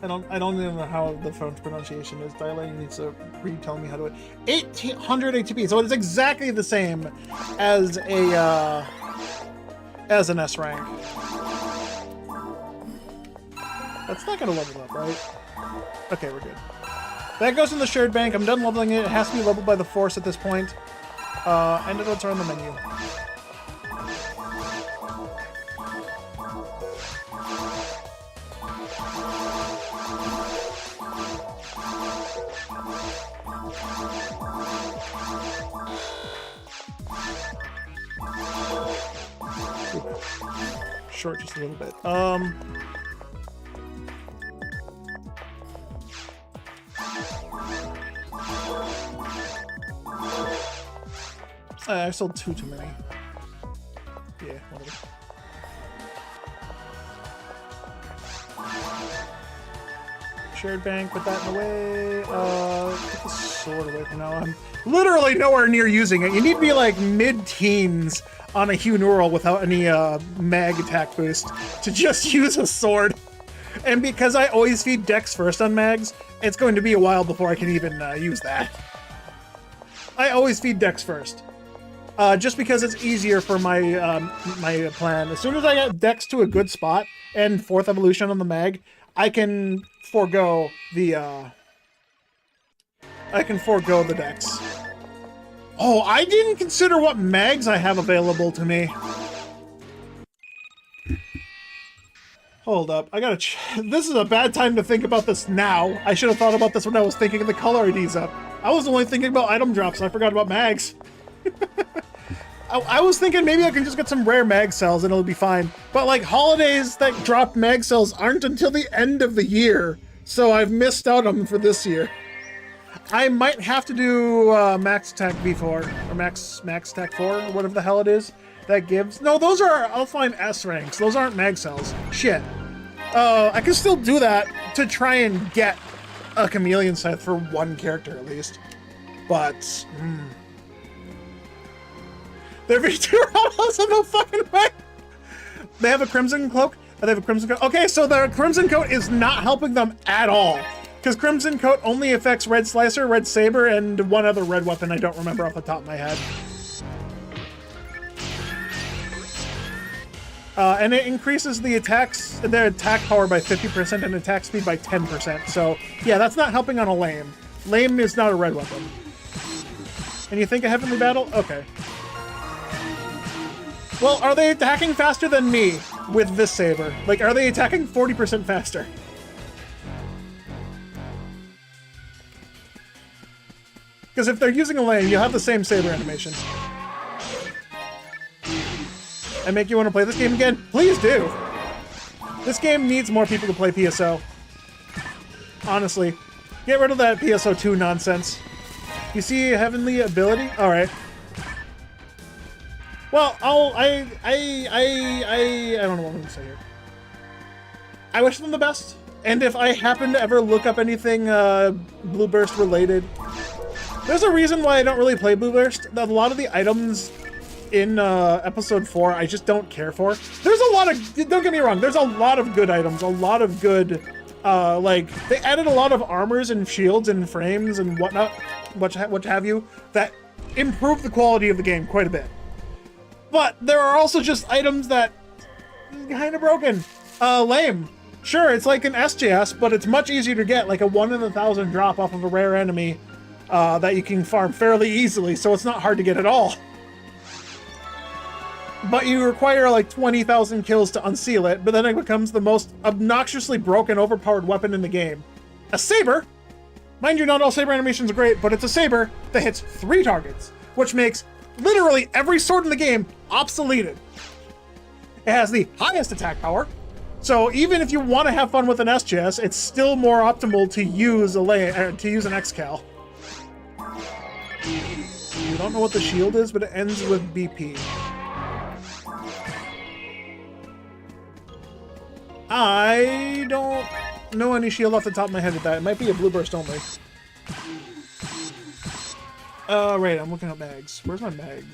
I don't even know how the French pronunciation is. Dilating needs to retell me how to. 800 ATP. So it is exactly the same as an S rank. That's not gonna level up, right? Okay, we're good. That goes in the shared bank. I'm done leveling it. It has to be leveled by the Force at this point. Antidotes are on the menu. Short just a little bit. I sold two too many. Yeah, whatever. Shared bank, put that in the way. Put the sword away from now. I'm literally nowhere near using it. You need to be like mid-teens on a Hugh Neural without any mag attack boost to just use a sword. And because I always feed Dex first on mags, it's going to be a while before I can even use that. I always feed Dex first. Just because it's easier for my my plan. As soon as I get Dex to a good spot and 4th evolution on the mag, I can forego the Dex. Oh, I didn't consider what mags I have available to me. Hold up, I gotta this is a bad time to think about this now. I should have thought about this when I was thinking of the color IDs up. I was only thinking about item drops, I forgot about mags. I was thinking maybe I can just get some rare mag cells and it'll be fine. But like holidays that drop mag cells aren't until the end of the year, so I've missed out on them for this year. I might have to do max attack V4 or max attack 4 or whatever the hell it is that gives. No, those are Alpine S ranks. Those aren't mag cells. Shit. I can still do that to try and get a chameleon scythe for one character at least. But they're Vituranos in the fucking way. They have a crimson cloak. They have a crimson coat. Okay, so the crimson coat is not helping them at all. Because Crimson Coat only affects Red Slicer, Red Saber, and one other red weapon I don't remember off the top of my head. And it increases their attack power by 50% and attack speed by 10%. So, yeah, that's not helping on a Lame. Lame is not a red weapon. And you think a Heavenly Battle? Okay. Well, are they attacking faster than me with this Saber? Like, are they attacking 40% faster? Because if they're using a lane, you'll have the same Saber animation. And make you want to play this game again? Please do! This game needs more people to play PSO. Honestly. Get rid of that PSO 2 nonsense. You see a heavenly ability? Alright. Well, I don't know what I'm gonna say here. I wish them the best. And if I happen to ever look up anything Blue Burst related, there's a reason why I don't really play Blue Burst. A lot of the items in episode 4 I just don't care for. There's a lot of, don't get me wrong, there's a lot of good items, a lot of good, like, they added a lot of armors and shields and frames and whatnot, what have you, that improve the quality of the game quite a bit. But there are also just items that kind of broken. Lame. Sure, it's like an SJS, but it's much easier to get, like a 1 in 1,000 drop off of a rare enemy that you can farm fairly easily, so it's not hard to get at all. But you require like 20,000 kills to unseal it, but then it becomes the most obnoxiously broken, overpowered weapon in the game. A Saber! Mind you, not all Saber animations are great, but it's a Saber that hits 3 targets, which makes literally every sword in the game obsoleted. It has the highest attack power, so even if you want to have fun with an SJS, it's still more optimal to use an X-Cal. You don't know what the shield is, but it ends with BP. I don't know any shield off the top of my head with that. It might be a Blue Burst only. Right, I'm looking at mags. Where's my mag?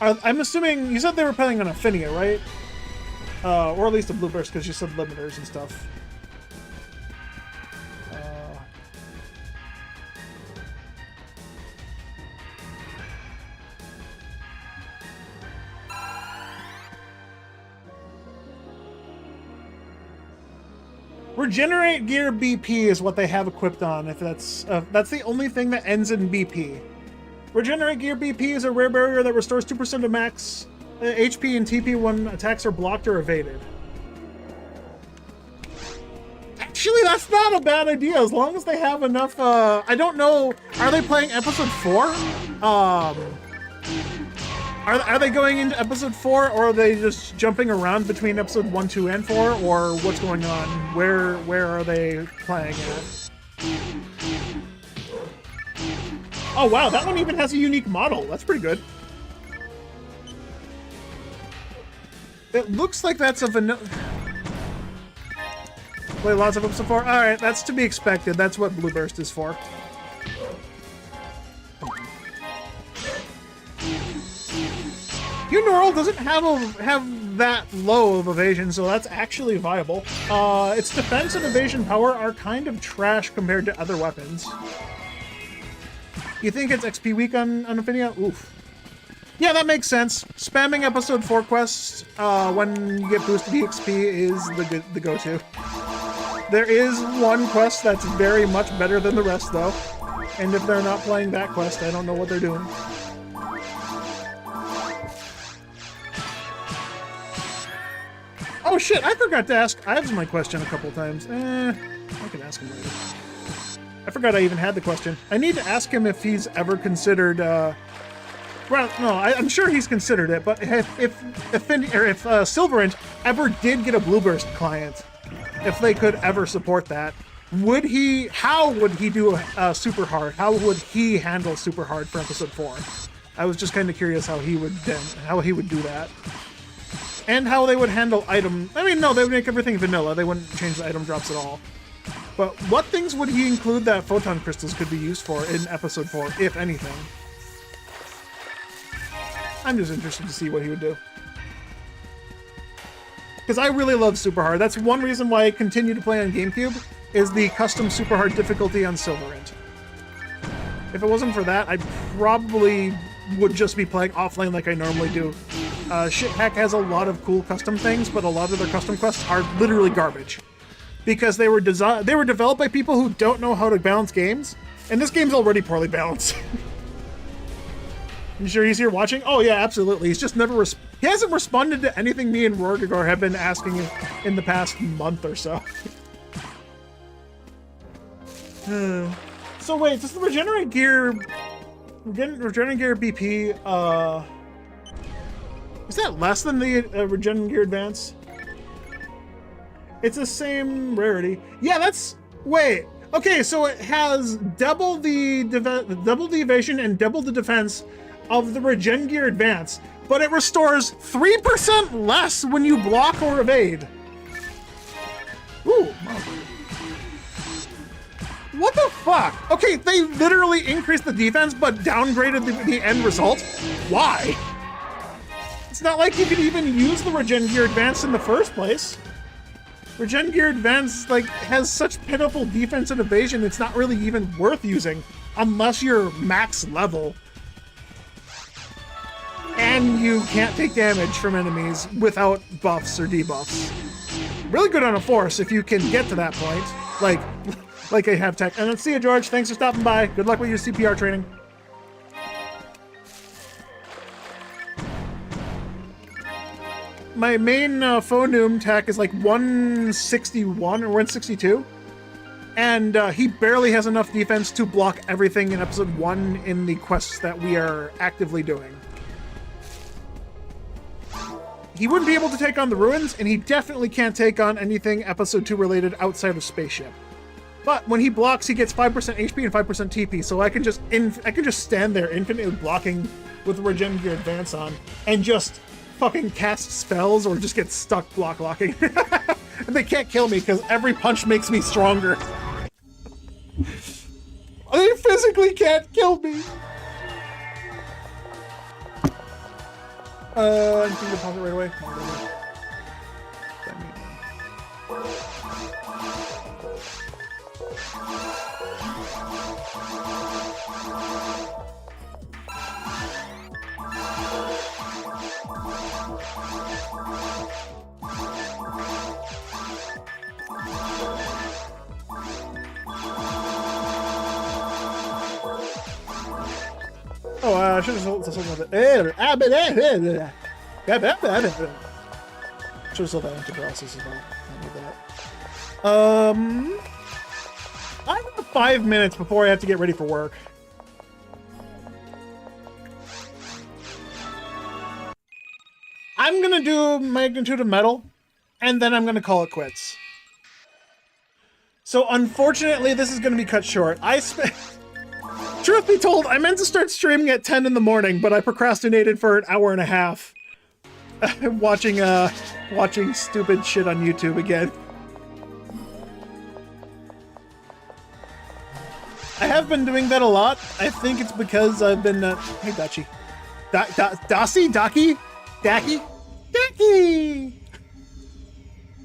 I'm assuming you said they were playing on Affinia, right? Or at least a Blue Burst, because you said limiters and stuff. Regenerate Gear BP is what they have equipped on, if that's the only thing that ends in BP. Regenerate Gear BP is a rare barrier that restores 2% of max HP and TP when attacks are blocked or evaded. Actually, that's not a bad idea, as long as they have enough, I don't know, are they playing episode 4? Are they going into episode 4, or are they just jumping around between episode 1, 2, and 4, or what's going on? Where are they playing at? Oh wow, that one even has a unique model. That's pretty good. It looks like that's a vanilla... Play lots of episode 4? Alright, that's to be expected. That's what Blue Burst is for. Unorl doesn't have that low of evasion, so that's actually viable. Its defense and evasion power are kind of trash compared to other weapons. You think it's XP weak on Affinia? Oof. Yeah, that makes sense. Spamming episode 4 quests when you get boosted EXP is the go-to. There is one quest that's very much better than the rest, though. And if they're not playing that quest, I don't know what they're doing. Oh shit, I forgot to ask Ives my question a couple times. I can ask him later. I forgot I even had the question. I need to ask him if he's ever considered, well, no, I'm sure he's considered it, but if Silverant ever did get a Blueburst client, if they could ever support that, how would he do super hard? How would he handle super hard for episode 4? I was just kind of curious how he would do that. And how they would handle item... I mean, no, they would make everything vanilla. They wouldn't change the item drops at all. But what things would he include that photon crystals could be used for in episode 4, if anything? I'm just interested to see what he would do. Because I really love Super Hard. That's one reason why I continue to play on GameCube, is the custom Super Hard difficulty on Silverant. If it wasn't for that, I probably would just be playing offlane like I normally do. Shithack has a lot of cool custom things, but a lot of their custom quests are literally garbage. Because they were developed by people who don't know how to balance games, and this game's already poorly balanced. You sure he's here watching? Oh yeah, absolutely. He's just never he hasn't responded to anything me and Rorgagor have been asking in the past month or so. So wait, does the Regenerate Gear BP, is that less than the Regen Gear Advance? It's the same rarity. Yeah, that's... Wait. Okay, so it has double the evasion and double the defense of the Regen Gear Advance, but it restores 3% less when you block or evade. Ooh. What the fuck? Okay, they literally increased the defense, but downgraded the end result? Why? It's not like you could even use the Regen Gear Advance in the first place. Regen Gear Advance, like, has such pitiful defense and evasion, it's not really even worth using, unless you're max level. And you can't take damage from enemies without buffs or debuffs. Really good on a force if you can get to that point, like I have tech. And let's see you, George. Thanks for stopping by. Good luck with your CPR training. My main Phonum tech is like 161 or 162. And he barely has enough defense to block everything in episode 1 in the quests that we are actively doing. He wouldn't be able to take on the ruins, and he definitely can't take on anything episode 2 related outside of Spaceship. But when he blocks, he gets 5% HP and 5% TP, so I can just stand there infinitely blocking with Regen Gear Advance on, and just fucking cast spells or just get stuck blocking. And they can't kill me because every punch makes me stronger. They physically can't kill me. I can deposit right away. should have sold that. Should have sold that into process as well. I have 5 minutes before I have to get ready for work. I'm gonna do Magnitude of Metal, and then I'm gonna call it quits. So unfortunately, this is gonna be cut short. Truth be told, I meant to start streaming at 10 in the morning, but I procrastinated for an hour and a half. watching stupid shit on YouTube again. I have been doing that a lot. I think it's because I've been, hey Dachi. Dasi? Daki? Daki? Daki!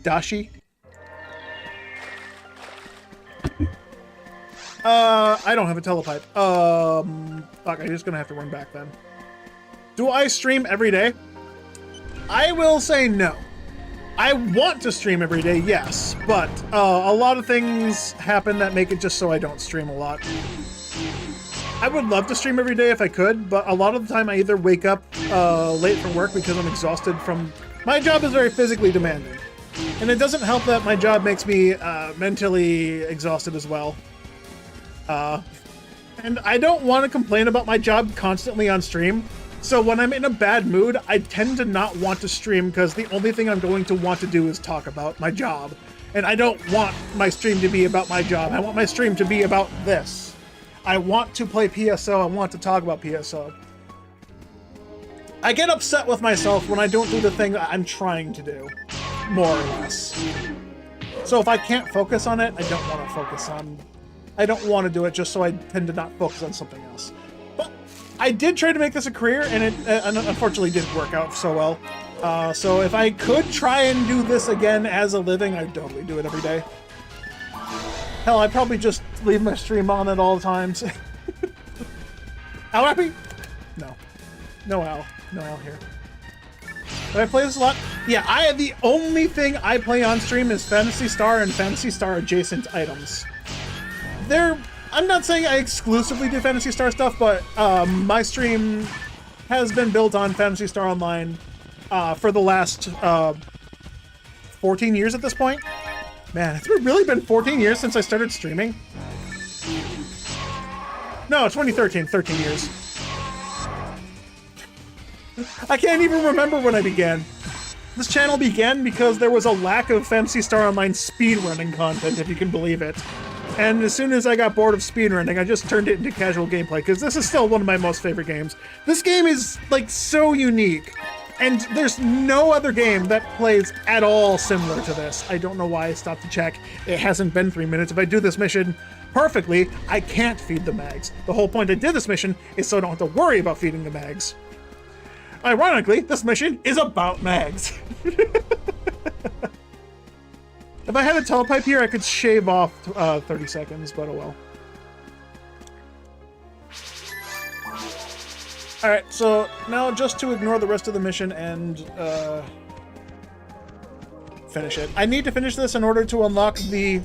Dashi? I don't have a telepipe. Fuck, I'm just gonna have to run back then. Do I stream every day? I will say no. I want to stream every day, yes, but a lot of things happen that make it just so I don't stream a lot. I would love to stream every day if I could, but a lot of the time I either wake up late from work because I'm exhausted from... My job is very physically demanding, and it doesn't help that my job makes me mentally exhausted as well. And I don't want to complain about my job constantly on stream, so when I'm in a bad mood, I tend to not want to stream because the only thing I'm going to want to do is talk about my job. And I don't want my stream to be about my job. I want my stream to be about this. I want to play PSO. I want to talk about PSO. I get upset with myself when I don't do the thing that I'm trying to do, more or less. So if I can't focus on it, I don't want to focus on... I don't want to do it just so I tend to not focus on something else. But I did try to make this a career, and it unfortunately didn't work out so well. So if I could try and do this again as a living, I'd totally do it every day. Hell, I'd probably just leave my stream on at all times. Owl happy? No. No owl. No owl here. Do I play this a lot? Yeah, the only thing I play on stream is Phantasy Star and Phantasy Star adjacent items. I'm not saying I exclusively do Phantasy Star stuff, but my stream has been built on Phantasy Star Online for the last 14 years at this point. Man, it's really been 14 years since I started streaming. No, 2013, 13 years. I can't even remember when I began. This channel began because there was a lack of Phantasy Star Online speedrunning content, if you can believe it. And as soon as I got bored of speedrunning, I just turned it into casual gameplay, because this is still one of my most favorite games. This game is, like, so unique. And there's no other game that plays at all similar to this. I don't know why I stopped to check. It hasn't been 3 minutes. If I do this mission perfectly, I can't feed the mags. The whole point I did this mission is so I don't have to worry about feeding the mags. Ironically, this mission is about mags. If I had a telepipe here, I could shave off 30 seconds, but oh well. Alright, so now just to ignore the rest of the mission and finish it. I need to finish this in order to unlock the...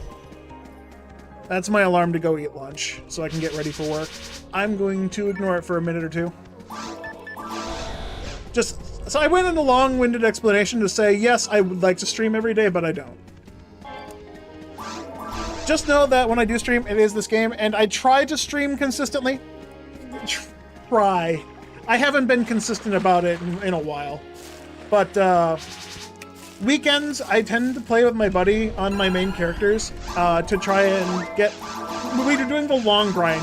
That's my alarm to go eat lunch, so I can get ready for work. I'm going to ignore it for a minute or two. So I went in a long-winded explanation to say, yes, I would like to stream every day, but I don't. Just know that when I do stream, it is this game, and I try to stream consistently. Try. I haven't been consistent about it in a while. But, weekends, I tend to play with my buddy on my main characters, to try and get... We're doing the long grind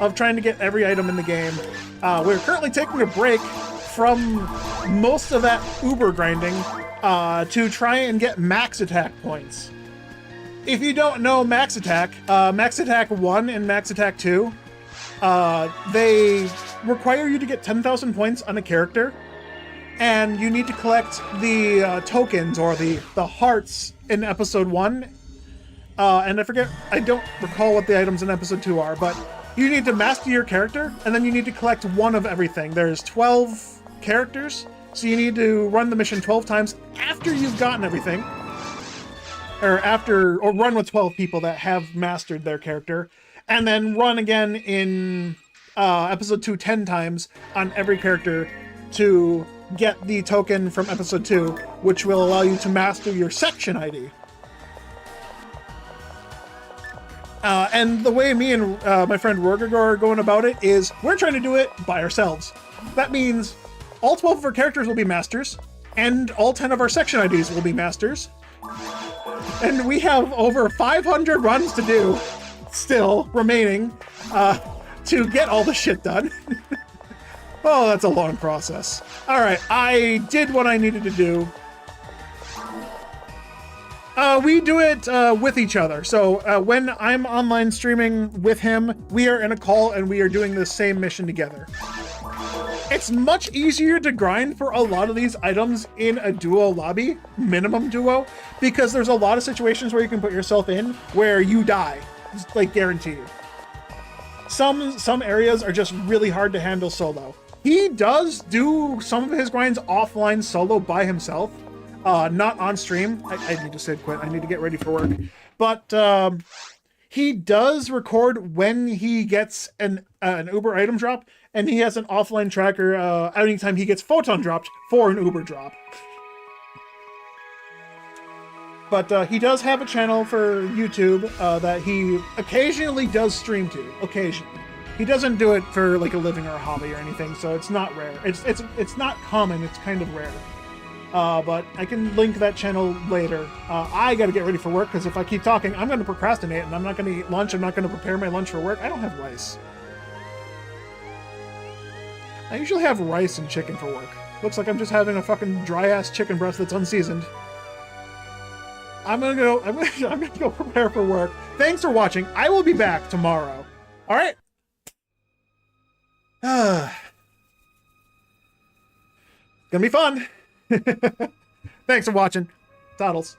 of trying to get every item in the game. We're currently taking a break from most of that uber grinding, to try and get max attack points. If you don't know Max Attack 1 and Max Attack 2, they require you to get 10,000 points on a character, and you need to collect the tokens, or the hearts in Episode 1. And I don't recall what the items in Episode 2 are, but you need to master your character, and then you need to collect one of everything. There's 12 characters, so you need to run the mission 12 times after you've gotten everything. Or run with 12 people that have mastered their character, and then run again in episode 2 10 times on every character to get the token from episode 2, which will allow you to master your section ID. And the way me and my friend Rorgagor are going about it is we're trying to do it by ourselves. That means all 12 of our characters will be masters, and all 10 of our section IDs will be masters. And we have over 500 runs to do still remaining to get all the shit done. Oh, that's a long process. All right, I did what I needed to do. We do it with each other. So when I'm online streaming with him, we are in a call and we are doing the same mission together. It's much easier to grind for a lot of these items in a duo lobby, minimum duo, because there's a lot of situations where you can put yourself in where you die, like guaranteed. Some areas are just really hard to handle solo. He does do some of his grinds offline solo by himself, not on stream. I need to say quit. I need to get ready for work. But he does record when he gets an Uber item drop, and he has an offline tracker anytime he gets photon dropped for an Uber drop. But he does have a channel for YouTube that he occasionally does stream to. Occasionally. He doesn't do it for like a living or a hobby or anything, so it's not rare. It's not common, it's kind of rare. But I can link that channel later. I gotta get ready for work, because if I keep talking, I'm gonna procrastinate, and I'm not gonna eat lunch, I'm not gonna prepare my lunch for work. I don't have rice. I usually have rice and chicken for work. Looks like I'm just having a fucking dry-ass chicken breast that's unseasoned. I'm gonna go prepare for work. Thanks for watching. I will be back tomorrow. All right. Gonna be fun. Thanks for watching. Toddles.